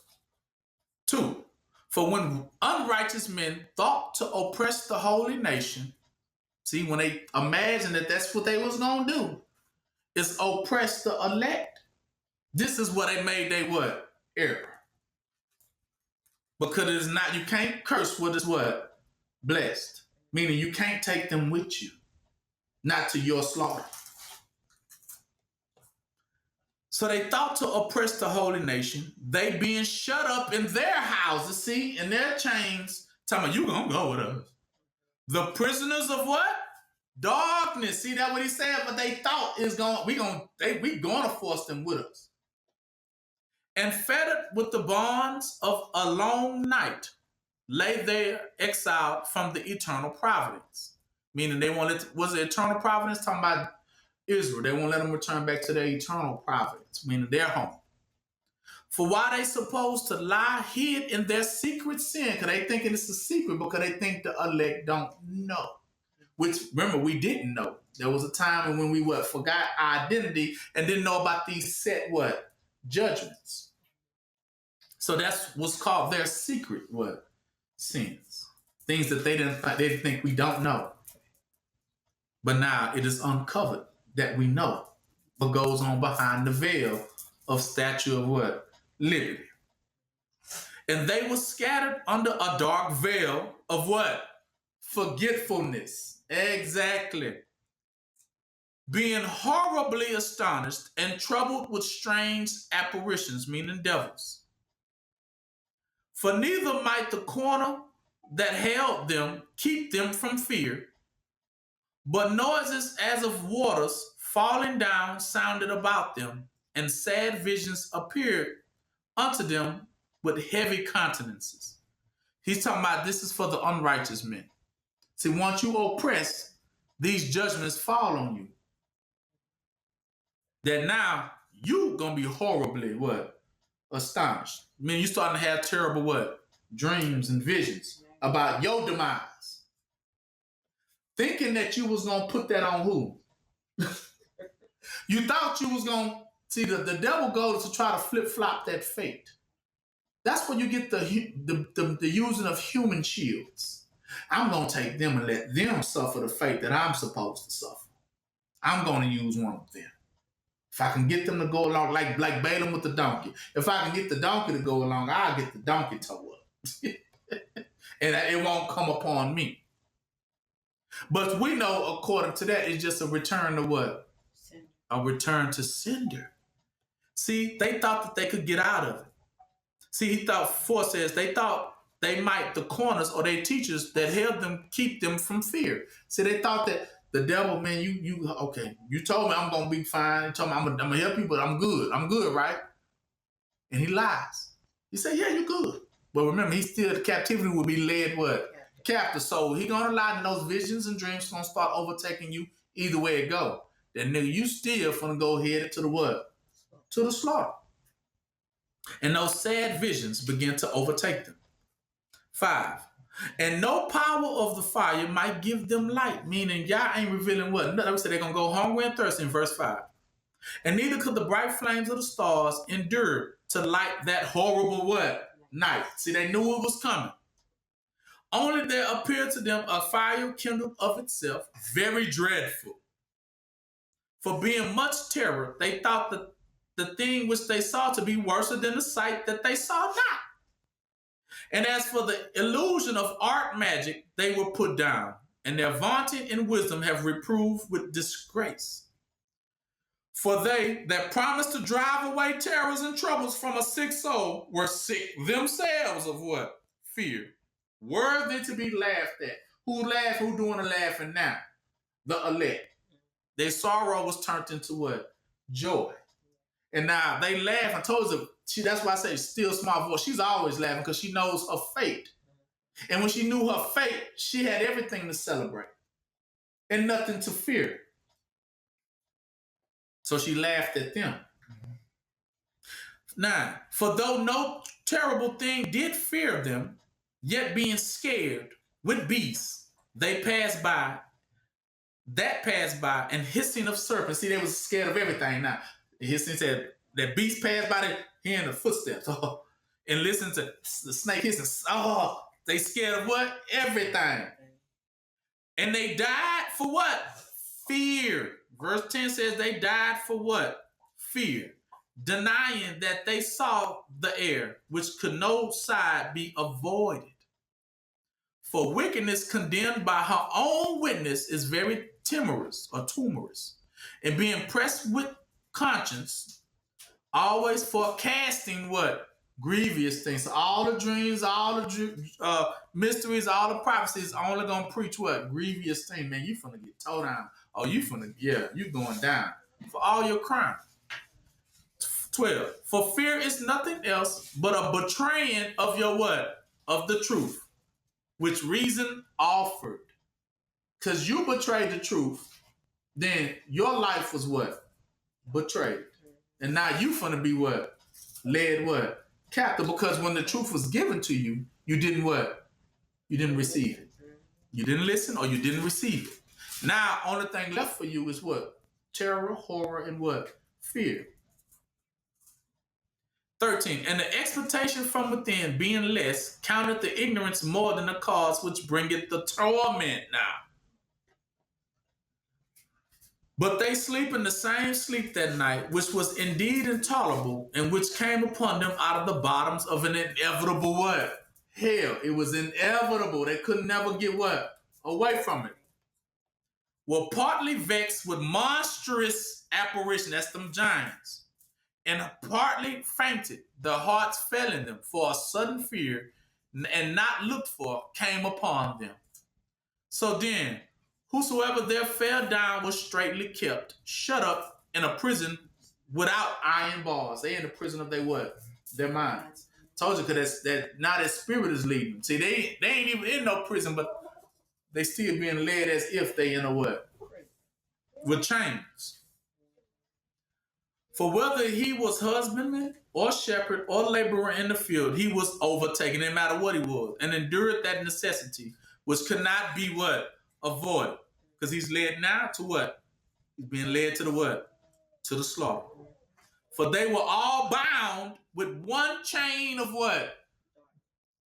2. For when unrighteous men thought to oppress the holy nation, see, when they imagined that that's what they was going to do, is oppress the elect. This is what they made they what? Error. Because it is not, you can't curse what is what? Blessed. Meaning you can't take them with you. Not to your slaughter. So they thought to oppress the holy nation, they being shut up in their houses, see, in their chains, telling me, you gonna go with us. The prisoners of what? Darkness. See that what he said? But they thought we gonna force them with us. And fettered with the bonds of a long night, lay there exiled from the eternal providence. Meaning they was the eternal providence talking about Israel? They won't let them return back to their eternal providence, meaning their home. For why they supposed to lie hid in their secret sin? Because they thinking it's a secret, because they think the elect don't know. Which, remember, we didn't know. There was a time when we forgot our identity and didn't know about these set what? Judgments. So that's what's called their secret what? Sins. Things that they didn't think we don't know. But now it is uncovered that we know, but goes on behind the veil of statue of what? Liberty. And they were scattered under a dark veil of what? Forgetfulness. Exactly. Being horribly astonished and troubled with strange apparitions, meaning devils. For neither might the corner that held them keep them from fear, but noises as of waters falling down sounded about them, and sad visions appeared unto them with heavy countenances. He's talking about this is for the unrighteous men. See, once you oppress, these judgments fall on you. That now you gonna be horribly what? Astonished. I mean, you starting to have terrible what? Dreams and visions about your demise. Thinking that you was gonna put that on who? You thought you was gonna see the devil goes to try to flip-flop that fate. That's when you get the using of human shields. I'm gonna take them and let them suffer the fate that I'm supposed to suffer. I'm gonna use one of them. If I can get them to go along, like Balaam with the donkey. If I can get the donkey to go along, I'll get the donkey to up. And it won't come upon me. But we know, according to that, it's just a return to what? Cinder. A return to cinder. See, they thought that they could get out of it. See, he thought, 4 says, they thought they might, the corners or their teachers that held them, keep them from fear. See, they thought that the devil, man, you told me I'm going to be fine. You told me I'm going to help you, but I'm good. I'm good, right? And he lies. He said, yeah, you're good. But remember, the captivity will be led what? Captive. So he gonna allow those visions and dreams gonna start overtaking you either way it go. Then nigga, you still gonna go headed to the what? To the slaughter. And those sad visions begin to overtake them. 5. And no power of the fire might give them light, meaning y'all ain't revealing what? Nothing. They're going to go hungry and thirsty in verse 5. And neither could the bright flames of the stars endure to light that horrible what? Night. See, they knew it was coming. Only there appeared to them a fire kindled of itself, very dreadful. For being much terror, they thought that the thing which they saw to be worse than the sight that they saw not. And as for the illusion of art magic, they were put down, and their vaunting in wisdom have reproved with disgrace. For they that promised to drive away terrors and troubles from a sick soul were sick themselves of what? Fear. Worthy to be laughed at. Who laugh? Who doing the laughing now? The elect. Their sorrow was turned into what? Joy. And now they laugh. I told her, that's why I say still small voice. She's always laughing because she knows her fate. And when she knew her fate, she had everything to celebrate and nothing to fear. So she laughed at them. 9. For though no terrible thing did fear them, yet being scared with beasts, they passed by. That passed by, and hissing of serpents. See, they was scared of everything now. Hissing said that beast passed by them, hearing the footsteps. Oh, and listen to the snake hissing. Oh, they scared of what? Everything. And they died for what? Fear. Verse 10 says they died for what? Fear. Denying that they saw the air, which could no side be avoided. For wickedness condemned by her own witness is very timorous or tumorous. And being pressed with conscience, always forecasting what? Grievous things. So all the dreams, all the mysteries, all the prophecies only gonna preach what? Grievous things. Man, you finna get towed down. Oh, you going down for all your crime. 12. For fear is nothing else but a betraying of your what? Of the truth, which reason offered. Because you betrayed the truth, then your life was what? Betrayed. And now you finna be what? Led what? Captive, because when the truth was given to you, you didn't what? You didn't receive it. You didn't listen or you didn't receive it. Now, only thing left for you is what? Terror, horror, and what? Fear. 13. And the expectation from within being less counted the ignorance more than the cause which bringeth the torment now. But they sleep in the same sleep that night, which was indeed intolerable, and which came upon them out of the bottoms of an inevitable what? Hell. It was inevitable. They could never get what? Away from it. Were partly vexed with monstrous apparition, that's them giants, and partly fainted. Their hearts fell in them, for a sudden fear, and not looked for, came upon them. So then, whosoever there fell down was straitly kept, shut up in a prison without iron bars. They in the prison of their what? Their minds. Told you, because that now their spirit is leading them. See, they ain't even in no prison, but they still being led as if they in a what? With chains. For whether he was husbandman or shepherd or laborer in the field, he was overtaken, no matter what he was, and endured that necessity, which could not be what? Avoided. Because he's led now to what? He's being led to the what? To the slaughter. For they were all bound with one chain of what?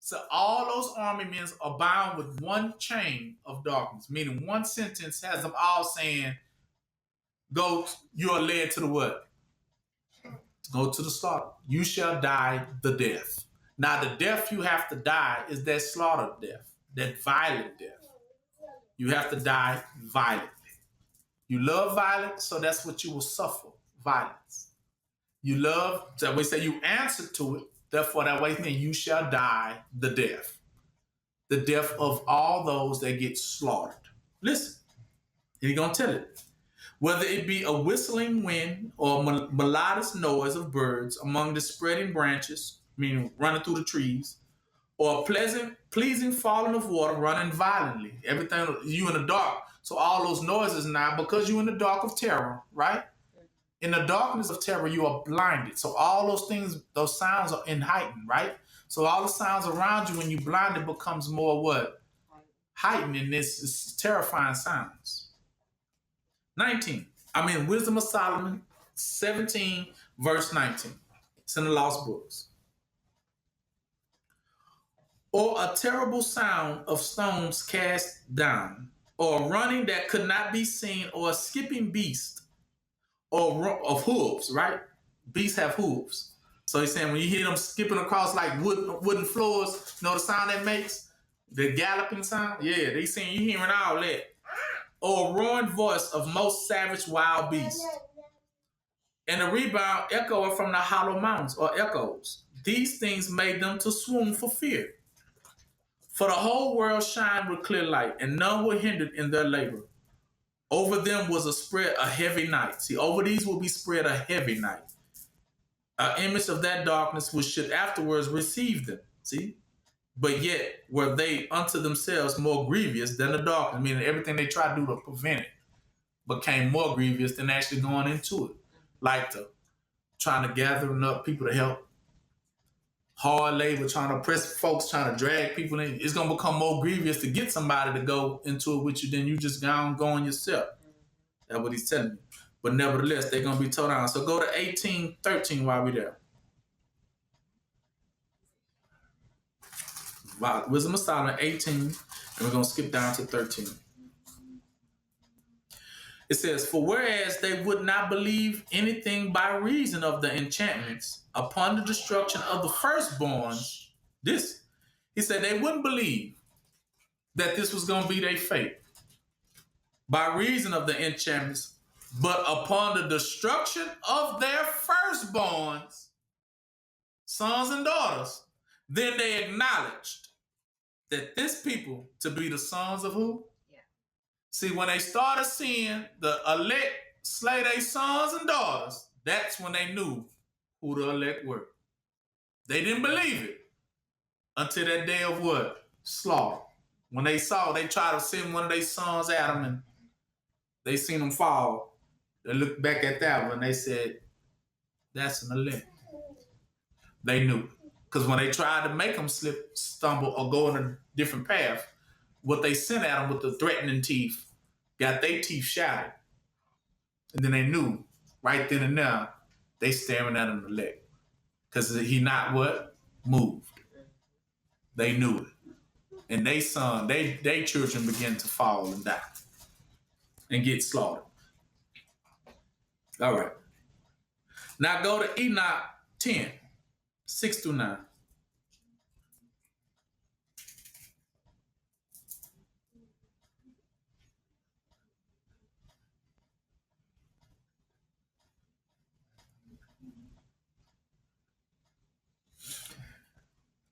So all those army men are bound with one chain of darkness, meaning one sentence has them all saying, go, you are led to the what? Go to the slaughter. You shall die the death. Now the death you have to die is that slaughter death, that violent death. You have to die violently. You love violence, so that's what you will suffer, violence. You love, that we say you answer to it, therefore that way means you shall die the death. The death of all those that get slaughtered. Listen, and he's going to tell it. Whether it be a whistling wind or melodious noise of birds among the spreading branches, meaning running through the trees, or a pleasant, pleasing falling of water running violently. Everything, you in the dark. So all those noises now, because you in the dark of terror, right? In the darkness of terror, you are blinded. So all those things, those sounds are in heightened, right? So all the sounds around you when you blinded becomes more what? Heightened in this terrifying sounds. 19. Wisdom of Solomon, 17, verse 19. It's in the Lost Books. Or a terrible sound of stones cast down, or running that could not be seen, or a skipping beast, or of hooves, right? Beasts have hooves. So he's saying when you hear them skipping across like wooden floors, you know the sound that makes? The galloping sound? Yeah, they saying you hearing all that. Or a roaring voice of most savage wild beasts. And a rebound echoing from the hollow mountains, or echoes. These things made them to swoon for fear. For the whole world shined with clear light, and none were hindered in their labor. Over them was a heavy night. See, over these will be spread a heavy night. An image of that darkness which should afterwards receive them. See? But yet were they unto themselves more grievous than the darkness, meaning everything they tried to do to prevent it became more grievous than actually going into it. Like trying to gather up people to help. Hard labor, trying to press folks, trying to drag people in. It's going to become more grievous to get somebody to go into it with you than you just going yourself. That's what he's telling you. But nevertheless, they're going to be towed down. So go to 18:13 while we're there. Wow. Wisdom of Solomon, 18, and we're going to skip down to 13. It says, for whereas they would not believe anything by reason of the enchantments upon the destruction of the firstborns, he said they wouldn't believe that this was going to be their fate by reason of the enchantments, but upon the destruction of their firstborns, sons and daughters, then they acknowledged that this people to be the sons of who? See, when they started seeing the elect slay their sons and daughters, that's when they knew who the elect were. They didn't believe it until that day of what? Slaughter. When they saw, they tried to send one of their sons at them and they seen them fall. They looked back at that one and they said, that's an elect. They knew. Because when they tried to make them slip, stumble, or go in a different path, what they sent at them with the threatening teeth got their teeth shattered. And then they knew right then and there, they staring at him elect. Because he not what? Moved. They knew it. And they children began to fall and die and get slaughtered. All right. Now go to Enoch 10, 6-9.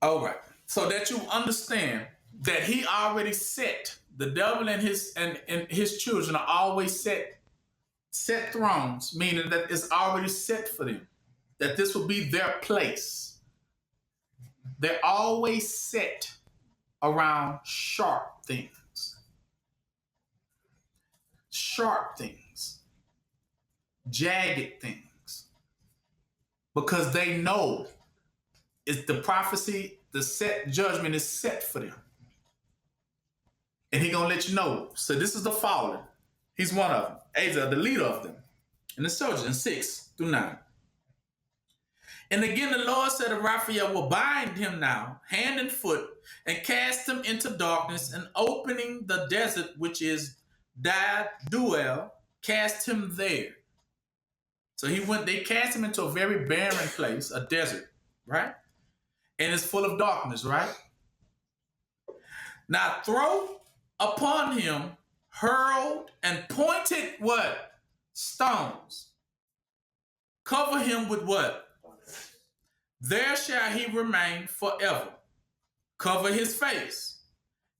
All right. So that you understand that he already set, the devil and his children are always set thrones, meaning that it's already set for them, that this will be their place. They're always set around sharp things, jagged things, because they know it's the prophecy, the set judgment is set for them. And he's going to let you know. So this is the fallen. He's one of them. Asa, the leader of them. And the soldiers in 6-9. And again, the Lord said of Raphael will bind him now, hand and foot, and cast him into darkness, and opening the desert, which is Duel, cast him there. So they cast him into a very barren place, a desert, right? And it's full of darkness, right? Now throw upon him hurled and pointed what? Stones. Cover him with what? There shall he remain forever. Cover his face,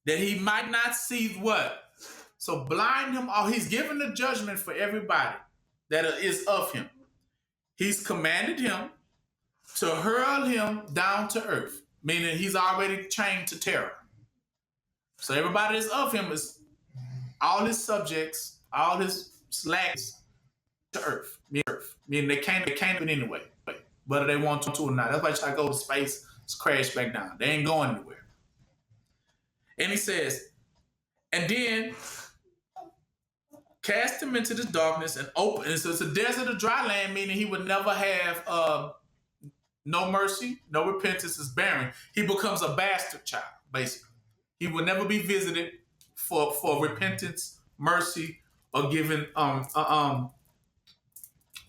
that he might not see what? So blind him, or he's given the judgment for everybody that is of him. He's commanded him to hurl him down to earth. meaning he's already chained to terror. So everybody that's of him is all his subjects, all his slacks to earth, meaning they can't do it anyway, whether they want to or not. That's why you try to go to space, just crash back down. They ain't going anywhere. And he says, and then cast him into this darkness and open. And so it's a desert of dry land, meaning he would never have no mercy, no repentance, is barren. He becomes a bastard child, basically. He will never be visited for repentance, mercy, or giving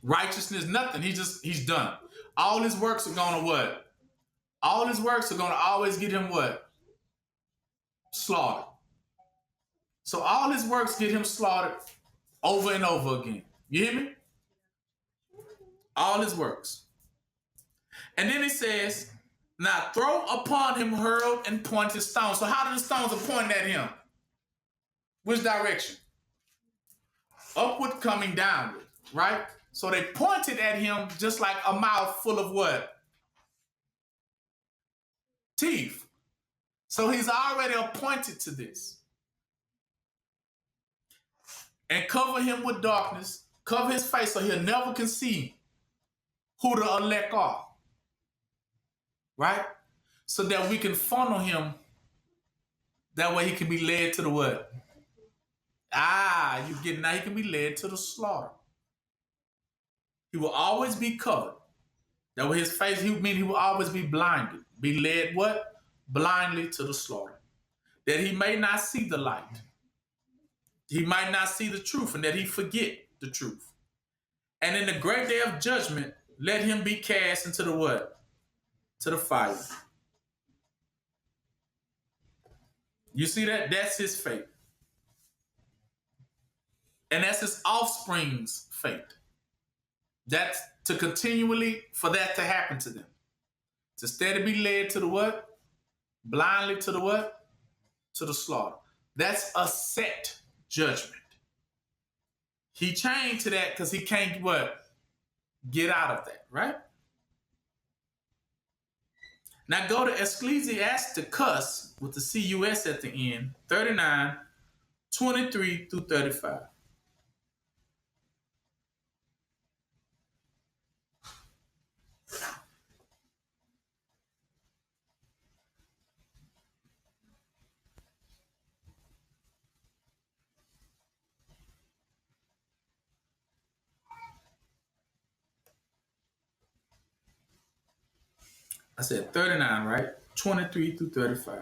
righteousness, nothing. He's done. All his works are gonna what? All his works are gonna always get him what? Slaughtered. So all his works get him slaughtered over and over again. You hear me? All his works. And then he says, now throw upon him hurled and pointed stones. So how do the stones are pointing at him? Which direction? Upward, coming downward, right? So they pointed at him just like a mouth full of what? Teeth. So he's already appointed to this. And cover him with darkness, cover his face so he'll never can see who the elect are. Right? So that we can funnel him. That way he can be led to the what? You get now he can be led to the slaughter. He will always be covered. That way his face, he will always be blinded. Be led what? Blindly to the slaughter. That he may not see the light. He might not see the truth, and that he forget the truth. And in the great day of judgment, let him be cast into the what? To the fire. You see that? That's his fate. And that's his offspring's fate. That's to continually, for that to happen to them. To steady be led to the what? Blindly to the what? To the slaughter. That's a set judgment. He chained to that because he can't what? Get out of that, right? Now go to Ecclesiasticus with the CUS at the end, 39, 23 through 35. I said 39, right? 23 through 35.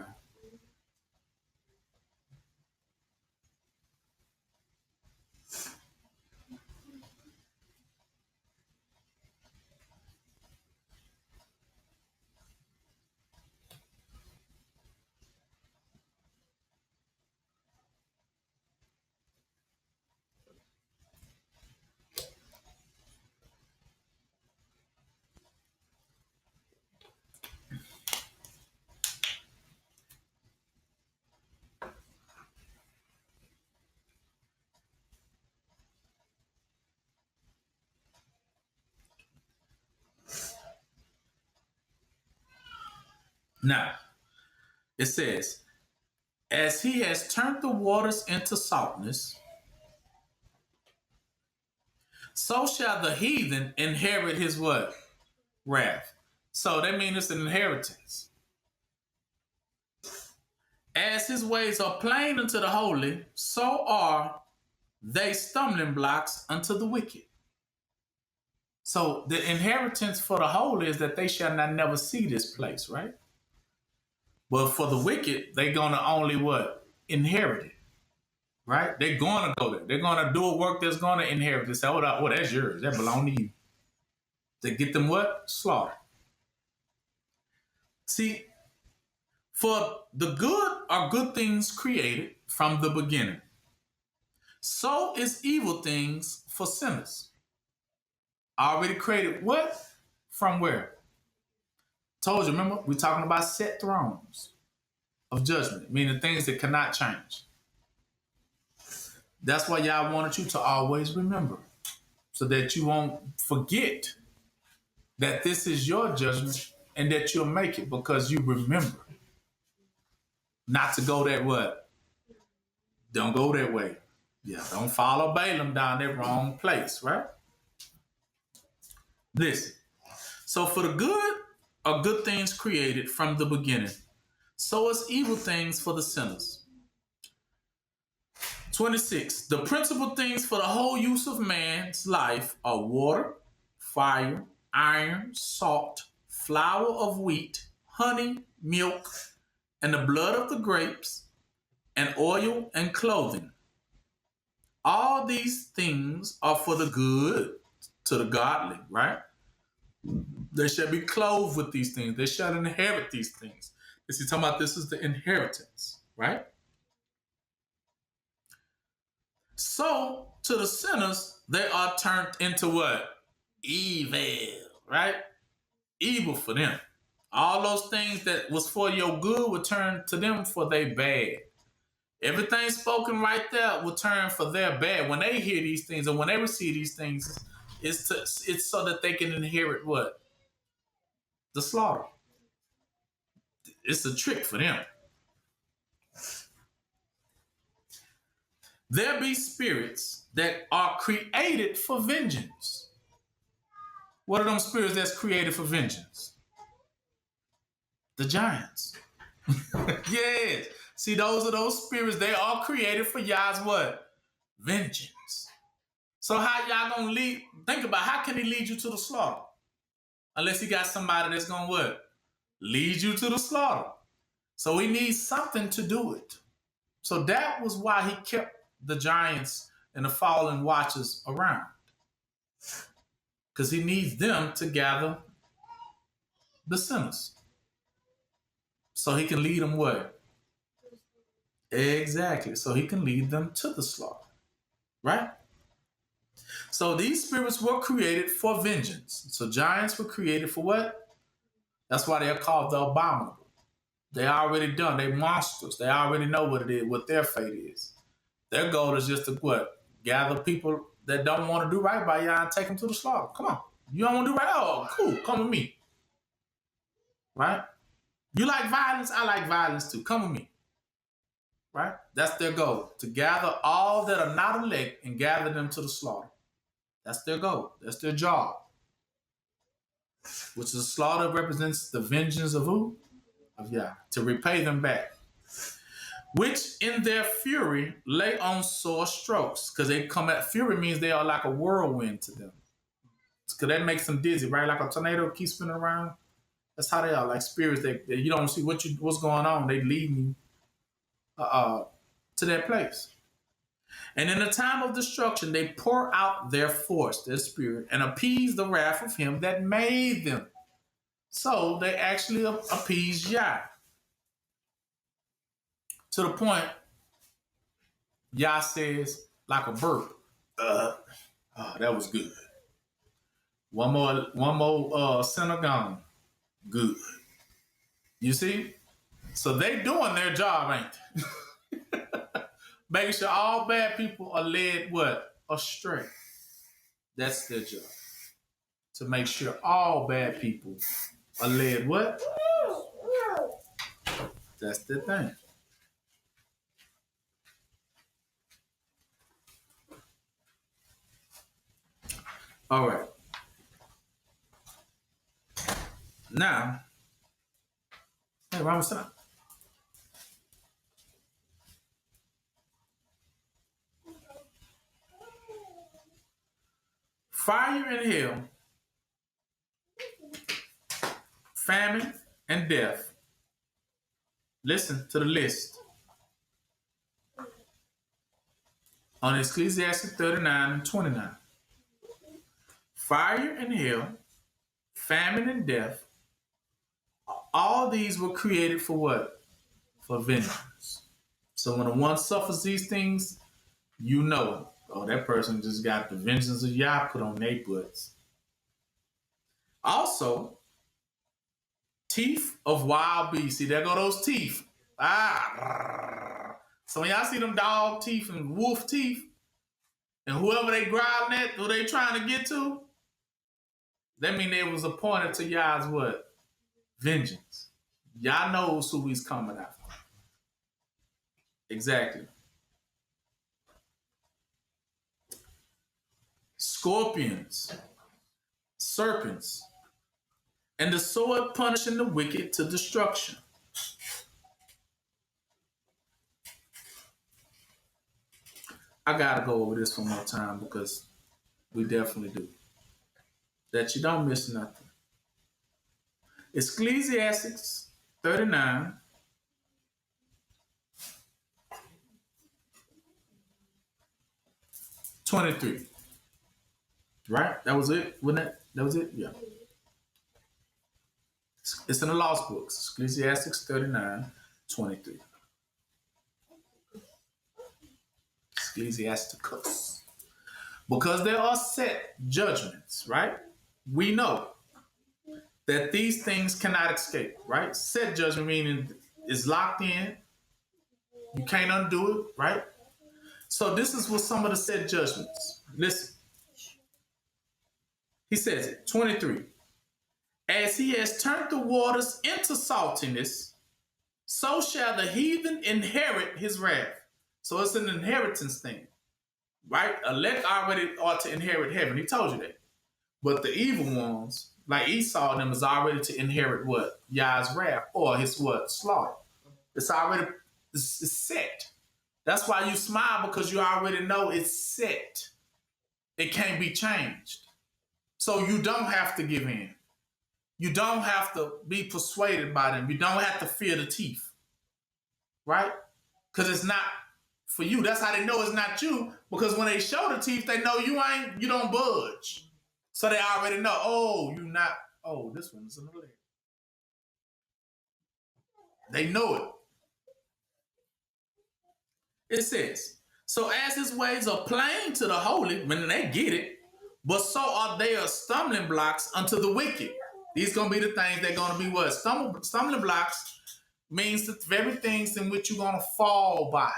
Now, it says, as he has turned the waters into saltness, so shall the heathen inherit his what? Wrath. So that means it's an inheritance. As his ways are plain unto the holy, so are they stumbling blocks unto the wicked. So the inheritance for the holy is that they shall not never see this place, right? But for the wicked, they're going to only what? Inherit it, right? They're going to go there. They're going to do a work that's going to inherit this. Oh, that's yours. That belongs to you. To get them what? Slaughtered. See, for the good are good things created from the beginning. So is evil things for sinners. Already created what? From where? Told you, remember, we're talking about set thrones of judgment, meaning things that cannot change. That's why y'all wanted you to always remember, so that you won't forget that this is your judgment and that you'll make it because you remember not to go that what? Don't go that way. Yeah, don't follow Balaam down that wrong place, right? Listen. So for the good are good things created from the beginning. So is evil things for the sinners. 26. The principal things for the whole use of man's life are water, fire, iron, salt, flour of wheat, honey, milk, and the blood of the grapes, and oil and clothing. All these things are for the good to the godly, right? They shall be clothed with these things. They shall inherit these things. Is he talking about this is the inheritance, right? So to the sinners, they are turned into what? Evil, right? Evil for them. All those things that was for your good will turn to them for their bad. Everything spoken right there will turn for their bad. When they hear these things and when they receive these things, it's so that they can inherit what? The slaughter. It's a trick for them. There be spirits that are created for vengeance. What are them spirits that's created for vengeance? The giants. Yes. See, those are those spirits. They are created for y'all's what? Vengeance. So how y'all gonna lead? Think about how can he lead you to the slaughter? Unless he got somebody that's gonna what? Lead you to the slaughter. So he needs something to do it. So that was why he kept the giants and the fallen watchers around. Because he needs them to gather the sinners. So he can lead them where? Exactly. So he can lead them to the slaughter. Right? So these spirits were created for vengeance. So giants were created for what? That's why they are called the abominable. They already done. They monsters. They already know what it is, what their fate is. Their goal is just to what? Gather people that don't want to do right by y'all and take them to the slaughter. Come on. You don't want to do right? Oh, cool. Come with me. Right? You like violence? I like violence too. Come with me. Right? That's their goal. To gather all that are not elect and gather them to the slaughter. That's their goal. That's their job. Which the slaughter represents the vengeance of who? Of Yah. To repay them back. Which in their fury lay on sore strokes. Because they come at fury means they are like a whirlwind to them. Because that makes them dizzy, right? Like a tornado keeps spinning around. That's how they are, like spirits. That you don't see what's going on. They lead you to that place. And in the time of destruction, they pour out their force, their spirit, and appease the wrath of him that made them. So they actually appease Yah. To the point, Yah says, like a burp, oh, that was good. One more sinner gone. Good. You see? So they doing their job, ain't they? Making sure all bad people are led what? Astray. That's their job. To make sure all bad people are led what? That's the thing. All right. Now, hey, what's up? Fire and hell, famine and death. Listen to the list. On Ecclesiastes 39 and 29. Fire and hell, famine and death, all these were created for what? For vengeance. So when the one suffers these things, you know, oh, that person just got the vengeance of Yah put on their butts. Also, teeth of wild beasts. See, there go those teeth. So when y'all see them dog teeth and wolf teeth, and whoever they growling at, who they trying to get to, that mean they was appointed to Yah's what? Vengeance. Y'all knows who he's coming after. Exactly. Scorpions, serpents, and the sword punishing the wicked to destruction. I gotta go over this one more time because we definitely do. That you don't miss nothing. Ecclesiastes 39. 23. Right? That was it? Wasn't that? That was it? Yeah. It's in the Lost Books. Ecclesiastes 39, 23. Ecclesiasticus. Because there are set judgments, right? We know that these things cannot escape, right? Set judgment meaning it's locked in. You can't undo it, right? So this is what some of the set judgments. Listen. He says it, 23. As he has turned the waters into saltiness, so shall the heathen inherit his wrath. So it's an inheritance thing, right? Elect already ought to inherit heaven. He told you that. But the evil ones, like Esau and them, is already to inherit what? Yah's wrath or his what? Slaughter. It's already it's set. That's why you smile, because you already know it's set. It can't be changed. So you don't have to give in. You don't have to be persuaded by them. You don't have to fear the teeth, right? Because it's not for you. That's how they know it's not you, because when they show the teeth, they know you don't budge. So they already know, oh, you not, oh, this one's in the leg. They know it. It says, so as his ways are plain to the holy, when they get it, but so are they stumbling blocks unto the wicked. These going to be the things they're going to be what? Stumbling blocks means the very things in which you're going to fall by.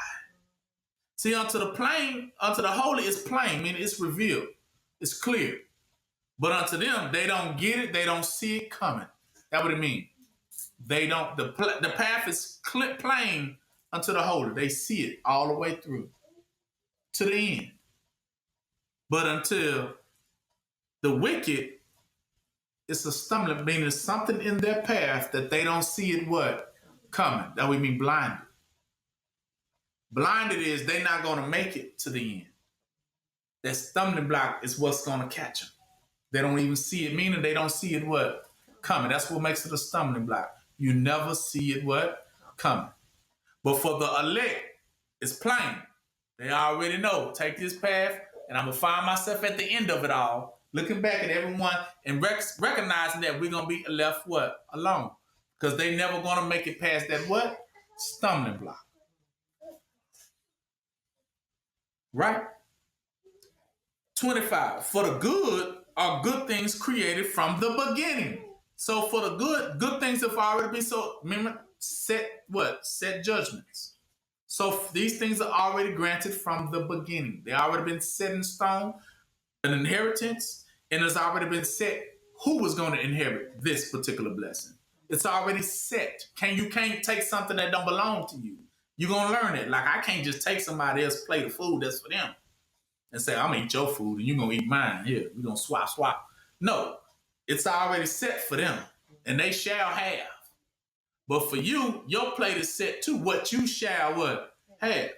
See, unto the plain, unto the holy is plain, meaning it's revealed. It's clear. But unto them, they don't get it. They don't see it coming. That's what it means. They don't, the path is plain unto the holy. They see it all the way through to the end. But until the wicked, it's a stumbling, meaning something in their path that they don't see it what? Coming. That we mean blinded. Blinded is they're not going to make it to the end. That stumbling block is what's going to catch them. They don't even see it, meaning they don't see it what? Coming. That's what makes it a stumbling block. You never see it what? Coming. But for the elect, it's plain. They already know. Take this path, and I'm going to find myself at the end of it all, looking back at everyone and recognizing that we're going to be left what? Alone. Because they never going to make it past that what? Stumbling block. Right? 25. For the good are good things created from the beginning. So for the good things have already been, so remember, set what? Set judgments. So these things are already granted from the beginning. They already been set in stone, an inheritance, and it's already been set who was going to inherit this particular blessing. It's already set. You can't take something that don't belong to you. You're going to learn it. Like, I can't just take somebody else's plate of food that's for them and say, I'm going to eat your food and you're going to eat mine. Here, we're going to swap. No, it's already set for them, and they shall have. But for you, your plate is set to what you shall what? Have.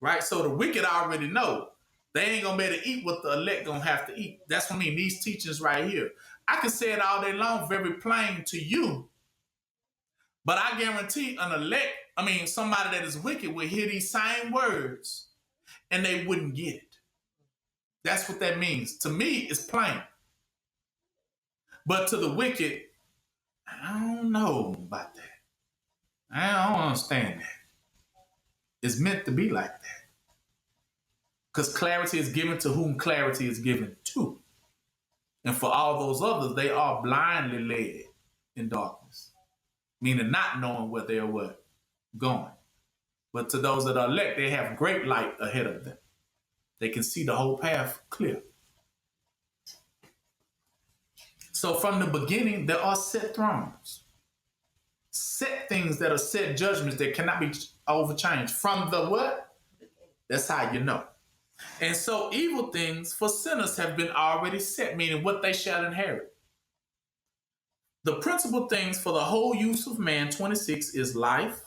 Right? So the wicked already know. They ain't going to be able to eat what the elect going to have to eat. That's what I mean, these teachings right here. I can say it all day long, very plain to you. But I guarantee somebody that is wicked will hear these same words and they wouldn't get it. That's what that means. To me, it's plain. But to the wicked, I don't know about that. I don't understand that. It's meant to be like that. Because clarity is given to whom clarity is given to. And for all those others, they are blindly led in darkness. Meaning not knowing where they're what? Going. But to those that are elect, they have great light ahead of them. They can see the whole path clear. So from the beginning, there are set thrones. set things that are set judgments that cannot be overchanged. From the what? That's how you know. And so evil things for sinners have been already set, meaning what they shall inherit. The principal things for the whole use of man, 26, is life,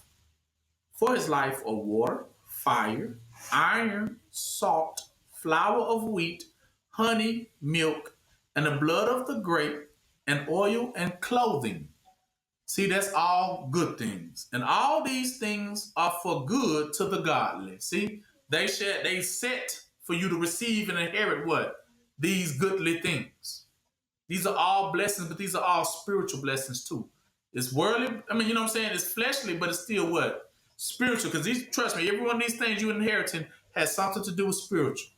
for his life are water, fire, iron, salt, flour of wheat, honey, milk, and the blood of the grape, and oil and clothing. See, that's all good things. And all these things are for good to the godly. See, they set for you to receive and inherit what? These goodly things. These are all blessings, but these are all spiritual blessings too. It's worldly, I mean, you know what I'm saying? It's fleshly, but it's still what? Spiritual. Because trust me, every one of these things you inheriting has something to do with spiritual.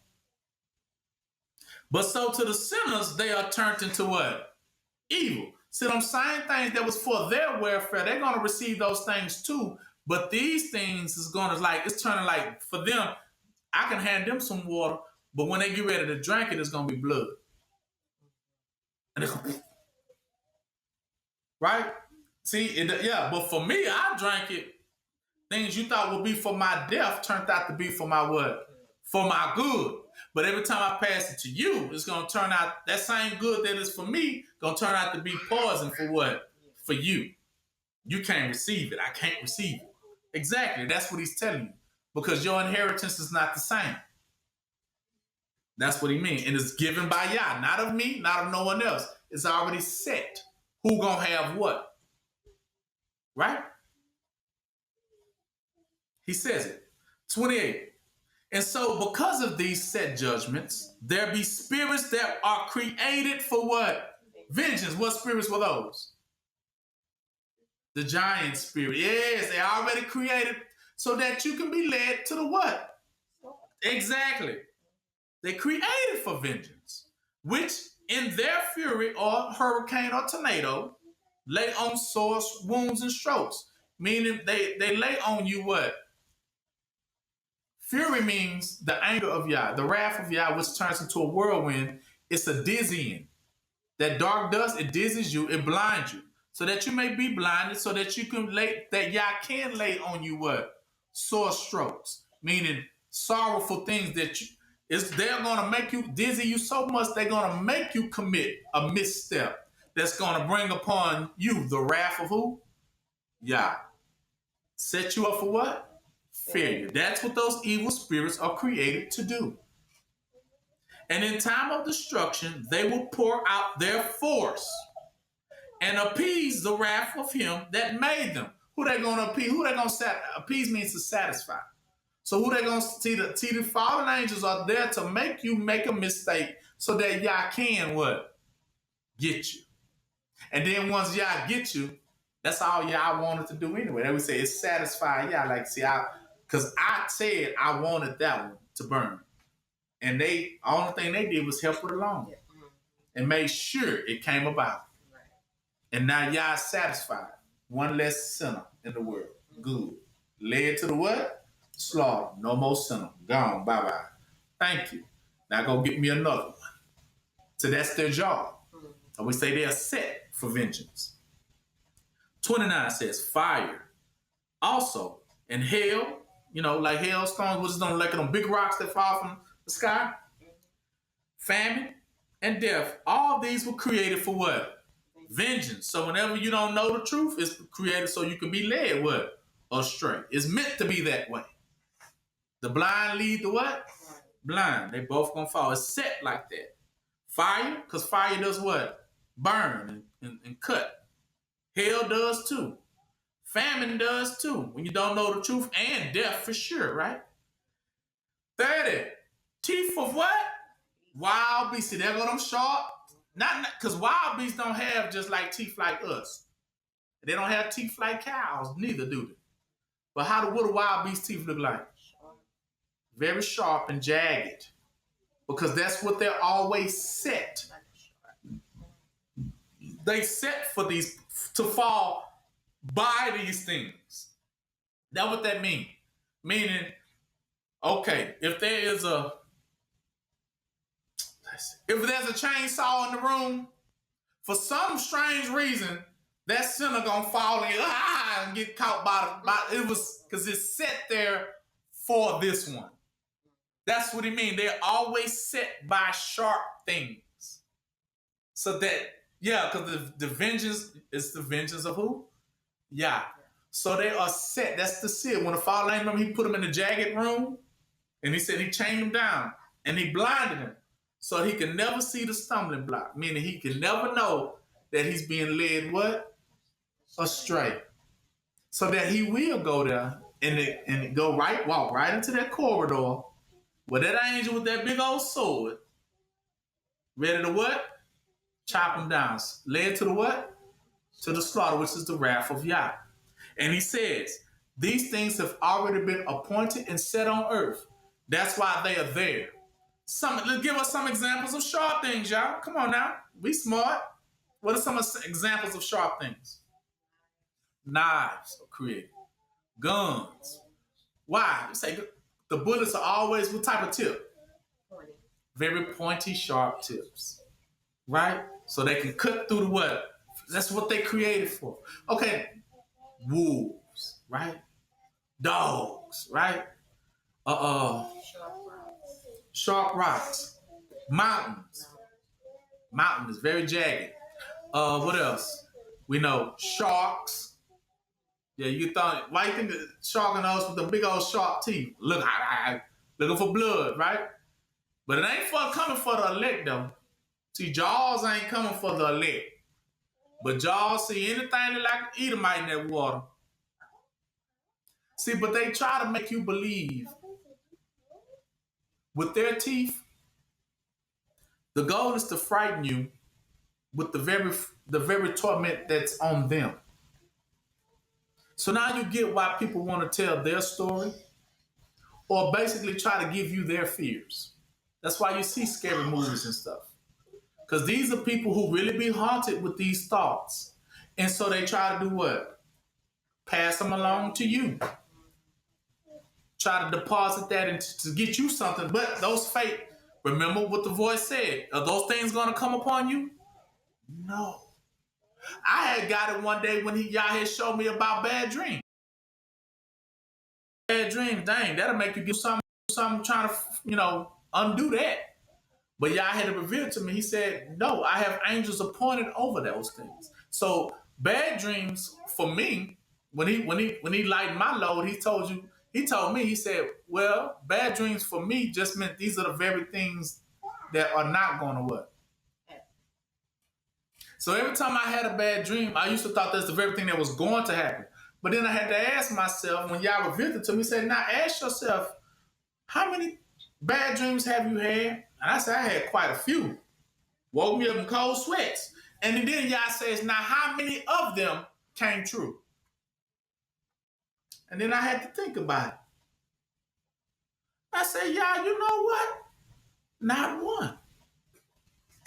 But so to the sinners, they are turned into what? Evil. See, them same things that was for their welfare, they're going to receive those things too. But these things is going to it's turning like, for them, I can hand them some water, but when they get ready to drink it, it's going to be blood. And it's going to right? See, but for me, I drank it. Things you thought would be for my death turned out to be for my what? For my good. But every time I pass it to you, it's going to turn out, that same good that is for me, going to turn out to be poison for what? For you. You can't receive it. I can't receive it. Exactly. That's what he's telling you. Because your inheritance is not the same. That's what he means. And it's given by Yah. Not of me, not of no one else. It's already set. Who going to have what? Right? He says it. 28. And so because of these set judgments, there be spirits that are created for what? Vengeance. What spirits were those? The giant spirit. Yes, they already created so that you can be led to the what? Exactly. They created for vengeance, which in their fury or hurricane or tornado lay on sores, wounds, and strokes. Meaning they lay on you what? Fury means the anger of Yah, the wrath of Yah, which turns into a whirlwind. It's a dizzying. That dark dust, it dizzies you, it blinds you, so that you may be blinded, so that you can that Yah can lay on you what? Sore strokes, meaning sorrowful things that they're going to make you dizzy you so much, they're going to make you commit a misstep that's going to bring upon you the wrath of who? Yah. Set you up for what? Failure. That's what those evil spirits are created to do. And in time of destruction, they will pour out their force and appease the wrath of him that made them. Who they going to appease? Who they going to appease means to satisfy. So who they going to see? The fallen angels are there to make you make a mistake so that Yah can what? Get you. And then once Yah get you, that's all Yah wanted to do anyway. They would say it's satisfy Yah. Like, see, because I said I wanted that one to burn. And only thing they did was help it along and made sure it came about. Right. And now Yah is satisfied. One less sinner in the world. Good. Led to the what? Slaughter. No more sinner. Gone. Bye-bye. Thank you. Now go get me another one. So that's their job. And we say they are set for vengeance. 29 says fire. Also, in hell, like hailstones, which is on like them big rocks that fall from the sky. Famine and death. All these were created for what? Vengeance. So whenever you don't know the truth, it's created so you can be led what? Astray. It's meant to be that way. The blind lead the what? Blind. They both gonna fall. It's set like that. Fire, because fire does what? Burn and cut. Hell does too. Famine does too, when you don't know the truth, and death for sure, right? 30. Teeth of what? Wild beasts. See, there go them sharp. Not because wild beasts don't have just like teeth like us. They don't have teeth like cows, neither do they. But what do wild beast teeth look like? Very sharp and jagged. Because that's what they're always set. They set for these to fall by these things. That's what that means. Meaning, okay, if there's a chainsaw in the room, for some strange reason, that sinner gonna fall and get caught by it was because it's set there for this one. That's what he mean. They're always set by sharp things. So that, yeah, because the vengeance is the vengeance of who? Yeah. So they are set. That's the seal. When the Father, remember, he put him in the jagged room, and he said he chained him down, and he blinded him, so he can never see the stumbling block, meaning he can never know that he's being led what? Astray. So that he will go there and walk right into that corridor with that angel with that big old sword, ready to what? Chop him down. Led to the what? To the slaughter, which is the wrath of Yah. And he says, these things have already been appointed and set on earth. That's why they are there. Let's give us some examples of sharp things, y'all. Come on now. Be smart. What are some examples of sharp things? Knives are created. Guns. Why? You say the bullets are always what type of tip? Pointy. Very pointy, sharp tips. Right? So they can cut through the what? That's what they created for. Okay. Wolves, right? Dogs, right? Sharp rocks. Mountains. Mountain is very jagged. What else? We know sharks. Yeah, you thought, why you think the shark and us with the big old sharp teeth? Looking for blood, right? But it ain't coming for the elect though. See, Jaws ain't coming for the elect. But Jaws see anything that like to eat them out in that water. See, but they try to make you believe with their teeth. The goal is to frighten you with the very torment that's on them. So now you get why people want to tell their story or basically try to give you their fears. That's why you see scary movies and stuff. Because these are people who really be haunted with these thoughts. And so they try to do what? Pass them along to you. Try to deposit that to get you something. But those fake, remember what the voice said. Are those things going to come upon you? No. I had got it one day when y'all had showed me about bad dreams. Bad dreams, dang, that'll make you do something trying to, undo that. But Yah had to reveal it to me. He said, no, I have angels appointed over those things. So bad dreams for me, when he lightened my load, he told me, he said, well, bad dreams for me just meant these are the very things that are not going to what? So every time I had a bad dream, I used to thought that's the very thing that was going to happen. But then I had to ask myself, when Yah revealed it to me, he said, now ask yourself, how many bad dreams have you had? And I said, I had quite a few. Woke me up in cold sweats. And then Yah says, now how many of them came true? And then I had to think about it. I said, Yah, you know what? Not one.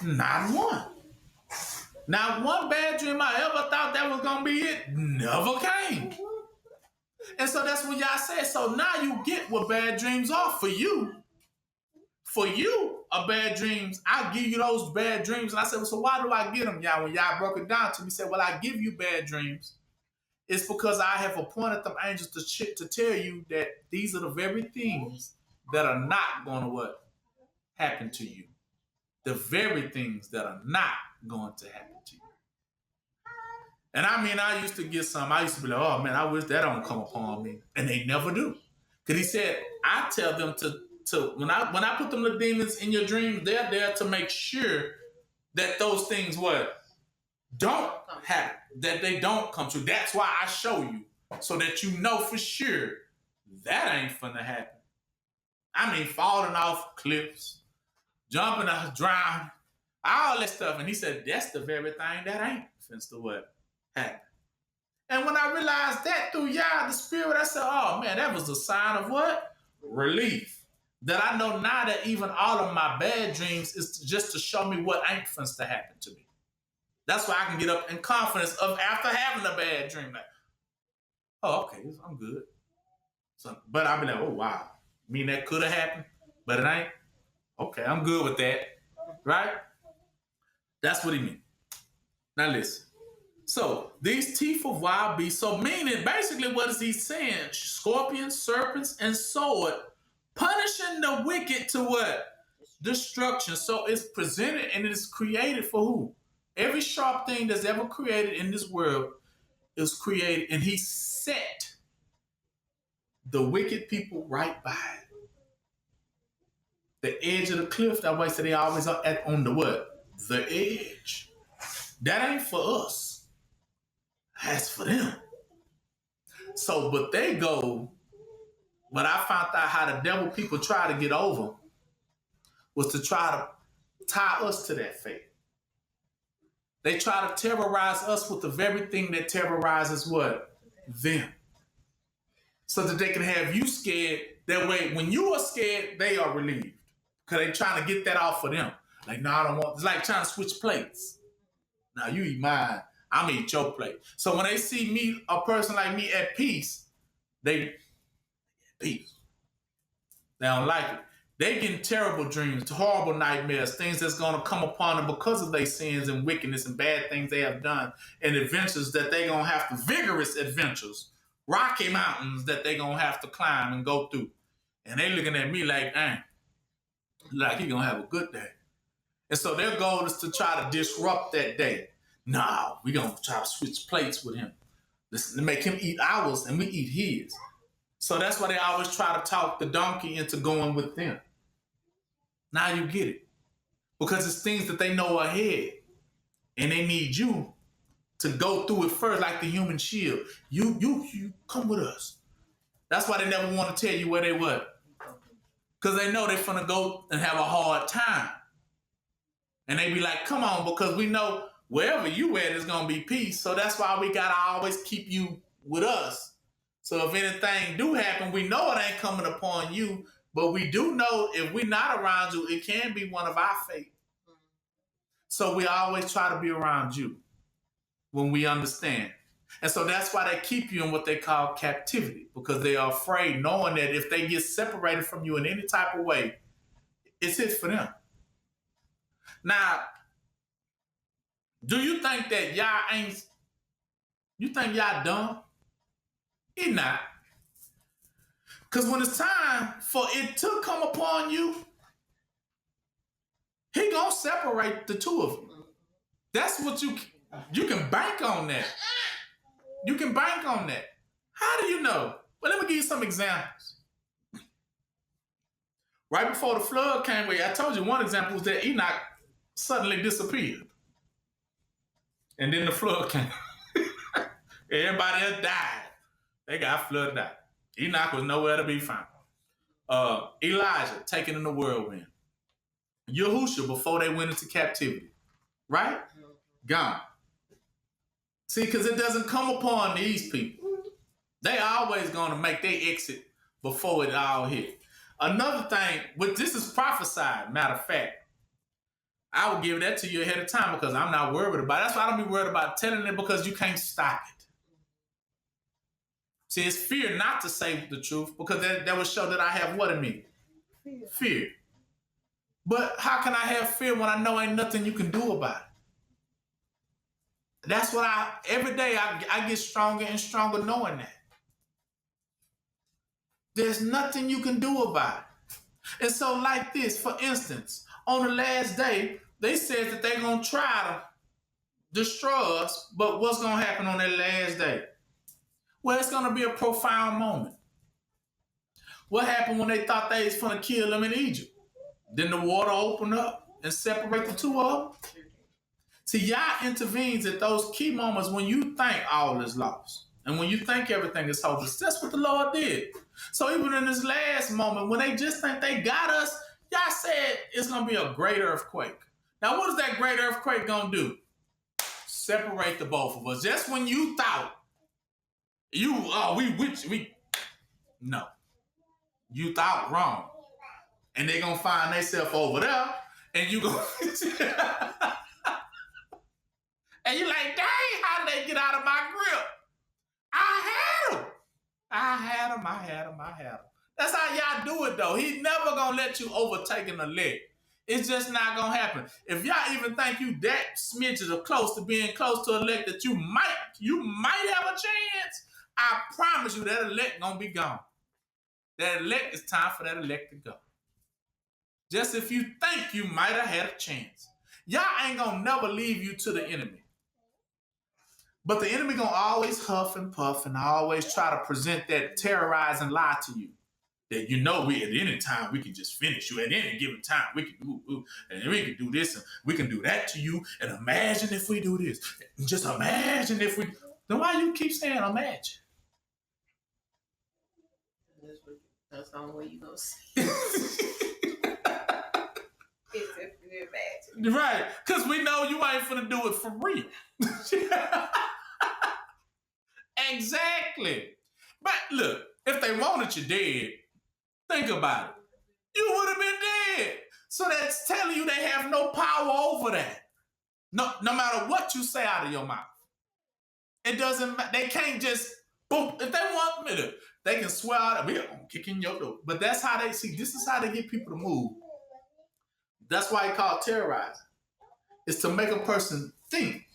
Not one. Not one bad dream I ever thought that was going to be it never came. And so that's what Yah said. So now you get what bad dreams are for you. For you, bad dreams, I'll give you those bad dreams. And I said, well, so why do I get them, Yah? When Yah broke it down to me, he said, well, I give you bad dreams. It's because I have appointed them angels to tell you that these are the very things that are not going to what? Happen to you. The very things that are not going to happen to you. And I mean, I used to get some. I used to be like, oh man, I wish that don't come upon me. And they never do. Because he said, I tell them to when I put them little demons in your dreams, they're there to make sure that those things what? Don't happen. That they don't come true. That's why I show you. So that you know for sure that ain't finna happen. I mean, falling off cliffs, jumping out, drowning, all that stuff. And he said, that's the very thing that ain't finna what? Happen. And when I realized that through Yah, the Spirit, I said, oh man, that was a sign of what? Relief. That I know now that even all of my bad dreams is just to show me what ain't finna to happen to me. That's why I can get up in confidence of after having a bad dream. Like, oh, okay, I'm good. So, but I'll be like, oh, wow. I mean, that could have happened, but it ain't. Okay, I'm good with that. Right? That's what he meant. Now listen. So these teeth of wild beasts. So meaning, basically, what is he saying? Scorpions, serpents, and sword, punishing the wicked to what? Destruction. So it's presented and it is created for who? Every sharp thing that's ever created in this world is created, and he set the wicked people right by it. The edge of the cliff. That way, so they always are on the what? The edge. That ain't for us. That's for them. So, but they go. But I found out how the devil people try to get over was to try to tie us to that fate. They try to terrorize us with the very thing that terrorizes what? Them. So that they can have you scared. That way, when you are scared, they are relieved. Because they're trying to get that off for them. Like, no, I don't want. It's like trying to switch plates. Now, you eat mine. I'm going to eat your plate. So when they see me, a person like me at peace, they peace. They don't like it. They getting terrible dreams, horrible nightmares, things that's going to come upon them because of their sins and wickedness and bad things they have done, and adventures that they going to have to, vigorous adventures, rocky mountains that they going to have to climb and go through. And they looking at me like, like he going to have a good day. And so their goal is to try to disrupt that day. Nah, we going to try to switch plates with him. Listen, to make him eat ours and we eat his. So that's why they always try to talk the donkey into going with them. Now you get it. Because it's things that they know ahead. And they need you to go through it first, like the human shield. You come with us. That's why they never want to tell you where they were. Because they know they're finna go and have a hard time. And they be like, come on, because we know wherever you at is going to be peace. So that's why we got to always keep you with us. So if anything do happen, we know it ain't coming upon you, but we do know if we're not around you, it can be one of our fate. So we always try to be around you when we understand. And so that's why they keep you in what they call captivity, because they are afraid, knowing that if they get separated from you in any type of way, it's it for them. Now, do you think that you think y'all dumb? He not. Because when it's time for it to come upon you, he gonna separate the two of you. That's what you can bank on that. You can bank on that. How do you know? Well, let me give you some examples. Right before the flood came, I told you one example was that Enoch suddenly disappeared. And then the flood came. Everybody else died. They got flooded out. Enoch was nowhere to be found. Elijah taken in the whirlwind. Yahushua before they went into captivity. Right? Gone. See, because it doesn't come upon these people. They always going to make their exit before it all hit. Another thing, but this is prophesied, matter of fact. I would give that to you ahead of time because I'm not worried about it. That's why I don't be worried about telling it, because you can't stop it. See, it's fear not to say the truth, because that would show that I have what in me? Fear. But how can I have fear when I know ain't nothing you can do about it? That's what every day I get stronger and stronger knowing that. There's nothing you can do about it. And so like this, for instance, on the last day, they said that they're going to try to destroy us, but what's going to happen on that last day? Well, it's going to be a profound moment. What happened when they thought they was going to kill them in Egypt? Then the water opened up and separate the two of them? See, Yah intervenes at those key moments when you think all is lost. And when you think everything is hopeless. That's what the Lord did. So even in this last moment, when they just think they got us, Yah said it's going to be a great earthquake. Now, what is that great earthquake going to do? Separate the both of us. Just when you thought, no. You thought wrong. And they're going to find themselves over there, and you go, and you're like, dang, how did they get out of my grip? I had them. That's how y'all do it, though. He's never going to let you overtake an elect. It's just not gonna happen. If y'all even think you that smidges are close to being close to elect that you might have a chance, I promise you that elect gonna be gone. That elect, it's time for that elect to go. Just if you think you might have had a chance. Y'all ain't gonna never leave you to the enemy. But the enemy gonna always huff and puff and always try to present that terrorizing lie to you. That you know we at any time we can just finish you. At any given time we can do and we can do this and we can do that to you. And imagine if we do this. Just imagine if we. Then why you keep saying imagine? That's the only way you gonna see it. If you imagine. Right, because we know you ain't finna do it for real. Exactly. But look, if they wanted you dead, think about it. You would have been dead. So that's telling you they have no power over that. No matter what you say out of your mouth. It doesn't matter. They can't just, boom, if they want me to, they can swear out, we're going to kick in your door. But that's how they see, this is how they get people to move. That's why it's called terrorizing. It's to make a person think,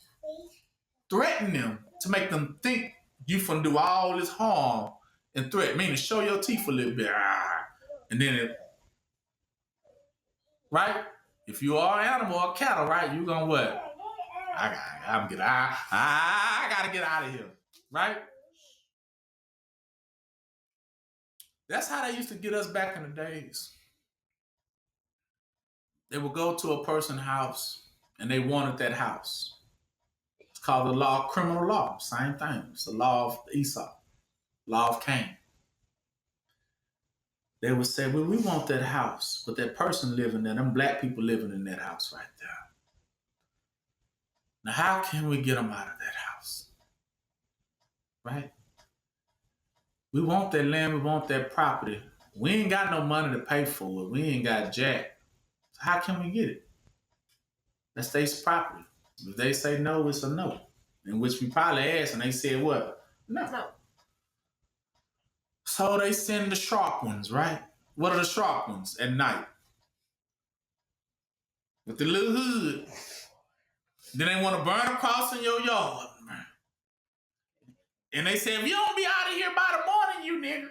threaten them, to make them think you finna do all this harm and threat, meaning show your teeth a little bit. And then right? If you are an animal or cattle, right, you gonna what? I gotta get out of here, right? That's how they used to get us back in the days. They would go to a person's house and they wanted that house. It's called the law, criminal law, same thing. It's the law of Esau, law of Cain. They would say, well, we want that house, but that person living there, them black people living in that house right there. Now, how can we get them out of that house? Right? We want that land, we want that property. We ain't got no money to pay for it. We ain't got jack. So how can we get it? That's their property. If they say no, it's a no. In which we probably asked, and they said what? No. So they send the sharp ones, right? What are the sharp ones at night? With the little hood. Then they want to burn a cross in your yard. And they say, if you don't be out of here by the morning, you nigga.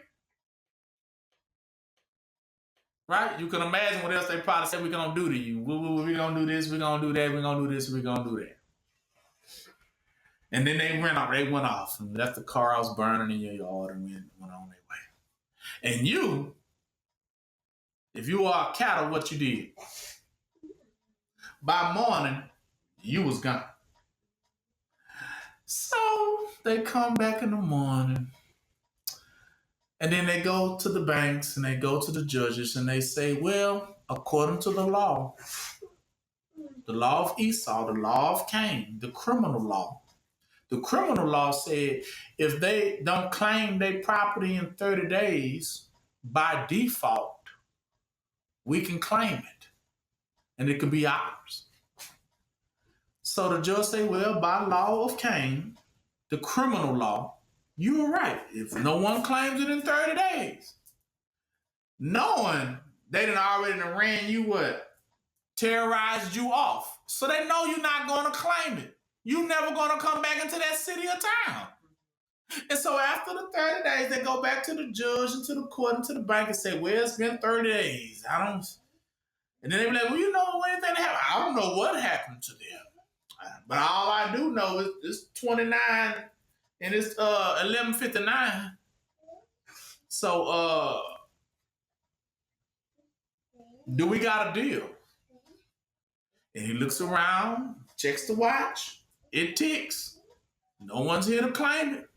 Right? You can imagine what else they probably said we're going to do to you. We're going to do this, we're going to do that, we're going to do this, we're going to do that. And then they went off and left the car house burning in your yard and went on their way. And you, if you are cattle, what you did? By morning, you was gone. So they come back in the morning and then they go to the banks and they go to the judges and they say, well, according to the law of Esau, the law of Cain, the criminal law said if they don't claim their property in 30 days, by default, we can claim it and it can be ours. So the judge say, well, by law of Cain, the criminal law, you were right. If no one claims it in 30 days, knowing they done already ran you what? Terrorized you off. So they know you're not going to claim it. You're never going to come back into that city or town. And so after the 30 days, they go back to the judge and to the court and to the bank and say, well, it's been 30 days. And then they be like, well, you know anything that happened? I don't know what happened to them. But all I do know is it's 29 and it's 11:59. So do we got a deal? And he looks around, checks the watch, it ticks. No one's here to claim it.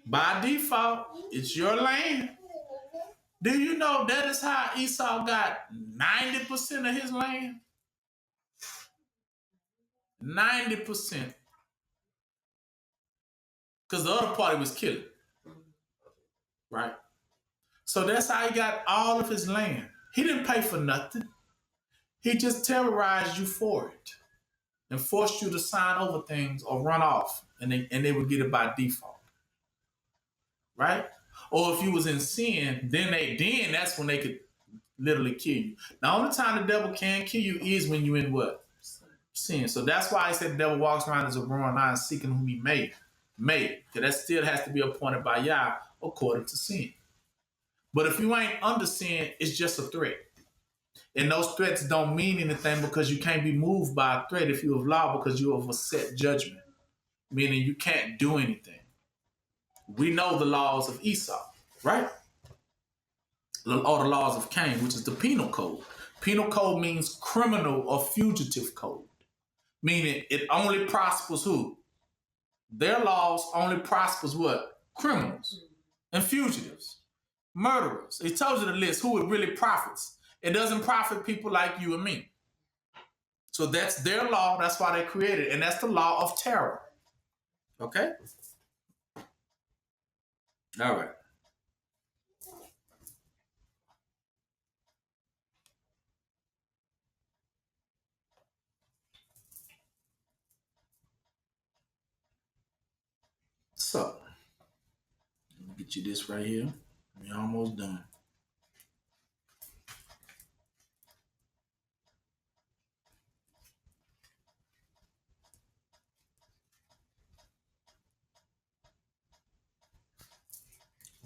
By default, it's your land. Do you know that is how Esau got 90% of his land? 90%. Because the other party was killing. Right? So that's how he got all of his land. He didn't pay for nothing. He just terrorized you for it and forced you to sign over things or run off, and they would get it by default. Right? Or if you was in sin, then that's when they could literally kill you. The only time the devil can kill you is when you're in what? Sin. So that's why I said the devil walks around as a roaring lion seeking whom he may. Because that still has to be appointed by Yah according to sin. But if you ain't under sin, it's just a threat. And those threats don't mean anything because you can't be moved by a threat if you have law because you have a set judgment. Meaning you can't do anything. We know the laws of Esau, right? Or the laws of Cain, which is the penal code. Penal code means criminal or fugitive code. Meaning it only prospers who? Their laws only prospers what? Criminals and fugitives, murderers. It tells you the list who it really profits. It doesn't profit people like you and me. So that's their law. That's why they created it. And that's the law of terror. Okay? All right. So, let me get you this right here. We're almost done.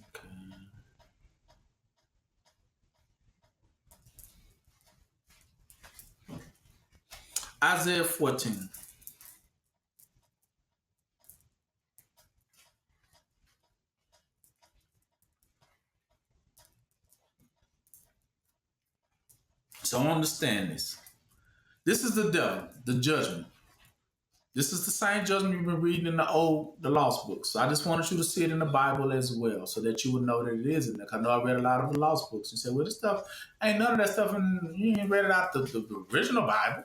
Okay. Isaiah 14. So understand this. This is the devil, the judgment. This is the same judgment you've been reading in the lost books. So I just wanted you to see it in the Bible as well, so that you would know that it is in there. I know I read a lot of the lost books. You say, well, this stuff ain't none of that stuff, and you ain't read it out the original Bible.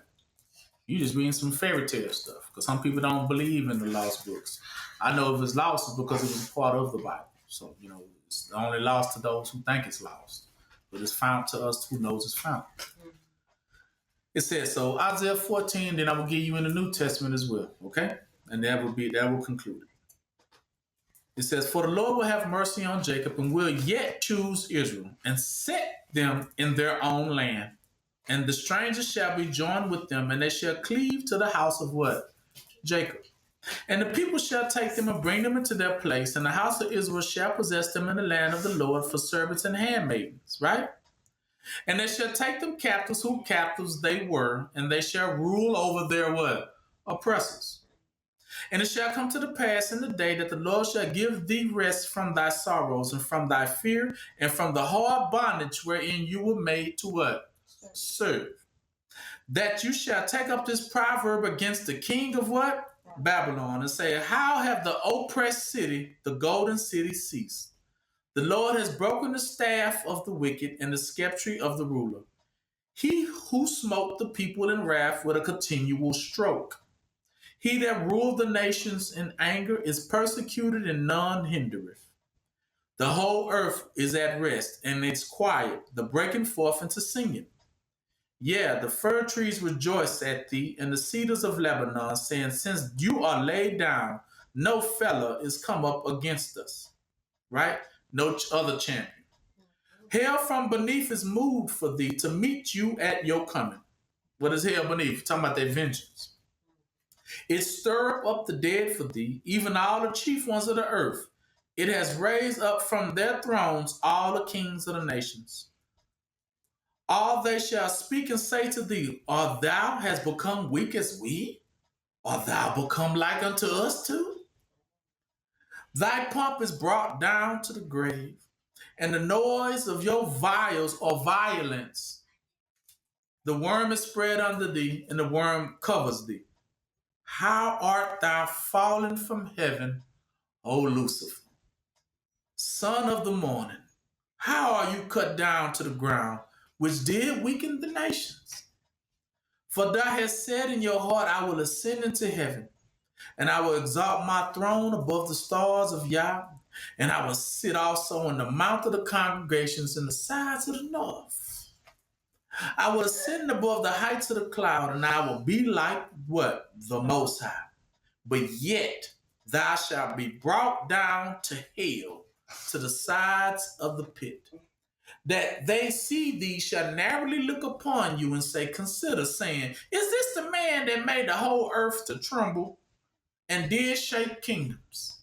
You just reading some fairy tale stuff, because some people don't believe in the lost books. I know if it's lost, it's because it was part of the Bible. So, it's only lost to those who think it's lost. But it's found to us who knows it's found. It says, so Isaiah 14, then I will give you in the New Testament as well, okay? And that will conclude it. It says, for the Lord will have mercy on Jacob and will yet choose Israel and set them in their own land. And the strangers shall be joined with them, and they shall cleave to the house of what? Jacob. And the people shall take them and bring them into their place, and the house of Israel shall possess them in the land of the Lord for servants and handmaidens, right? And they shall take them captives, who captives they were, and they shall rule over their what? Oppressors. And it shall come to the pass in the day that the Lord shall give thee rest from thy sorrows and from thy fear and from the hard bondage wherein you were made to what? Serve. That you shall take up this proverb against the king of what? Babylon, and say, how have the oppressed city, the golden city, ceased? The Lord has broken the staff of the wicked and the sceptre of the ruler. He who smote the people in wrath with a continual stroke. He that ruled the nations in anger is persecuted and none hindereth. The whole earth is at rest and it's quiet, the breaking forth into singing. Yeah, the fir trees rejoice at thee, and the cedars of Lebanon, saying, since you are laid down, no fellow is come up against us. Right? No other champion. Hell from beneath is moved for thee to meet you at your coming. What is hell beneath? Talking about their vengeance. It stirred up the dead for thee, even all the chief ones of the earth. It has raised up from their thrones all the kings of the nations. All they shall speak and say to thee, art thou hast become weak as we? Art thou become like unto us too? Thy pomp is brought down to the grave, and the noise of your vials or violence. The worm is spread under thee, and the worm covers thee. How art thou fallen from heaven, O Lucifer, son of the morning? How are you cut down to the ground, which did weaken the nations? For thou hast said in your heart, I will ascend into heaven, and I will exalt my throne above the stars of Yah, and I will sit also on the mount of the congregations in the sides of the north. I will ascend above the heights of the cloud, and I will be like what? The Most High. But yet thou shalt be brought down to hell, to the sides of the pit. that they see thee shall narrowly look upon you and say, consider, saying, is this the man that made the whole earth to tremble and did shake kingdoms,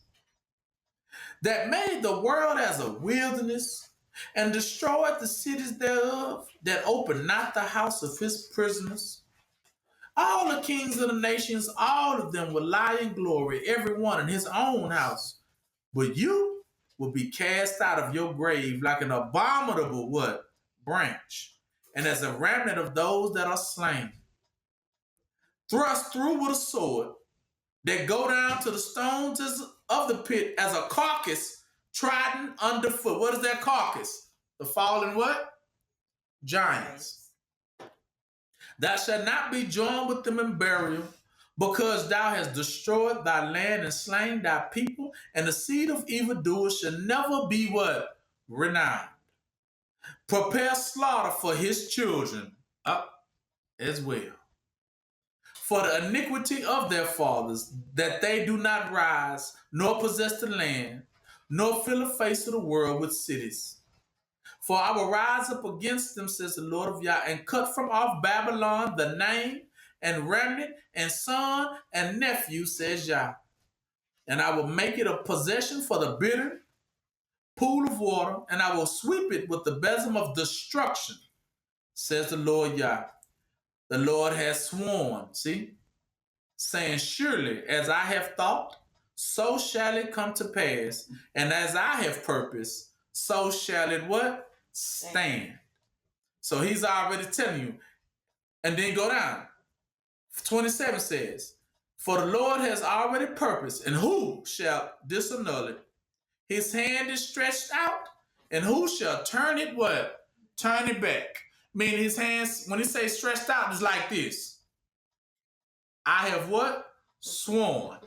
that made the world as a wilderness and destroyed the cities thereof, that opened not the house of his prisoners? All the kings of the nations, all of them will lie in glory, every one in his own house. But you will be cast out of your grave like an abominable what? Branch, and as a remnant of those that are slain, thrust through with a sword, that go down to the stones of the pit as a carcass trodden underfoot. What is that carcass? The fallen what? Giants. Thou shalt not be joined with them in burial, because thou hast destroyed thy land and slain thy people, and the seed of evildoers shall never be what? Renowned. Prepare slaughter for his children up as well, for the iniquity of their fathers, that they do not rise, nor possess the land, nor fill the face of the world with cities. For I will rise up against them, says the Lord of Yah, and cut from off Babylon the name, and remnant, and son, and nephew, says Yah. And I will make it a possession for the bitter pool of water, and I will sweep it with the besom of destruction, says the Lord Yah. The Lord has sworn, see, saying, surely as I have thought, so shall it come to pass. And as I have purposed, so shall it what? Stand. So he's already telling you. And then go down. 27 says, for the Lord has already purposed, and who shall disannul it? His hand is stretched out, and who shall turn it what? Turn it back. Meaning his hands, when he says stretched out, is like this. I have what? Sworn.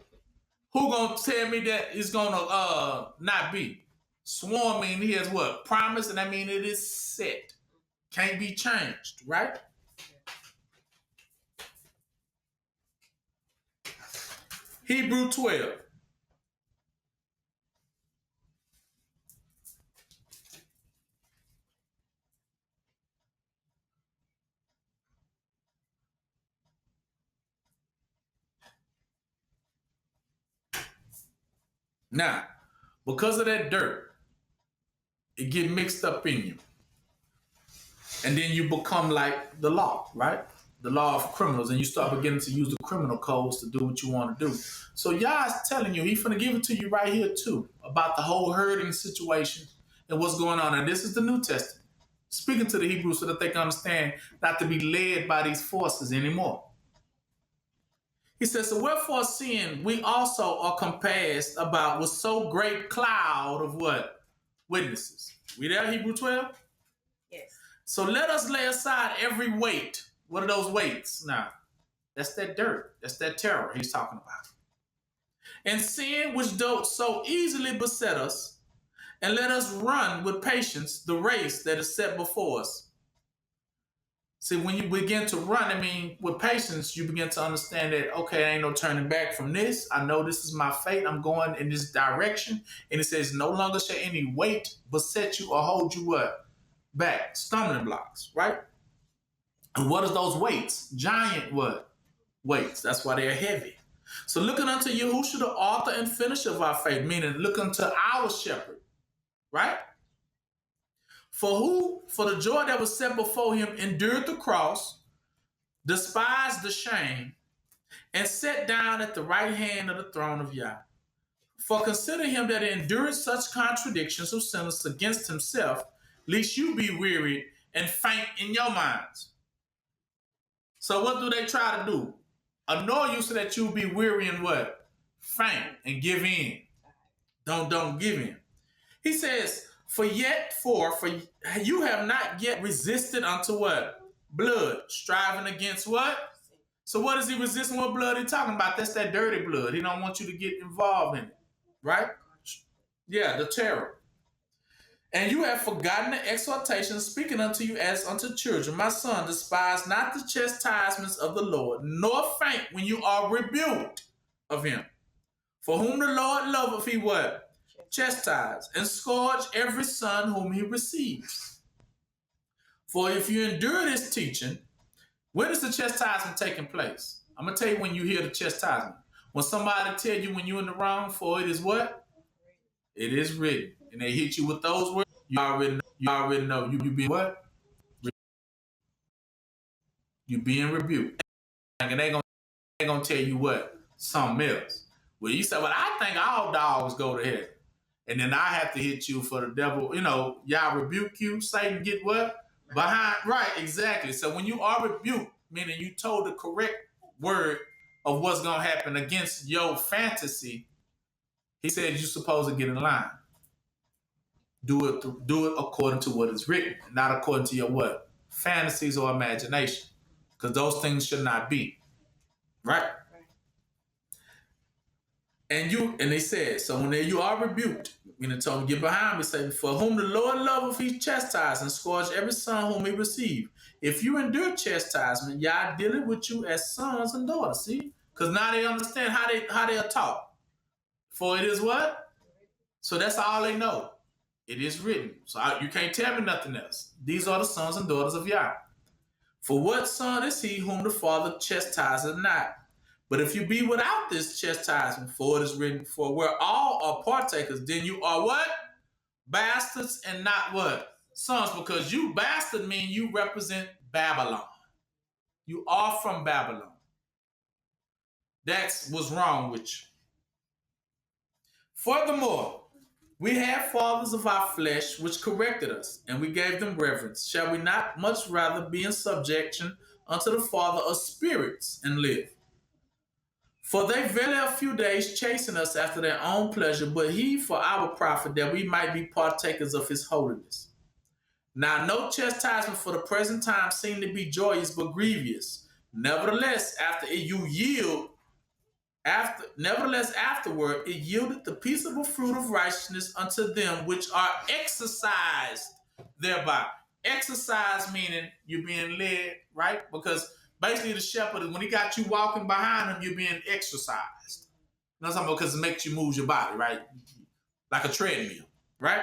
Who gonna tell me that it's gonna not be? Sworn mean he has what? Promise, and that mean it is set. Can't be changed, right? Hebrew 12. Now, because of that dirt, it get mixed up in you. And then you become like the law, right? The law of criminals, and you start beginning to use the criminal codes to do what you want to do. So Yah's telling you, he's finna give it to you right here too, about the whole herding situation and what's going on. And this is the New Testament, speaking to the Hebrews so that they can understand not to be led by these forces anymore. He says, so wherefore seeing we also are compassed about with so great cloud of what? Witnesses. We there, Hebrew 12? Yes. So let us lay aside every weight. What are those weights? Now, that's that dirt. That's that terror he's talking about. And sin which doth so easily beset us, and let us run with patience the race that is set before us. See, when you begin to run, I mean, with patience, you begin to understand that, okay, ain't no turning back from this. I know this is my fate. I'm going in this direction. And it says, no longer shall any weight beset you or hold you what? Back. Stumbling blocks, right? And what is those weights? Giant what? Weights. That's why they're heavy. So looking unto Yahushua, the author and finisher of our faith, meaning look unto our shepherd, right? For the joy that was set before him, endured the cross, despised the shame, and sat down at the right hand of the throne of Yah. For consider him that endured such contradictions of sinners against himself, lest you be wearied and faint in your minds. So what do they try to do? Annoy you so that you be weary and what? Faint and give in. Don't give in. He says, for you have not yet resisted unto what? Blood, striving against what? So what is he resisting? What blood he talking about? That's that dirty blood. He don't want you to get involved in it, right? Yeah, the terror. And you have forgotten the exhortation speaking unto you as unto children. My son, despise not the chastisements of the Lord, nor faint when you are rebuked of him. For whom the Lord loveth, he what? Chastise and scourge every son whom he receives. For if you endure this teaching, when is the chastisement taking place? I'm going to tell you when you hear the chastisement. When somebody tell you when you're in the wrong, for it is what? It is written. And they hit you with those words, you already know. You being what? You being rebuked. And they gonna tell you what? Something else. Well, you say, well, I think all dogs go to heaven. And then I have to hit you for the devil. You know, y'all rebuke you, Satan get what? Behind. Right, exactly. So when you are rebuked, meaning you told the correct word of what's going to happen against your fantasy, he said you're supposed to get in line. Do it according to what is written, not according to your what? Fantasies or imagination. Because those things should not be. Right? And they said, so when you are rebuked, told him, get behind me, say, for whom the Lord loveth, he chastised and scourge every son whom he receive. If you endure chastisement, Yah dealing with you as sons and daughters. See? Because now they understand how they are taught. For it is what? So that's all they know. It is written. So you can't tell me nothing else. These are the sons and daughters of Yah. For what son is he whom the Father chastiseth not? But if you be without this chastisement, for it is written, for where all are partakers, then you are what? Bastards and not what? Sons, because you bastard mean you represent Babylon. You are from Babylon. That's what's wrong with you. Furthermore, we have fathers of our flesh which corrected us, and we gave them reverence. Shall we not much rather be in subjection unto the Father of spirits and live? For they verily a few days chasten us after their own pleasure, but he for our profit, that we might be partakers of his holiness. Now no chastisement for the present time seem to be joyous, but grievous. Nevertheless, afterward it yielded the peaceable fruit of righteousness unto them which are exercised thereby. Exercise meaning you're being led, right? Because basically, the shepherd, when he got you walking behind him, you're being exercised. You know what I'm talking about? Because it makes you move your body, right? Like a treadmill, right?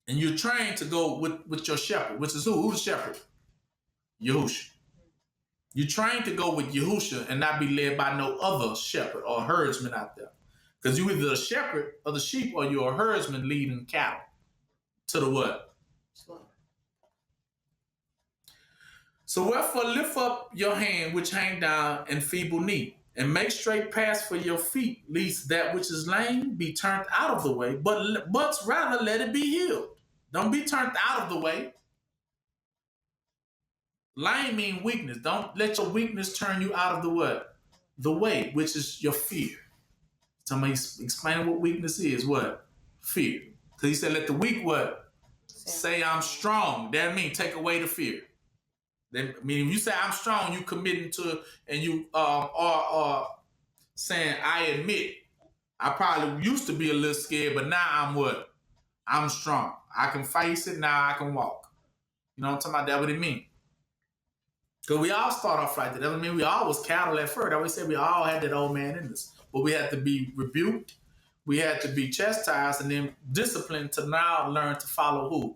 And you're trained to go with your shepherd, which is who? Who's the shepherd? Yahushua. You're trained to go with Yahushua and not be led by no other shepherd or herdsman out there. Because you're either a shepherd of the sheep or you're a herdsman leading cattle to the what? So wherefore lift up your hand which hang down and feeble knee, and make straight paths for your feet, lest that which is lame be turned out of the way, but rather let it be healed. Don't be turned out of the way. Lame mean weakness. Don't let your weakness turn you out of the what? The way, which is your fear. Somebody explaining what weakness is. What? Fear. Because he said, let the weak what? Say I'm strong. That means take away the fear. Then, meaning if you say I'm strong, you committing to, and you are saying, I admit, I probably used to be a little scared, but now I'm what? I'm strong. I can face it, now I can walk. You know what I'm talking about? That's what it means. Because we all start off like that. That doesn't mean we all was cattle at first. I always say we all had that old man in us. But we had to be rebuked. We had to be chastised and then disciplined to now learn to follow who?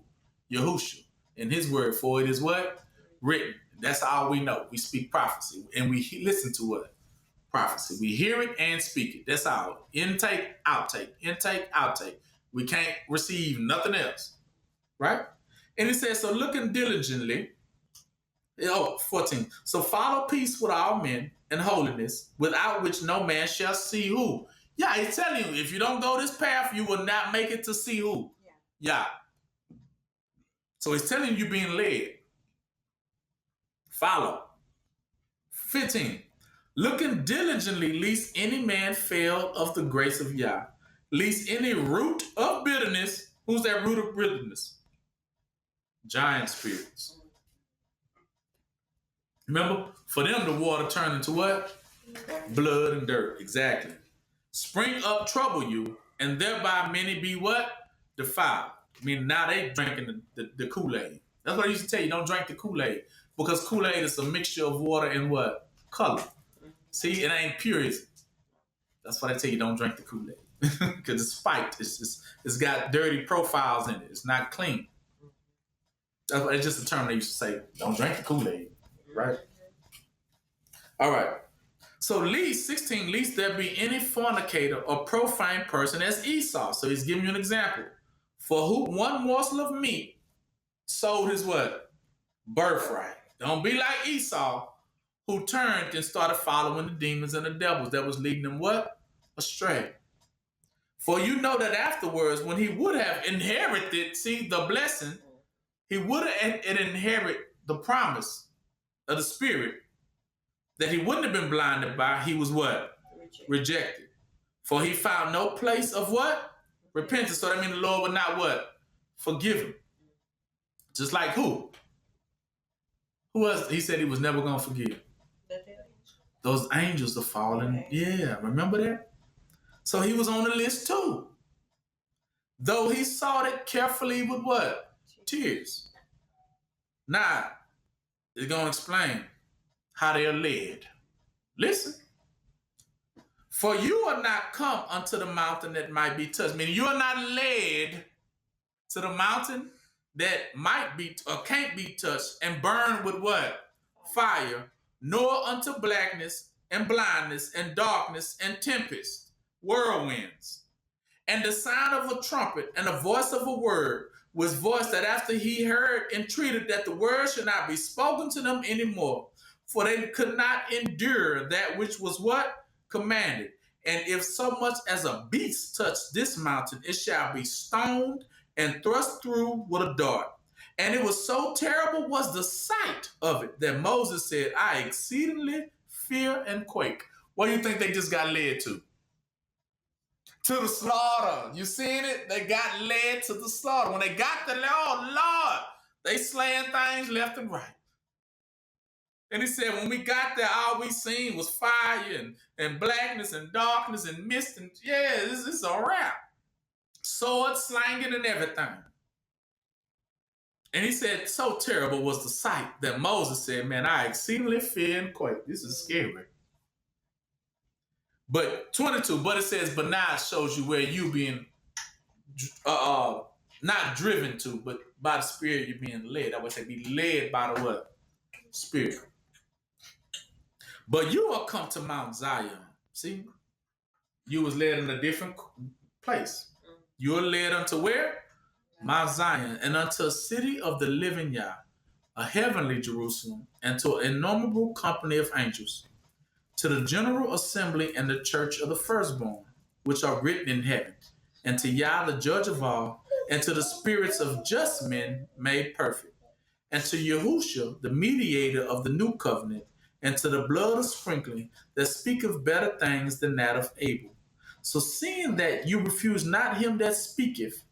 Yahushua. And his word, for it is what? Written. That's all we know. We speak prophecy. And we listen to what? Prophecy. We hear it and speak it. That's all. Intake, outtake. Intake, outtake. We can't receive nothing else. Right? And it says, so looking diligently, 14. So follow peace with all men and holiness, without which no man shall see who? Yeah, he's telling you, if you don't go this path, you will not make it to see who? Yeah. So he's telling you being led. Follow. 15. Looking diligently, lest any man fail of the grace of Yah, lest any root of bitterness. Who's that root of bitterness? Giant spirits. Remember, for them, the water turned into what? Blood and dirt. Exactly. Spring up, trouble you, and thereby many be what? Defiled. I mean, now they drinking the Kool-Aid. That's what I used to tell you. Don't drink the Kool-Aid. Because Kool-Aid is a mixture of water and what? Color. See, it ain't pure. That's why I tell you, don't drink the Kool-Aid. Because it's spiked. It's got dirty profiles in it. It's not clean. It's just a term they used to say, don't drink the Kool-Aid, right? All right. So least 16, least there be any fornicator or profane person as Esau. So he's giving you an example. For who one morsel of meat sold his what? Birthright. Don't be like Esau, who turned and started following the demons and the devils that was leading them what? Astray. For you know that afterwards, when he would have inherited, see, the blessing, he would have inherited the promise of the Spirit that he wouldn't have been blinded by, he was what? Rejected. For he found no place of what? Repentance. So that means the Lord would not what? Forgive him. Just like who? Who else? He said he was never going to forgive. Those angels are falling. Yeah, remember that? So he was on the list too. Though he sought it carefully with what? Tears. Now, it's going to explain how they are led. Listen. For you are not come unto the mountain that might be touched. Meaning you are not led to the mountain that might be or can't be touched and burned with what? Fire. Nor unto blackness and blindness and darkness and tempest, whirlwinds. And the sound of a trumpet and the voice of a word was voiced that after he heard entreated that the word should not be spoken to them anymore. For they could not endure that which was what? Commanded. And if so much as a beast touch this mountain, it shall be stoned and thrust through with a dart. And it was so terrible was the sight of it that Moses said, I exceedingly fear and quake. What do you think they just got led to? To the slaughter. You seen it? They got led to the slaughter. When they got the Lord, they slaying things left and right. And he said, when we got there, all we seen was fire and blackness and darkness and mist. And yeah, this is a wrap. Sword slanging and everything. And he said, so terrible was the sight that Moses said, man, I exceedingly fear and quake. This is scary. But 22, but it says, but now it shows you where you being not driven to, but by the Spirit you're being led. I would say be led by the what? Spirit. But you are come to Mount Zion. See? You was led in a different place. You are led unto where? Mount Zion, and unto a city of the living Yah, a heavenly Jerusalem, and to an innumerable company of angels, to the general assembly and the church of the firstborn, which are written in heaven, and to Yah, the judge of all, and to the spirits of just men made perfect, and to Yahushua, the mediator of the new covenant, and to the blood of sprinkling that speaketh better things than that of Abel. So seeing that you refuse not him that speaketh,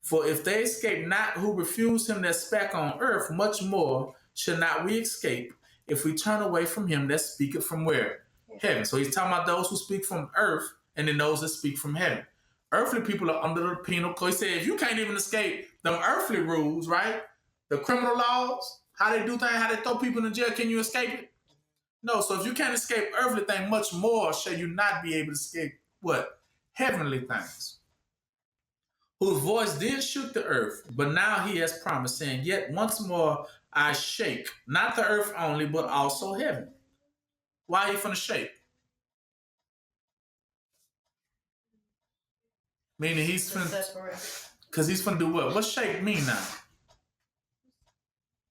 for if they escape not who refuse him that spake on earth, much more shall not we escape if we turn away from him that speaketh from where? Heaven. So he's talking about those who speak from earth and then those that speak from heaven. Earthly people are under the penal code. He said, if you can't even escape them earthly rules, right? The criminal laws, how they do things, how they throw people in jail, can you escape it? No, so if you can't escape earthly things, much more shall you not be able to escape what? Heavenly things. Whose voice did shook the earth, but now he has promised, saying, yet once more I shake, not the earth only, but also heaven. Why are you finna shake? Meaning he's finna, because he's finna do what? What shake mean now?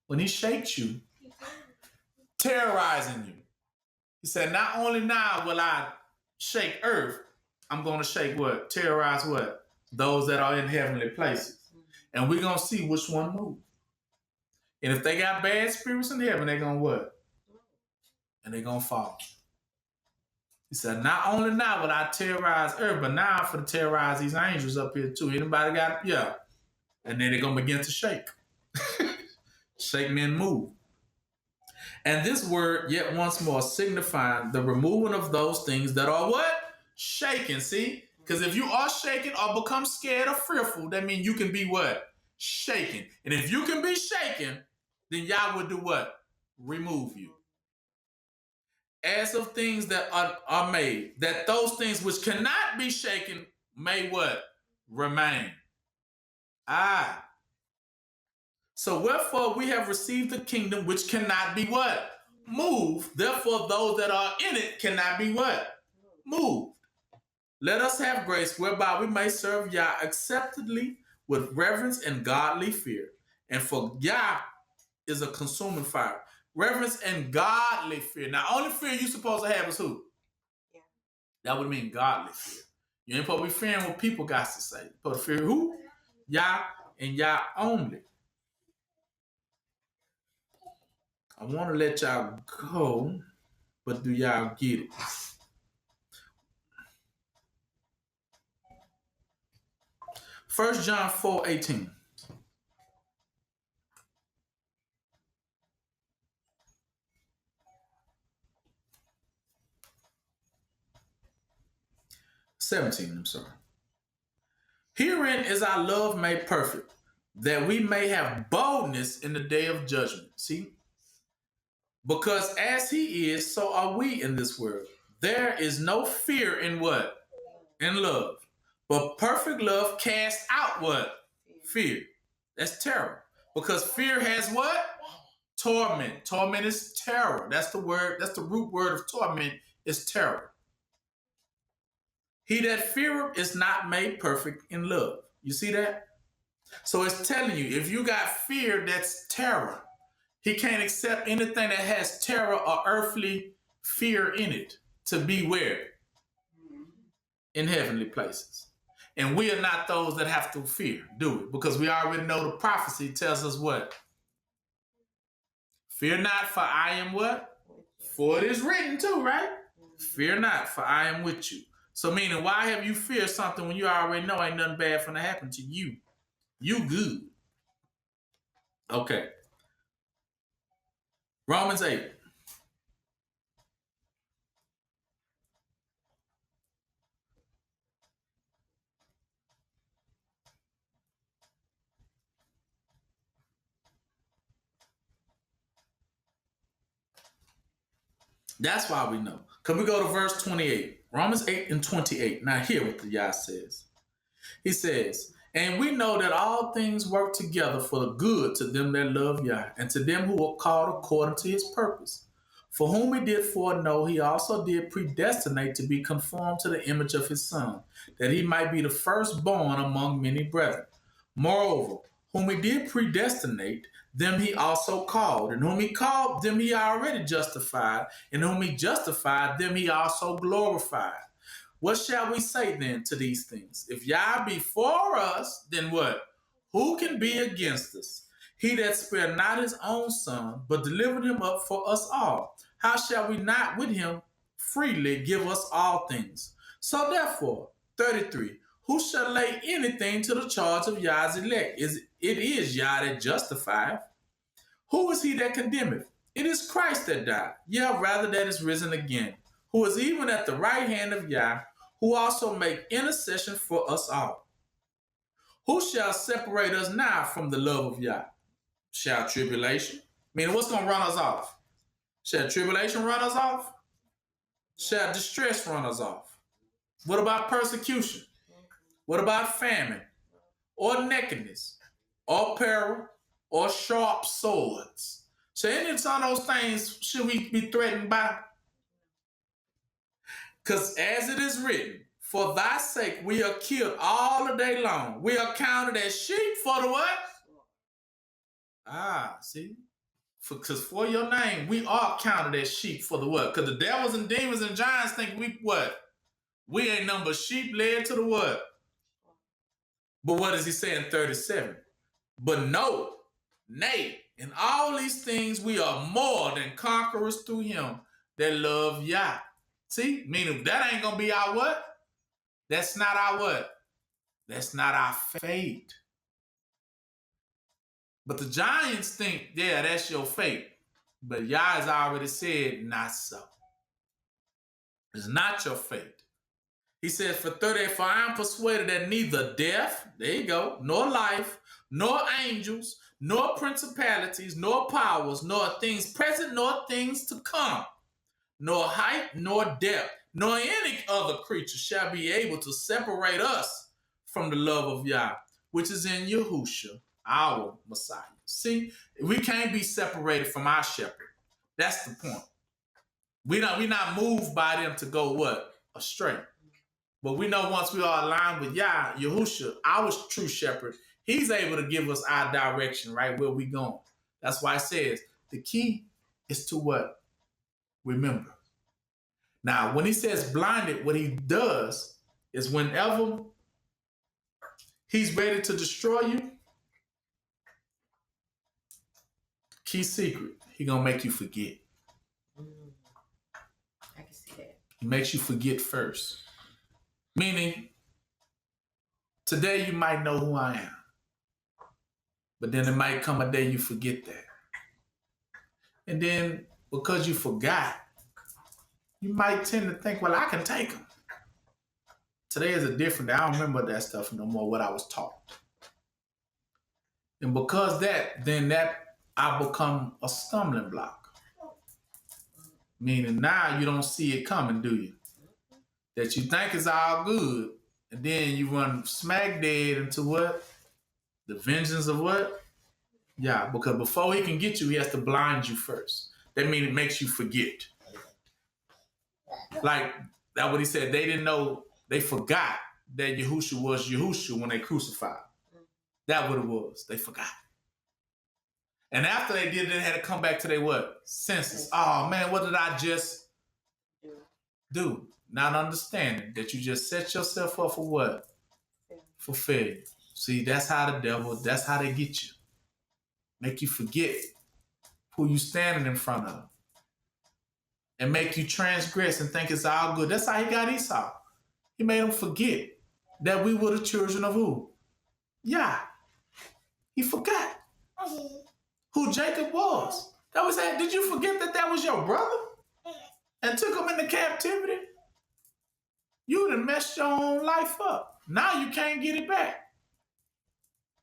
When he shakes you, terrorizing you. He said, not only now will I shake earth, I'm going to shake what? Terrorize what? Those that are in heavenly places. And we're going to see which one moves. And if they got bad spirits in heaven, they're going to what? And they're going to fall. He said, not only now will I terrorize earth, but now I'm going to terrorize these angels up here too. Anybody got, yeah. And then they're going to begin to shake. Shake men move. And this word, yet once more, signifying the removing of those things that are what? Shaken, see? Because if you are shaken or become scared or fearful, that means you can be what? Shaken. And if you can be shaken, then Yah will do what? Remove you. As of things that are made, that those things which cannot be shaken may what? Remain. So wherefore we have received the kingdom which cannot be what? Moved. Therefore those that are in it cannot be what? Moved. Let us have grace whereby we may serve Yah acceptably with reverence and godly fear. And for Yah is a consuming fire. Reverence and godly fear. Now, only fear you're supposed to have is who? Yeah. That would mean godly fear. You ain't supposed to be fearing what people got to say. You're supposed to fear who? Yah and Yah only. I want to let y'all go, but do y'all get it? 1 John 4:18. I'm sorry. Herein is our love made perfect, that we may have boldness in the day of judgment. See? Because as he is, so are we in this world. There is no fear in what? In love. But perfect love casts out what? Fear. That's terror. Because fear has what? Torment. Torment is terror. That's the word, that's the root word of torment is terror. He that feareth is not made perfect in love. You see that? So it's telling you, if you got fear, that's terror. He can't accept anything that has terror or earthly fear in it to be where? In heavenly places. And we are not those that have to fear, do we? Because we already know the prophecy tells us what? Fear not, for I am what? For it is written too, right? Fear not, for I am with you. So meaning, why have you feared something when you already know ain't nothing bad finna happen to you? You good. Okay. Romans 8. That's why we know. Can we go to verse 28? Romans 8 and 28. Now hear what the Yah says. He says, and we know that all things work together for the good to them that love Yah, and to them who are called according to his purpose. For whom he did foreknow, he also did predestinate to be conformed to the image of his Son, that he might be the firstborn among many brethren. Moreover, whom he did predestinate, them he also called, and whom he called, them he already justified, and whom he justified, them he also glorified. What shall we say then to these things? If Yah be for us, then what? Who can be against us? He that spared not his own Son, but delivered him up for us all, how shall we not with him freely give us all things? So therefore, 33, who shall lay anything to the charge of Yah's elect? It is Yah that justifieth. Who is he that condemneth? It is Christ that died, yea, rather that is risen again, who is even at the right hand of Yah, who also make intercession for us all. Who shall separate us now from the love of Yah? Shall tribulation? Meaning, what's going to run us off? Shall tribulation run us off? Shall distress run us off? What about persecution? What about famine? Or nakedness? Or peril? Or sharp swords? So any of those things should we be threatened by? Because as it is written, for thy sake we are killed all the day long. We are counted as sheep for the what? See? Because for your name, we are counted as sheep for the what? Because the devils and demons and giants think we what? We ain't nothing but sheep led to the what? But what does he say in 37? But no, nay, in all these things we are more than conquerors through him that love Yah. See? Meaning that ain't going to be our what? That's not our what? That's not our fate. But the giants think, yeah, that's your fate. But Yah has already said, not so. It's not your fate. He says, for 30, for I am persuaded that neither death, there you go, nor life, nor angels, nor principalities, nor powers, nor things present, nor things to come, nor height, nor depth, nor any other creature shall be able to separate us from the love of Yah, which is in Yahushua, our Messiah. See, we can't be separated from our shepherd. That's the point. We not moved by them to go what? Astray. But we know once we are aligned with Yahushua, our true shepherd, he's able to give us our direction, right, where we going. That's why it says the key is to what? Remember. Now, when he says blinded, what he does is whenever he's ready to destroy you, key secret, he gonna make you forget. I can see that. He makes you forget first. Meaning, today you might know who I am. But then it might come a day you forget that. And then because you forgot, you might tend to think, well, I can take them. Today is a different day. I don't remember that stuff no more, what I was taught. And because I become a stumbling block. Meaning now you don't see it coming, do you? That you think is all good, and then you run smack dead into what? The vengeance of what? Yeah, because before he can get you, he has to blind you first. That means it makes you forget. Like that what he said, they didn't know, they forgot that Yahushua was Yahushua when they crucified. That what it was. They forgot. And after they did it, they had to come back to their what? Senses. Oh man, what did I just do? Not understanding that you just set yourself up for what? For failure. See, that's how the devil, that's how they get you. Make you forget who you standing in front of. And make you transgress and think it's all good. That's how he got Esau. He made him forget that we were the children of who? Yeah. He forgot who Jacob was. That was that. Did you forget that that was your brother? And took him into captivity? You done messed your own life up. Now you can't get it back.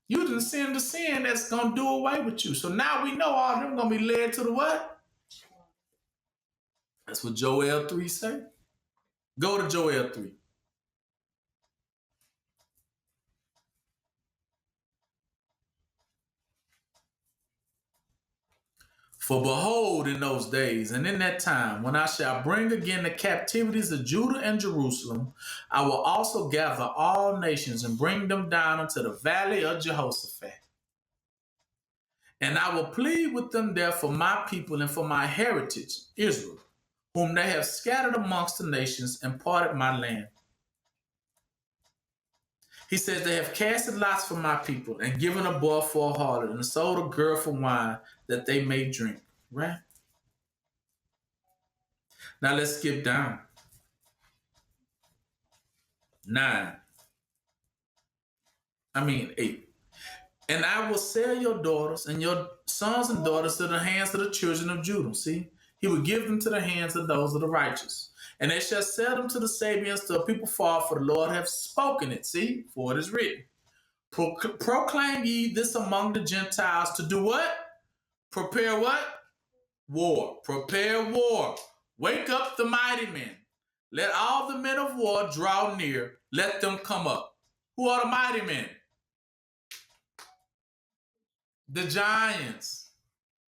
You done sinned the sin that's going to do away with you. So now we know all of them going to be led to the what? That's what Joel 3 say. Go to Joel 3. For behold, in those days and in that time, when I shall bring again the captivities of Judah and Jerusalem, I will also gather all nations and bring them down into the valley of Jehoshaphat. And I will plead with them there for my people and for my heritage, Israel, whom they have scattered amongst the nations and parted my land. He says, they have casted lots for my people and given a boy for a harlot and sold a girl for wine that they may drink. Right? Now let's skip down. 8. And I will sell your daughters and your sons and daughters to the hands of the children of Judah. See? He will give them to the hands of those of the righteous. And they shall sell them to the Sabians, to a people far, for the Lord hath spoken it. See? For it is written. Proclaim ye this among the Gentiles to do what? Prepare what? War. Prepare war. Wake up the mighty men. Let all the men of war draw near. Let them come up. Who are the mighty men? The giants.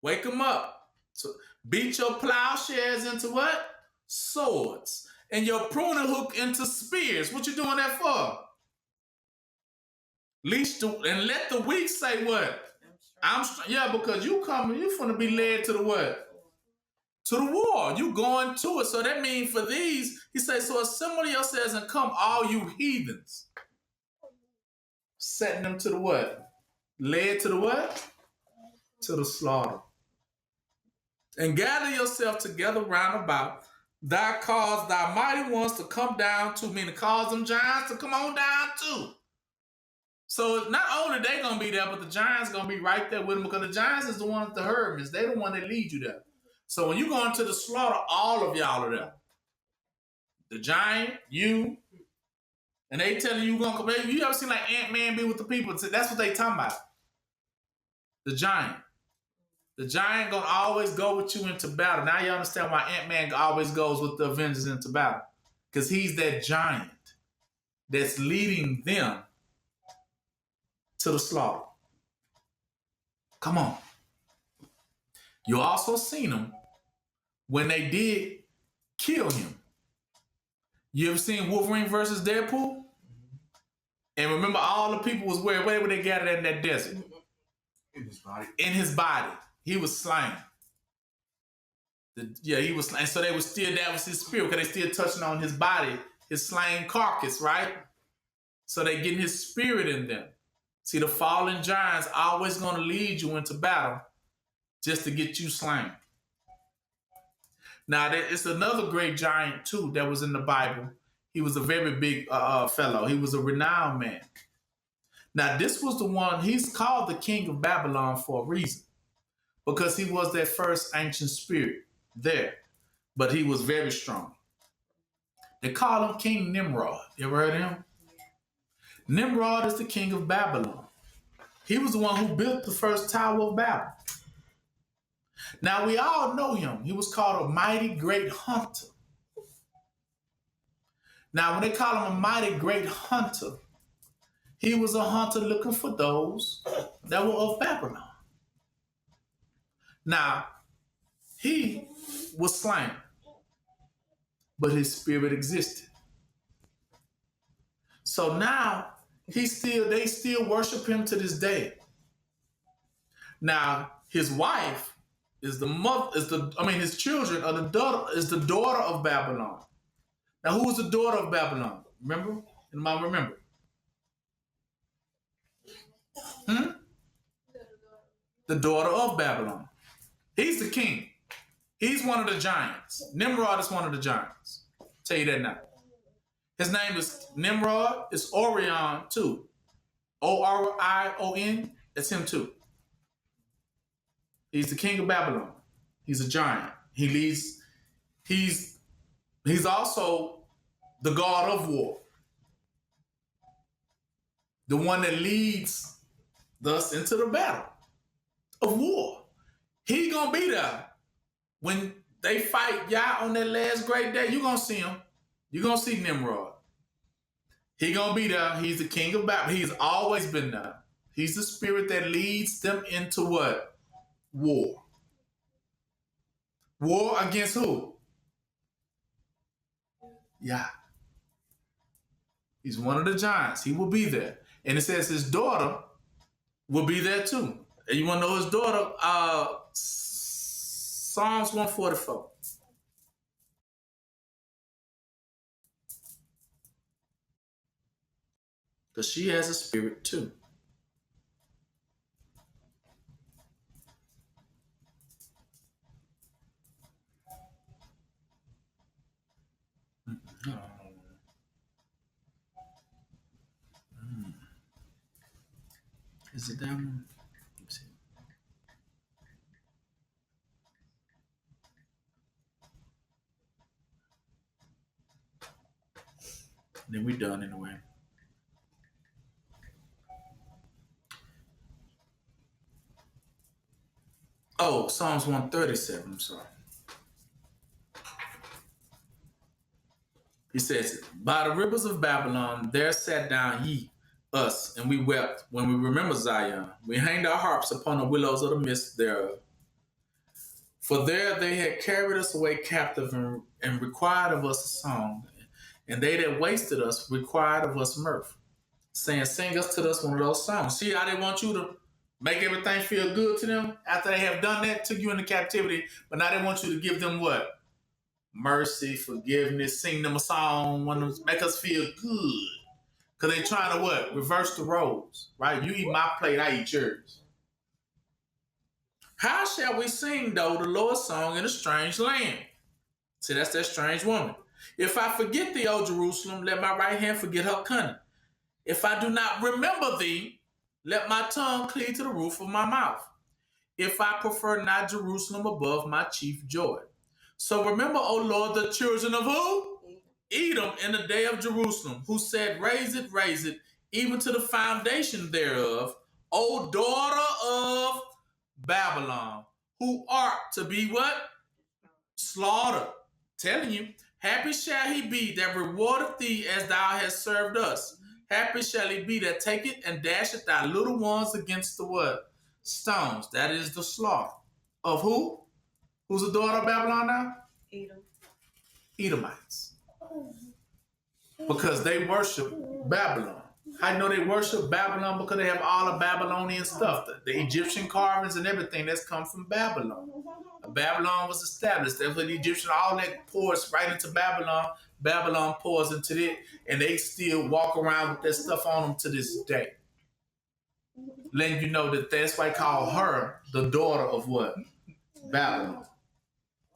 Wake them up. So beat your plowshares into what? Swords. And your pruning hook into spears. What you doing that for? And let the weak say what? I'm strong. Yeah, because you finna be led to the what? To the war. You going to it. So that means for these, he says, so assemble yourselves and come, all you heathens. Setting them to the what? Led to the what? To the slaughter. And gather yourself together round about. Thou cause thy mighty ones to come down to, meaning cause them giants to come on down too. So not only they gonna be there, but the giants gonna be right there with them, because the giants is the ones, the hermits. They the one that lead you there. So when you go into the slaughter, all of y'all are there. The giant, you, and they telling you gonna come. You ever seen like Ant-Man be with the people? That's what they talking about. The giant. The giant gonna always go with you into battle. Now you understand why Ant-Man always goes with the Avengers into battle. Because he's that giant that's leading them to the slaughter. Come on. You also seen him when they did kill him. You ever seen Wolverine versus Deadpool? And remember, all the people was where were they gathered in that desert? In his body. In his body. He was slain. He was slain. So they was still, that was his spirit, because they still touching on his body, his slain carcass, right? So they getting his spirit in them. See, the fallen giants always going to lead you into battle just to get you slain. Now, it's another great giant, too, that was in the Bible. He was a very big fellow. He was a renowned man. Now, this was the one, he's called the king of Babylon for a reason, because he was that first ancient spirit there, but he was very strong. They call him King Nimrod. You ever heard of him? Nimrod is the king of Babylon. He was the one who built the first Tower of Babel. Now, we all know him. He was called a mighty great hunter. Now, when they call him a mighty great hunter, he was a hunter looking for those that were of Babylon. Now, he was slain, but his spirit existed. So now, they still worship him to this day. Now, his wife is his children are the daughter of Babylon. Now, who was the daughter of Babylon? Remember? Anybody remember? The daughter of Babylon. He's the king. He's one of the giants. Nimrod is one of the giants. Tell you that now. His name is Nimrod. It's Orion too. Orion. It's him too. He's the king of Babylon. He's a giant. He's also the god of war. The one that leads us into the battle of war. He gonna be there when they fight Yah on that last great day. You gonna see him. You gonna see Nimrod. He gonna be there. He's the king of Babylon. He's always been there. He's the spirit that leads them into what? War. War against who? Yah. He's one of the giants. He will be there. And it says his daughter will be there too. And you want to know his daughter? Psalms 144. Because she has a spirit too. Is it that one? Let's see. Then we're done anyway. Oh, Psalms 137. I'm sorry. He says, by the rivers of Babylon, there sat down ye, us, and we wept when we remember Zion. We hanged our harps upon the willows of the midst thereof. For there they had carried us away captive and required of us a song. And they that wasted us required of us mirth, saying, sing us to us one of those songs. See how they want you to make everything feel good to them after they have done that, took you into captivity, but now they want you to give them what? Mercy, forgiveness, sing them a song, want to make us feel good. Because they're trying to what? Reverse the roles, right? You eat my plate, I eat yours. How shall we sing, though, the Lord's song in a strange land? See, that's that strange woman. If I forget thee, O Jerusalem, let my right hand forget her cunning. If I do not remember thee, let my tongue cleave to the roof of my mouth. If I prefer not Jerusalem above my chief joy. So remember, O Lord, the children of who? Edom in the day of Jerusalem, who said, raise it, even to the foundation thereof, O daughter of Babylon, who art to be what? Slaughtered. Telling you, happy shall he be that rewardeth thee as thou hast served us. Happy shall he be that taketh and dasheth thy little ones against the what? stones. That is the slaughter. Of who? Who's the daughter of Babylon now? Edom. Edomites. Because they worship Babylon. How you know they worship Babylon? Because they have all the Babylonian stuff. The Egyptian carvings and everything that's come from Babylon. Babylon was established. That's what the Egyptian, all that pours right into Babylon. Babylon pours into it, and they still walk around with that stuff on them to this day. Letting you know that that's why I call her the daughter of what? Babylon.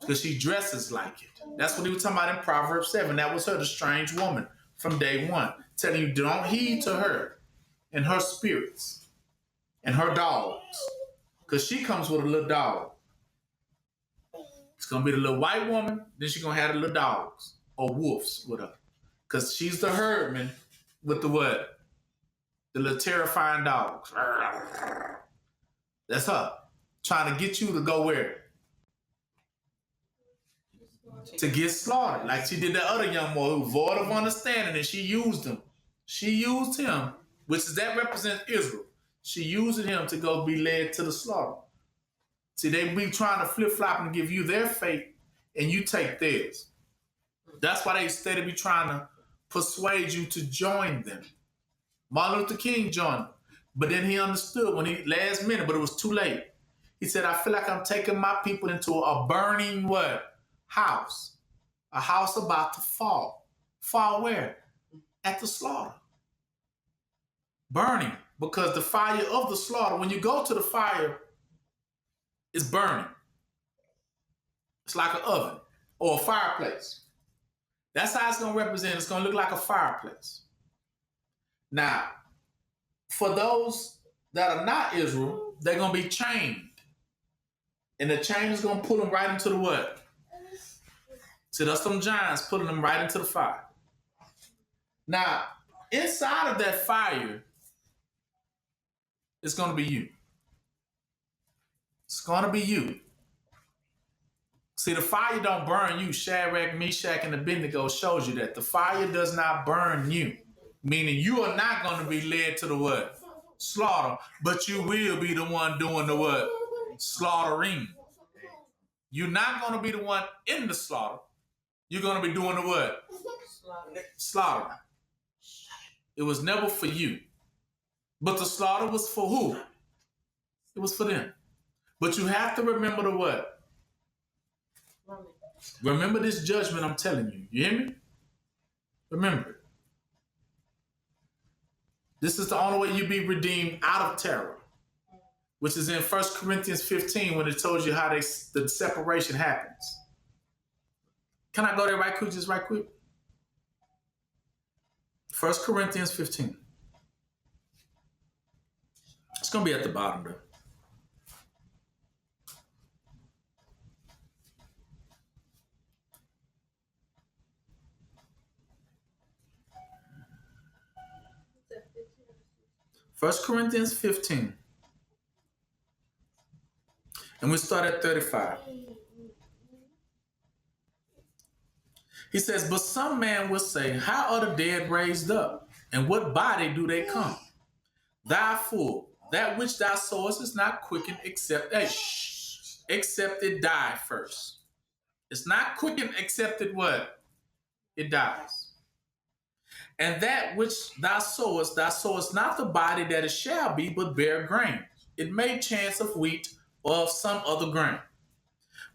Because she dresses like it. That's what he was talking about in Proverbs 7. That was her, the strange woman from day one. Telling you, don't heed to her and her spirits and her dogs. Because she comes with a little dog. It's going to be the little white woman. Then she's going to have the little dogs or wolves with her. Because she's the herdman with the what? The little terrifying dogs. That's her. Trying to get you to go where? To get slaughtered. Like she did that other young boy who void of understanding, and she used him. She used him, which is that represents Israel. She used him to go be led to the slaughter. See, they be trying to flip-flop and give you their fate, and you take theirs. That's why they steady be trying to persuade you to join them. Martin Luther King joined them. But then he understood when he, last minute, but it was too late. He said, I feel like I'm taking my people into a burning what? House. A house about to fall. Fall where? At the slaughter. Burning. Because the fire of the slaughter, when you go to the fire, it's burning. It's like an oven or a fireplace. That's how it's going to represent. It's going to look like a fireplace. Now, for those that are not Israel, they're going to be chained. And the chain is going to pull them right into the what? See, that's some giants putting them right into the fire. Now, inside of that fire, it's going to be you. It's going to be you. See, the fire don't burn you. Shadrach, Meshach, and Abednego shows you that. The fire does not burn you. Meaning you are not going to be led to the what? Slaughter. But you will be the one doing the what? Slaughtering. You're not going to be the one in the slaughter. You're going to be doing the what? Slaughter. It was never for you. But the slaughter was for who? It was for them. But you have to remember the what? Remember this judgment I'm telling you. You hear me? Remember it. This is the only way you be redeemed out of terror, which is in 1 Corinthians 15 when it tells you how the separation happens. Can I go there right quick, just right quick? 1 Corinthians 15. It's going to be at the bottom there. First Corinthians 15. And we start at 35. He says, but some man will say, how are the dead raised up? And what body do they come? Thou fool, that which thou sowest is not quickened except it die first. It's not quickened except it what? It dies. And that which thou sowest not the body that it shall be, but bare grain. It may chance of wheat or of some other grain.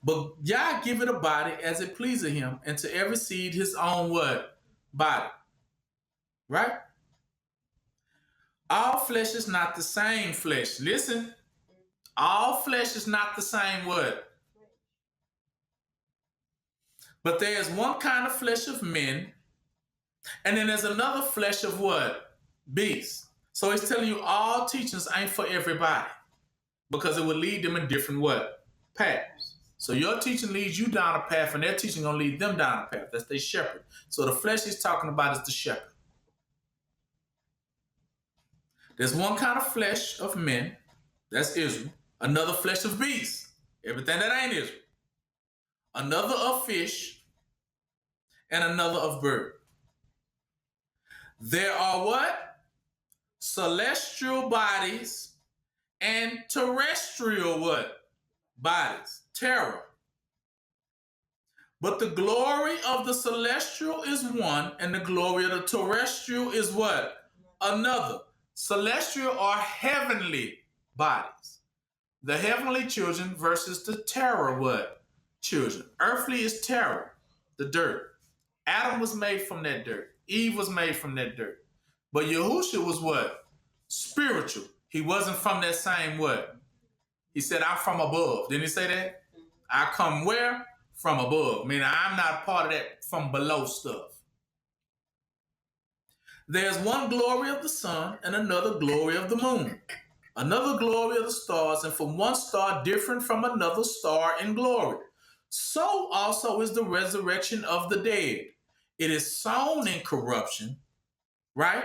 But Yah give it a body as it pleaseth him, and to every seed his own what? Body. Right? All flesh is not the same flesh. Listen. All flesh is not the same what? But there is one kind of flesh of men, and then there's another flesh of what? Beasts. So he's telling you all teachings ain't for everybody, because it will lead them in different what? Paths. So your teaching leads you down a path, and their teaching gonna lead them down a path. That's their shepherd. So the flesh he's talking about is the shepherd. There's one kind of flesh of men, that's Israel. Another flesh of beasts, everything that ain't Israel. Another of fish, and another of bird. There are what? Celestial bodies and terrestrial what? Bodies. Terror. But the glory of the celestial is one, and the glory of the terrestrial is what? Another. Celestial are heavenly bodies. The heavenly children versus the terror what? Children. Earthly is terror, the dirt. Adam was made from that dirt. Eve was made from that dirt. But Yahushua was what? Spiritual. He wasn't from that same what? He said, I'm from above. Didn't he say that? I come where? From above. Meaning I'm not part of that from below stuff. There's one glory of the sun and another glory of the moon. Another glory of the stars, and from one star different from another star in glory. So also is the resurrection of the dead. It is sown in corruption, right?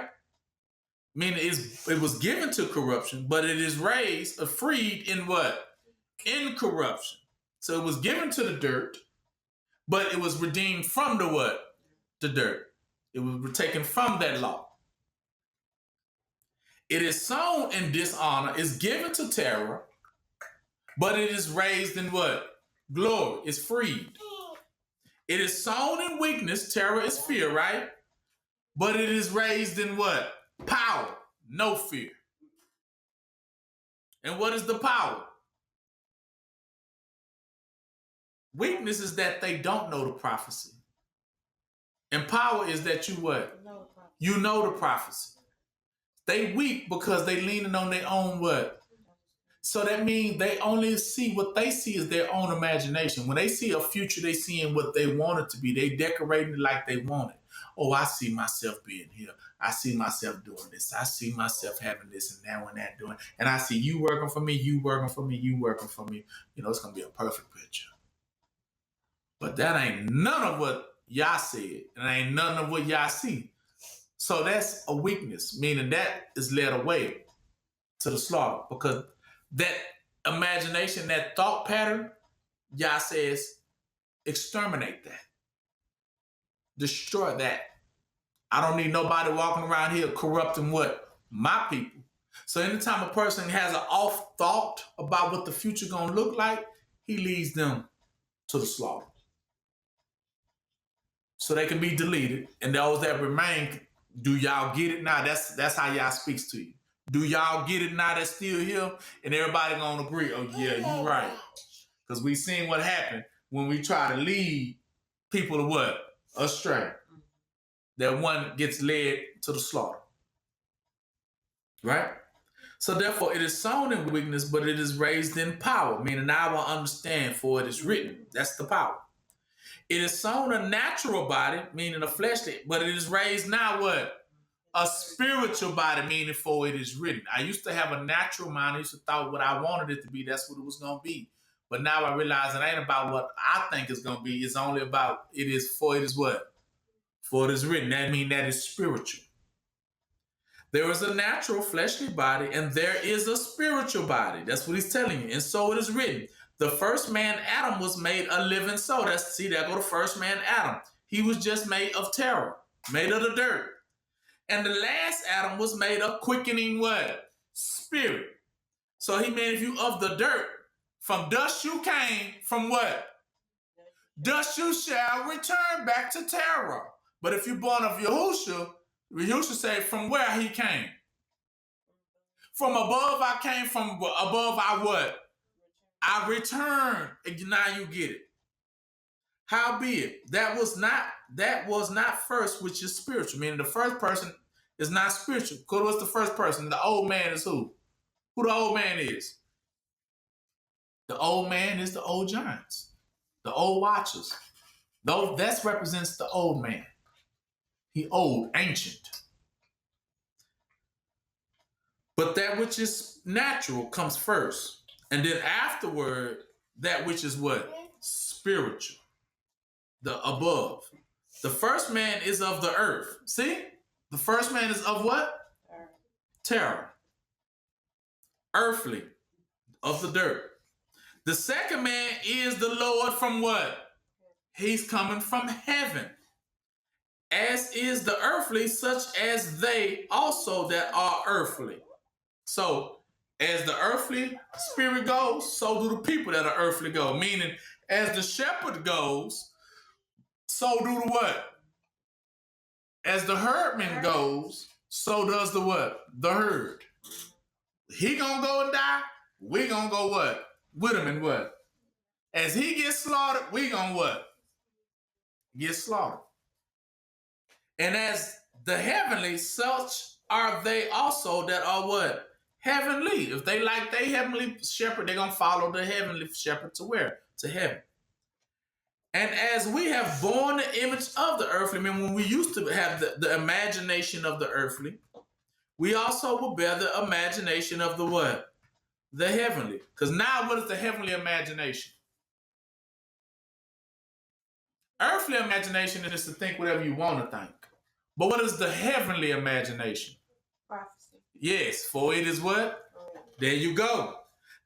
Meaning it was given to corruption, but it is raised or freed in what? Incorruption. So it was given to the dirt, but it was redeemed from the what? The dirt. It was taken from that law. It is sown in dishonor, is given to terror, but it is raised in what? Glory. It's freed. It is sown in weakness, terror is fear, right? But it is raised in what? Power, no fear. And what is the power? Weakness is that they don't know the prophecy. And power is that you what? You know the prophecy. They weak because they leaning on their own what? So that means they only see what they see is their own imagination. When they see a future, they seeing what they want it to be. They decorating it like they want it. Oh, I see myself being here. I see myself doing this. I see myself having this and that and that doing. And I see you working for me, you working for me, you working for me. You know, it's going to be a perfect picture. But that ain't none of what y'all said. And ain't none of what y'all see. So that's a weakness, meaning that is led away to the slaughter because that imagination, that thought pattern, Yah says, exterminate that. Destroy that. I don't need nobody walking around here corrupting what? My people. So anytime a person has an off thought about what the future gonna look like, he leads them to the slaughter. So they can be deleted, and those that remain, do y'all get it now? That's how Yah speaks to you. Do y'all get it now that's still here? And everybody gonna agree, oh yeah, you're right. Because we seen what happened when we try to lead people to what? Astray. That one gets led to the slaughter. Right? So therefore it is sown in weakness, but it is raised in power. Meaning I will understand, for it is written. That's the power. It is sown a natural body, meaning a fleshly, but it is raised now what? A spiritual body, meaning for it is written. I used to have a natural mind. I used to thought what I wanted it to be, that's what it was going to be. But now I realize it ain't about what I think it's going to be. It's only about it is what? For it is written. That means that is spiritual. There is a natural fleshly body and there is a spiritual body. That's what he's telling you. And so it is written. The first man, Adam, was made a living soul. There go the first man, Adam. He was just made of terror, made of the dirt. And the last Adam was made of quickening what? Spirit. So he made you of the dirt. From dust you came, from what? Dust you shall return back to terror. But if you're born of Yahushua, Yahushua said, from where he came? From above I came, from above I what? I returned. Now you get it. Howbeit, that was not first, which is spiritual. Meaning the first person is not spiritual. Because what's the first person? The old man is who? Who the old man is? The old man is the old giants, the old watchers. That represents the old man. He old, ancient. But that which is natural comes first. And then afterward, that which is what? Spiritual. The above. The first man is of the earth. See? The first man is of what? Terror. Earthly. Of the dirt. The second man is the Lord from what? He's coming from heaven. As is the earthly, such as they also that are earthly. So As the earthly spirit goes, so do the people that are earthly go. Meaning, as the shepherd goes, so do the what? As the herdman goes, so does the what? The herd. He gonna go and die, we gonna go what? With him and what? As he gets slaughtered, we gonna what? Get slaughtered. And as the heavenly, such are they also that are what? Heavenly. If they like their heavenly shepherd, they're gonna follow the heavenly shepherd to where? To heaven. And as we have borne the image of the earthly, I mean, when we used to have the imagination of the earthly, we also will bear the imagination of the what? The heavenly. Because now what is the heavenly imagination? Earthly imagination is to think whatever you want to think. But what is the heavenly imagination? Prophecy. Yes, for it is what? There you go.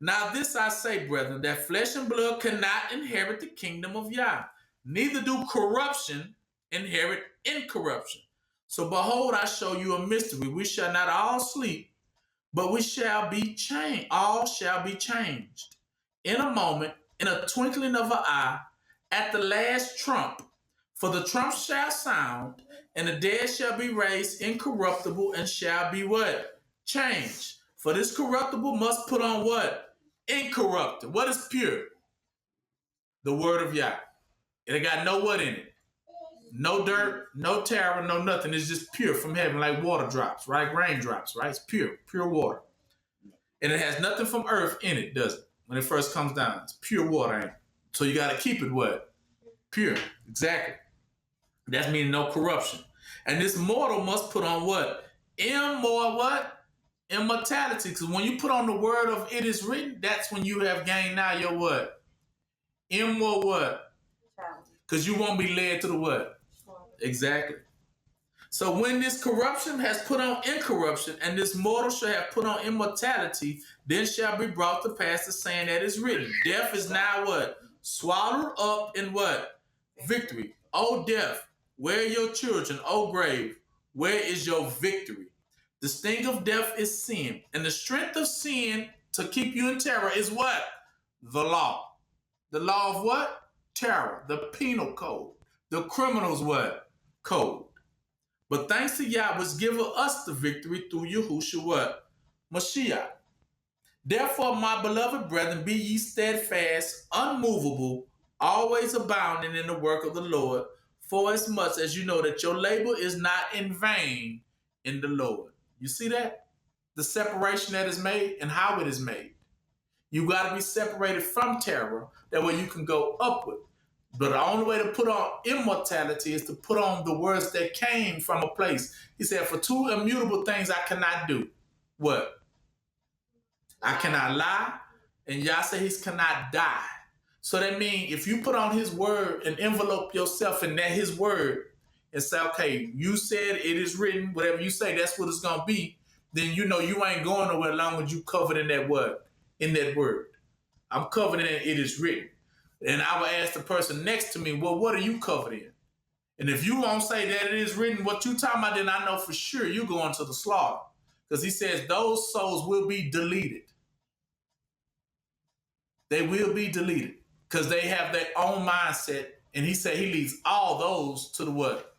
Now this I say, brethren, that flesh and blood cannot inherit the kingdom of Yah. Neither do corruption inherit incorruption. So behold, I show you a mystery. We shall not all sleep, but we shall be changed. All shall be changed. In a moment, in a twinkling of an eye, at the last trump. For the trump shall sound, and the dead shall be raised incorruptible, and shall be what? Changed. For this corruptible must put on what? Incorruptible. What is pure? The word of Yah. It ain't got no what in it. No dirt, no terror, no nothing. It's just pure from heaven, like water drops, right? Raindrops, right? It's pure water. And it has nothing from earth in it, does it? When it first comes down, it's pure water, ain't it? So you got to keep it what? Pure. Exactly. That's meaning no corruption. And this mortal must put on what? What? Immortality. Because when you put on the word of it is written, that's when you have gained now your what? Immortal what? Because you won't be led to the what? Exactly. So when this corruption has put on incorruption, and this mortal shall have put on immortality, then shall be brought to pass the saying that is written. Death is now what? Swallowed up in what? Victory. O death, where are your children? O grave, where is your victory? The sting of death is sin, and the strength of sin to keep you in terror is what? The law. The law of what? Terror. The penal code. The criminal's what? Code. But thanks to Yah, which giveth us the victory through Yahushua what? Mashiach. Therefore, my beloved brethren, be ye steadfast, unmovable, always abounding in the work of the Lord, for as much as you know that your labor is not in vain in the Lord. You see that? The separation that is made and how it is made. You got to be separated from terror. That way you can go upward. But the only way to put on immortality is to put on the words that came from a place. He said, for two immutable things I cannot do. What? I cannot lie, and Yah said he cannot die. So that means if you put on his word and envelope yourself in that his word and say, okay, you said it is written, whatever you say, that's what it's going to be, then you know you ain't going nowhere as long as you covered in that word. In that word. I'm covered in it is written. And I will ask the person next to me, well, what are you covered in? And if you won't say that it is written what you talking about, then I know for sure you're going to the slaughter. Because he says those souls will be deleted. They will be deleted. Because they have their own mindset. And he said he leads all those to the what?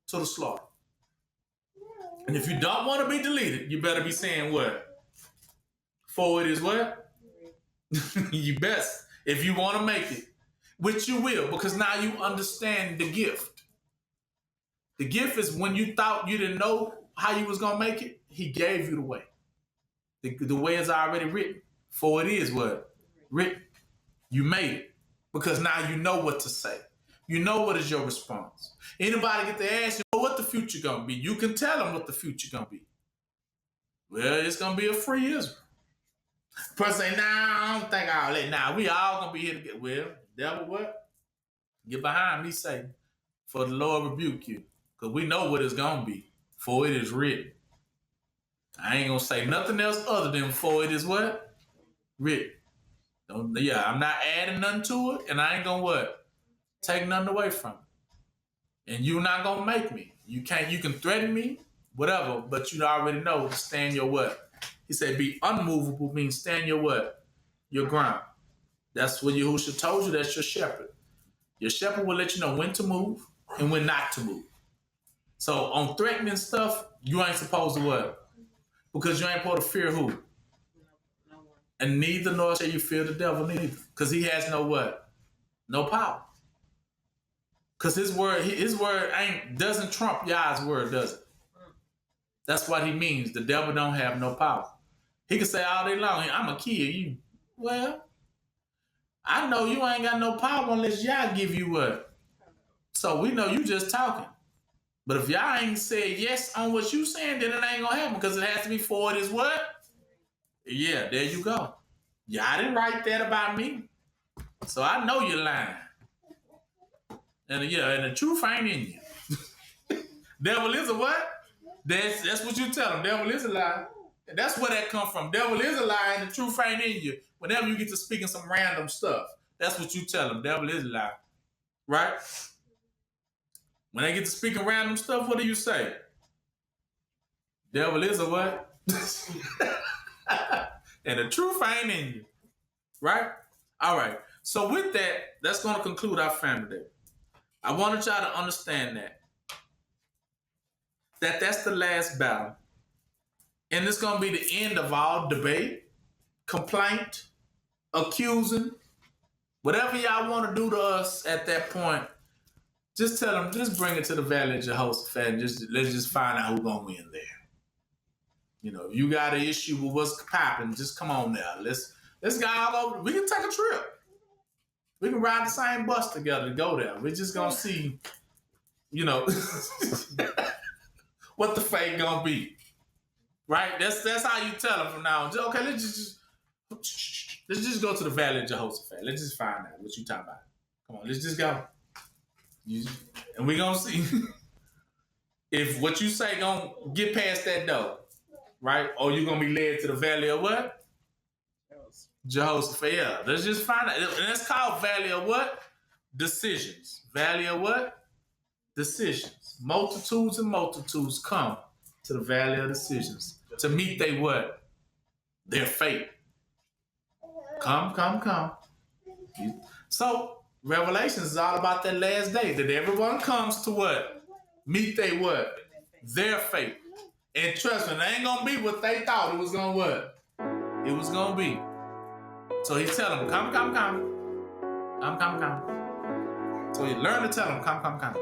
To the slaughter. And if you don't want to be deleted, you better be saying what? For it is what? You best. If you want to make it. Which you will. Because now you understand the gift. The gift is when you thought you didn't know how you was going to make it, he gave you the way. The way is already written. For it is what? Written. You made it. Because now you know what to say. You know what is your response. Anybody get to ask you what the future going to be. You can tell them what the future going to be. Well, it's going to be a free Israel. Person say, nah, I don't think all that. Nah, we all going to be here to get, well, devil what? Get behind me, Satan. For the Lord rebuke you. Because we know what it's going to be. For it is written. I ain't going to say nothing else other than for it is what? Written. I'm not adding nothing to it, and I ain't gonna what? Take nothing away from it. And you're not gonna make me. You can threaten me, whatever, but you already know to stand your what? He said, be unmovable means stand your what? Your ground. That's what Yahushua told you. That's your shepherd. Your shepherd will let you know when to move and when not to move. So on threatening stuff, you ain't supposed to what? Because you ain't supposed to fear who? No one. And neither nor shall you fear the devil neither. Because he has no what? No power. Because his word doesn't trump Yah's word, does it? That's what he means. The devil don't have no power. He can say all day long, I'm going to kill you. Well, I know you ain't got no power unless Yah give you what? So we know you just talking. But if Yah ain't said yes on what you saying, then it ain't going to happen because it has to be for it is what? Yeah, there you go. Yah didn't write that about me. So I know you're lying. And the truth ain't in you. Devil is a what? That's what you tell him. Devil is a lie. And that's where that come from. Devil is a lie and the truth ain't in you. Whenever you get to speaking some random stuff, that's what you tell him. Devil is a lie. Right? When they get to speaking random stuff, what do you say? Devil is a what? And the truth ain't in you. Right? All right. So with that, that's going to conclude our family day. I wanted y'all to understand that's the last battle. And it's going to be the end of all debate, complaint, accusing, whatever y'all want to do to us at that point. Just tell them, just bring it to the Valley of Jehoshaphat and let's just find out who's going to win there. You know, if you got an issue with what's popping, just come on now. Let's go all over. We can take a trip. We can ride the same bus together to go there. We're just going to see, you know, what the fate going to be. Right? That's how you tell them from now on. Okay, let's just go to the Valley of Jehoshaphat. Let's just find out what you talking about. Come on, let's just go. And we're going to see if what you say going to get past that door. Right? Or you're going to be led to the Valley of what? Jehoshaphat. Yeah, let's just find out. And that's called Valley of what? Decisions. Valley of what? Decisions. Multitudes and multitudes come to the Valley of Decisions to meet they what? Their fate. Come. So, Revelation is all about that last day, that everyone comes to what? Meet they what? Their fate. And trust me, it ain't going to be what they thought it was going to what? It was going to be. So he's telling them, come. Come. So you learn to tell them, come.